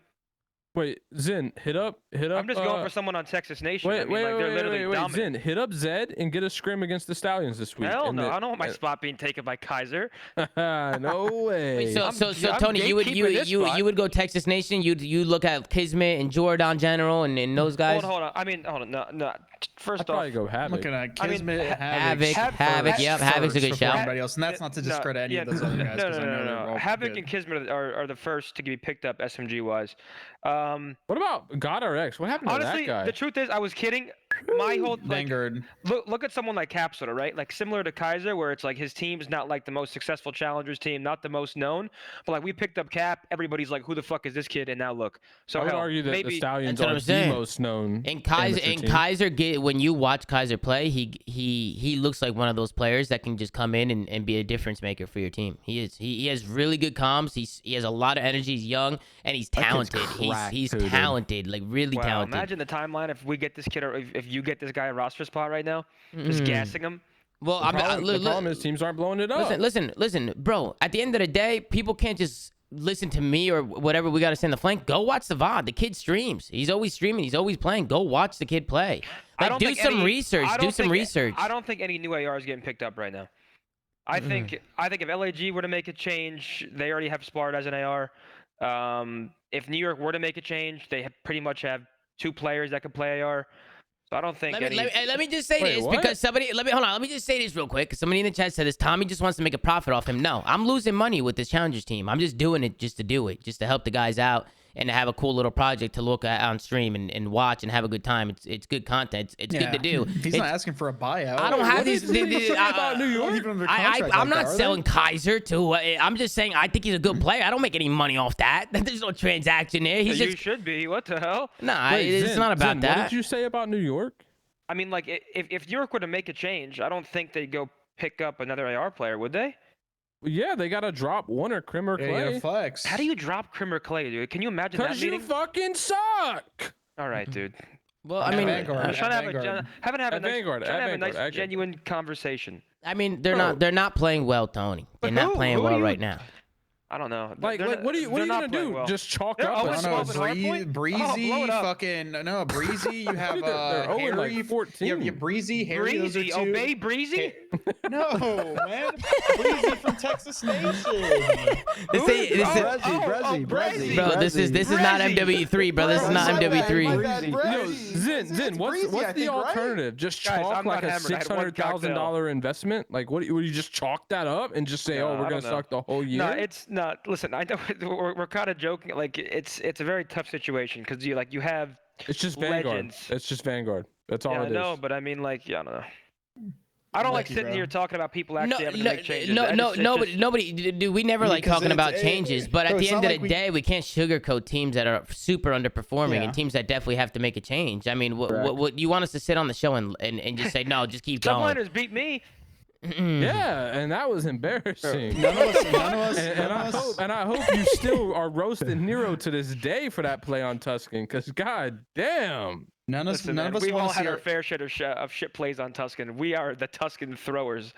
Wait, Zen, hit up. I'm just going for someone on Texas Nation. They're literally dominant. Zen, hit up Zed and get a scrim against the Stallions this week. Hell no, I don't want my spot being taken by Kaiser. No way. Wait, so Tony, you would go Texas Nation. You look at Kismet and Jordan General and those guys. Hold on. I mean, hold on. No. First I'd probably go Havoc. Looking at Kismet, Havoc. Yep, Havoc's a good shout. Everybody else, and that's not to discredit any of those other guys. No. Havoc and Kismet are the first to be picked up SMG wise. What about God RX? What happened to that guy? The truth is, I was kidding. My whole Vanguard. Look at someone like Capsula, right? Like similar to Kaiser, where it's like his team's not like the most successful challengers team, not the most known, but like we picked up Cap, everybody's like, who the fuck is this kid? And now look. So I would argue that the Stallions are the most known. And Kaiser, when you watch Kaiser play, he looks like one of those players that can just come in and be a difference maker for your team. He has really good comms. He has a lot of energy. He's young and he's talented. He's talented, like really talented. Imagine the timeline if we get this kid, or if you get this guy a roster spot right now, just gassing him. Well, the problem is teams aren't blowing it up. Listen, bro. At the end of the day, people can't just listen to me or whatever we got to say in the flank. Go watch the VOD. The kid streams. He's always streaming. He's always playing. Go watch the kid play. Like, do some research. Do some research. I don't think any new AR is getting picked up right now. I think if LAG were to make a change, they already have Sparred as an AR. If New York were to make a change, they pretty much have 2 players that could play AR. So I don't think let me just say this because somebody let me just say this real quick because somebody in the chat said this. Tommy just wants to make a profit off him. No, I'm losing money with this challengers team. I'm just doing it just to do it, just to help the guys out and to have a cool little project to look at on stream and watch and have a good time. It's good content. It's good to do. He's not asking for a buyout. I don't have these. About New York. I'm not selling Kaiser to. I'm just saying I think he's a good player. I don't make any money off that. There's no transaction there. You should be. What the hell? Nah, it's not about that. What did you say about New York? I mean, like, if New York were to make a change, I don't think they'd go pick up another AR player, would they? Yeah, they gotta drop one or Crim or Clay. Flex. How do you drop Crim or Clay, dude? Can you imagine that meeting? Because you fucking suck. All right, dude. Well, I mean, I'm trying to have a nice, genuine conversation. I mean, they're not playing well, Tony. They're not playing well right now. I don't know. Like what are you gonna do? Well. Just chalk up? Breezy, fucking no, Breezy. You have Harry, 14. You have Breezy, Harry. Those are 2. Obey Breezy? No, man. Breezy from Texas Nation. Brezzy. Bro, this is not MW3, bro. This is not MW3. Yo, Zin, what's the alternative? Right? Just chalk like a $600,000 investment? Like, would you just chalk that up and just say, we're gonna suck the whole year? No, it's not. Listen, I know we're kind of joking. Like, it's a very tough situation because you have. It's just Vanguard. Legends. It's just Vanguard. That's all it is. Yeah, I know, but I mean, like, I don't know. I don't like sitting here talking about people actually having to make changes. Nobody. Dude, we never like talking about changes. But at the end of the day, we can't sugarcoat teams that are super underperforming and teams that definitely have to make a change. I mean, what you want us to sit on the show and just say no, just keep going. Subliners beat me. Yeah, and that was embarrassing. None of us. And I hope you still are roasting Nero to this day for that play on Tuscan, because god damn. None of us we all had our our fair share of shit plays on Tuscan. We are the Tuscan throwers.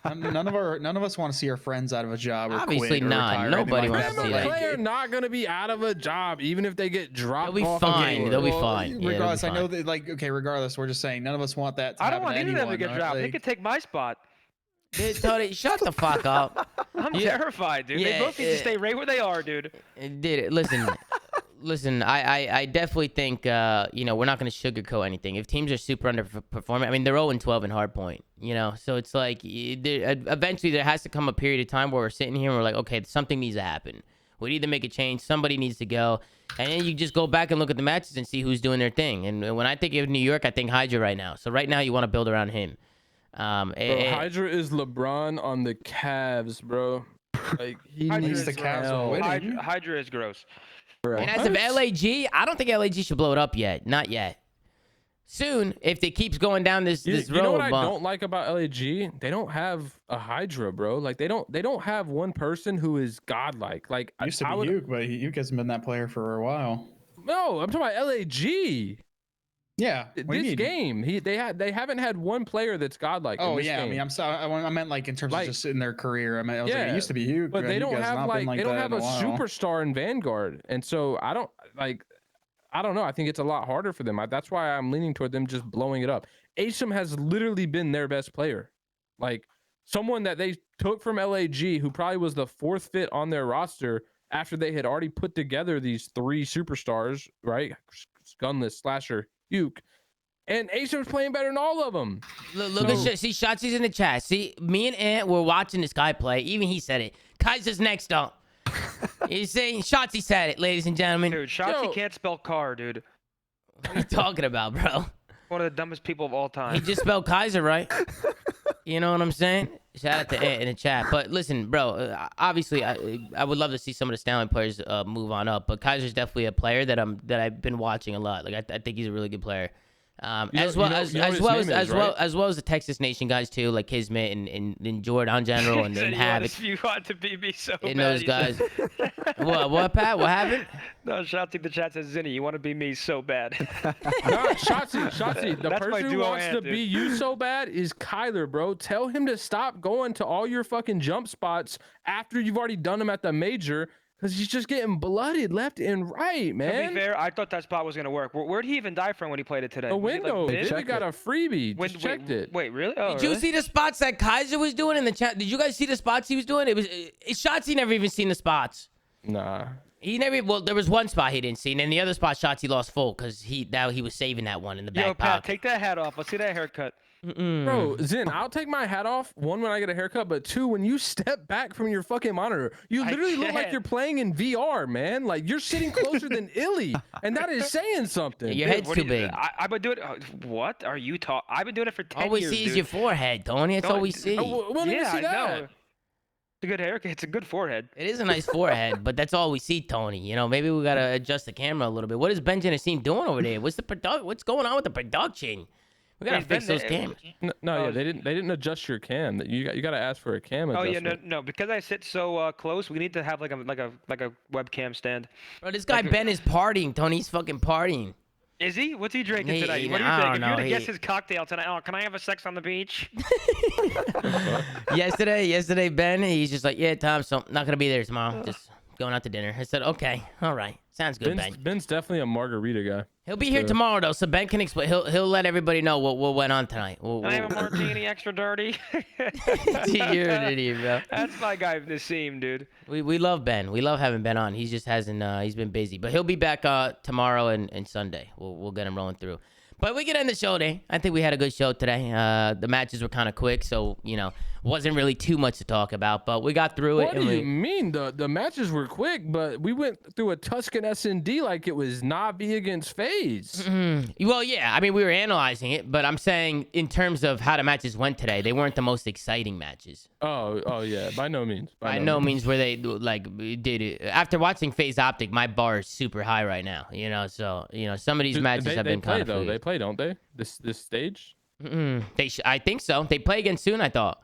none of us want to see our friends out of a job. Or Obviously quit or not. retire Nobody like wants to see that. that. They're not gonna be out of a job, even if they get dropped. They'll be fine. They'll be fine. Regardless, I know that. Regardless, we're just saying none of us want that. I don't want either of them to get dropped. They could take my spot. Dude, Tony, shut the fuck up. I'm terrified, dude. They both need to stay right where they are, dude. Dude, listen. I definitely think we're not going to sugarcoat anything. If teams are super underperforming, I mean, they're 0-12 in hardpoint, so it's like eventually there has to come a period of time where we're sitting here and we're like, okay, something needs to happen. We need to make a change. Somebody needs to go. And then you just go back and look at the matches and see who's doing their thing. And when I think of New York, I think Hydra right now. So right now you want to build around him. Hydra is LeBron on the Cavs, bro. Like he needs the Cavs. Hydra is gross. And as of LAG, I don't think LAG should blow it up yet. Not yet. Soon, if it keeps going down this road. You know what I don't like about LAG? They don't have a Hydra, bro. Like they don't have one person who is godlike. Like used to be Uke, but Uke hasn't been that player for a while. No, I'm talking about LAG. Yeah, this game, they haven't had one player that's godlike. Oh in this yeah, game. I mean, I'm sorry. I meant like in terms of just in their career. I mean, I was like, it used to be Hugh, but they don't have they don't have a superstar in Vanguard, and so I don't like. I don't know. I think it's a lot harder for them. That's why I'm leaning toward them just blowing it up. Asim has literally been their best player. Like, someone that they took from LAG, who probably was the 4th fit on their roster after they had already put together these 3 superstars, right? Gunless, Slasher, Huke. And Asim's playing better than all of them. Look at see Shotzi's in the chat. See, me and Ant were watching this guy play. Even he said it. Kaiser's next up. You see, Shotzi said it, ladies and gentlemen. Dude, Shotzi can't spell car, dude. What are you talking about, bro? One of the dumbest people of all time. He just spelled Kaiser right. You know what I'm saying? Shout out to Ant in the chat. But listen, bro, obviously I would love to see some of the Stallion players move on up. But Kaiser's definitely a player that I've been watching a lot. Like I think he's a really good player. As well as the Texas Nation guys too, like Kismet and Jordan in general, and then Havoc. You want to be me so bad. And those guys. What, Pat? What happened? No, Shotzi in the chat says, Zinni, you want to be me so bad. No, Shotzi, the That's person who wants to be you so bad is Kyler, bro. Tell him to stop going to all your fucking jump spots after you've already done them at the major. Because he's just getting blooded left and right, man. To be fair, I thought that spot was going to work. Where'd he even die from when he played it today? The window. He got a freebie. Just checked it. Wait, really? Oh, Did you see the spots that Kaiser was doing in the chat? Did you guys see the spots he was doing? Shotzi never even seen the spots. Nah. He never. Well, there was one spot he didn't see, and then the other spot Shotzi lost full because he was saving that one in the back Yo, Pat, pocket. take that hat off. Let's see that haircut. Bro, Zin, I'll take my hat off, 1, when I get a haircut, but 2, when you step back from your fucking monitor, you literally look like you're playing in VR, man. Like, you're sitting closer than Illy, and that is saying something. Yeah, your head's too big. I've been doing it. What are you talking? I've been doing it for 10 years, All we see is your forehead, Tony. That's all we see. Yeah, I know. It's a good haircut. It's a good forehead. It is a nice forehead, but that's all we see, Tony. You know, maybe we gotta adjust the camera a little bit. What is Ben Genesine doing over there? What's going on with the production? We gotta fix those cameras. No, they didn't adjust your cam. You gotta ask for a cam adjustment. Oh yeah, no, because I sit so close, we need to have like a webcam stand. Bro, this guy Ben is partying, Tony. He's fucking partying. Is he? What's he drinking tonight? What do you think? If you were to guess his cocktail tonight, can I have a sex on the beach? yesterday, Ben, he's just like, yeah, Tom, so I'm not gonna be there tomorrow. Just going out to dinner. I said, okay, all right, sounds good, Ben. Ben's definitely a margarita guy. He'll be here tomorrow though, so Ben can explain. He'll let everybody know what went on tonight. I have a martini, extra dirty. You're an idiot, bro. That's my guy, Nassim, dude. We love Ben. We love having Ben on. He just hasn't. He's been busy, but he'll be back tomorrow and Sunday. We'll get him rolling through. But we get in the show today. I think we had a good show today. The matches were kind of quick, so wasn't really too much to talk about. But we got through it. What do you mean? The matches were quick, but we went through a Tuscan S&D like it was Navi against FaZe. Well, yeah. I mean, we were analyzing it, but I'm saying in terms of how the matches went today, they weren't the most exciting matches. Oh yeah. By no means. By no means were they did it. After watching FaZe Optic, my bar is super high right now. So some of these matches have been kind of though. They play, don't they? This stage. I think so. They play again soon, I thought.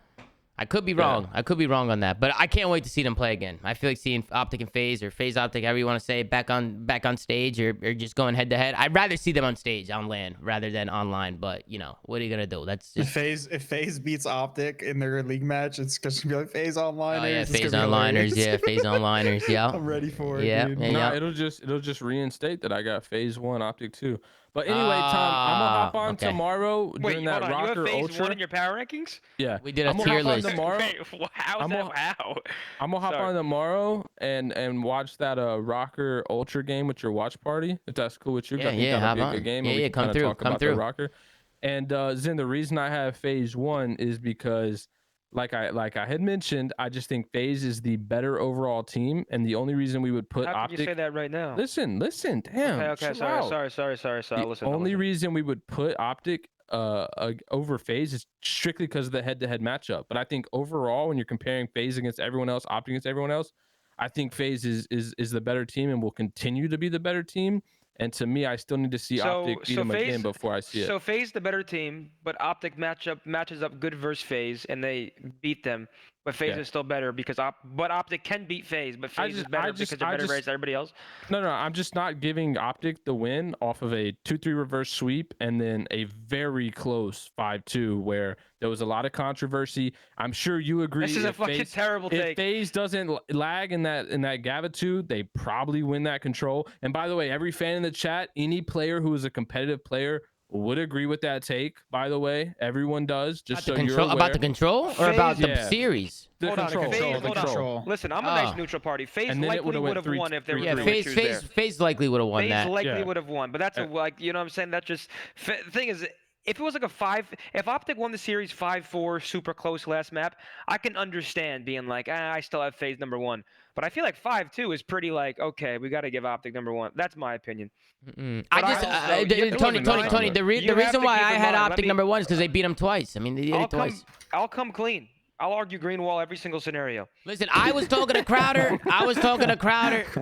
I could be wrong. Yeah. I could be wrong on that, but I can't wait to see them play again. I feel like seeing Optic and FaZe, or FaZe Optic, however you want to say it, back on stage, or just going head to head. I'd rather see them on stage on LAN rather than online. But what are you gonna do? That's just if FaZe beats Optic in their league match, it's gonna be like FaZe Onliners. Oh yeah, FaZe Onliners. Yeah, FaZe Onliners. Yeah. I'm ready for it. Yeah, dude. yeah. It'll just reinstate that I got FaZe 1, Optic 2. But anyway, Tom, I'm gonna hop on tomorrow during that Rocker you have FaZe Ultra. 1 in your power rankings? Yeah, we did a tier list. Wow. I'm gonna hop on tomorrow and watch that Rocker Ultra game with your watch party. If that's cool with you, Yeah, that'll be a good game. Yeah, come through. The Rocker. And Zin, the reason I have FaZe 1 is because, like I had mentioned, I just think FaZe is the better overall team, and the only reason we would put How Optic. can you say that right now? Listen, damn. Okay, sorry. The only reason we would put Optic over FaZe is strictly because of the head-to-head matchup. But I think overall, when you're comparing FaZe against everyone else, Optic against everyone else, I think FaZe is the better team and will continue to be the better team. And to me, I still need to see Optic beat them again before I see it. So FaZe the better team, but Optic matches up good versus FaZe, and they beat them. But FaZe is still better because Optic can beat FaZe, but FaZe is better because they're better race than everybody else. No, I'm just not giving Optic the win off of a 2-3 reverse sweep and then a very close 5-2 where there was a lot of controversy. I'm sure you agree. This is a fucking terrible take. If FaZe doesn't lag in that Gavitude, they probably win that control. And by the way, every fan in the chat, any player who is a competitive player would agree with that take. By the way, everyone does. Just so you're aware. About the control or about the series? The control. Listen, I'm a nice neutral party. FaZe likely would have won if there was FaZe likely would have won that. FaZe likely would have won, but that's like, you know what I'm saying? That just the thing is, if it was like if Optic won the series 5-4, super close last map, I can understand being like, I still have FaZe number 1. But I feel like 5-2 is pretty like, okay, we got to give Optic number 1. That's my opinion. Tony, the reason why I had Optic number 1 is because they beat him twice. I mean, they did it twice. I'll come clean. I'll argue green wall every single scenario. Listen, I was talking to Crowder.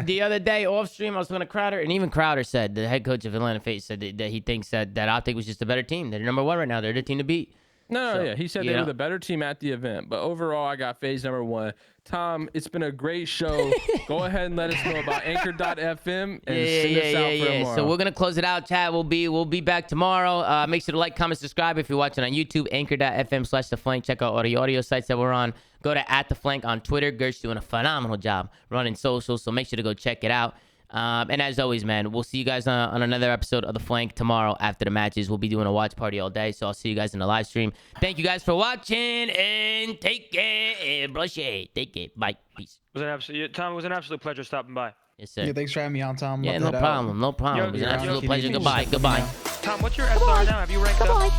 The other day off stream. I was talking to Crowder, and even Crowder said, the head coach of Atlanta FaZe said that he thinks that Optic was just a better team. They're number 1 right now. They're the team to beat. He said they were the better team at the event, but overall I got FaZe number 1. Tom, it's been a great show. Go ahead and let us know about Anchor.fm and send us out for tomorrow. So we're gonna close it out, chat. We'll be back tomorrow. Make sure to like, comment, subscribe if you're watching on YouTube. Anchor.fm/theflank. Check out all the audio sites that we're on. Go to @theflank on Twitter. Gert's doing a phenomenal job running socials, so make sure to go check it out. And as always, man, we'll see you guys on another episode of The Flank tomorrow after the matches. We'll be doing a watch party all day, so I'll see you guys in the live stream. Thank you guys for watching, and take care. Brush it. Take it. Bye. Peace. Tom, it was an absolute pleasure stopping by. Yes, sir. Yeah, thanks for having me on, Tom. Yeah, no problem. It was an absolute pleasure. Goodbye. Tom, what's your SR now? Have you ranked up?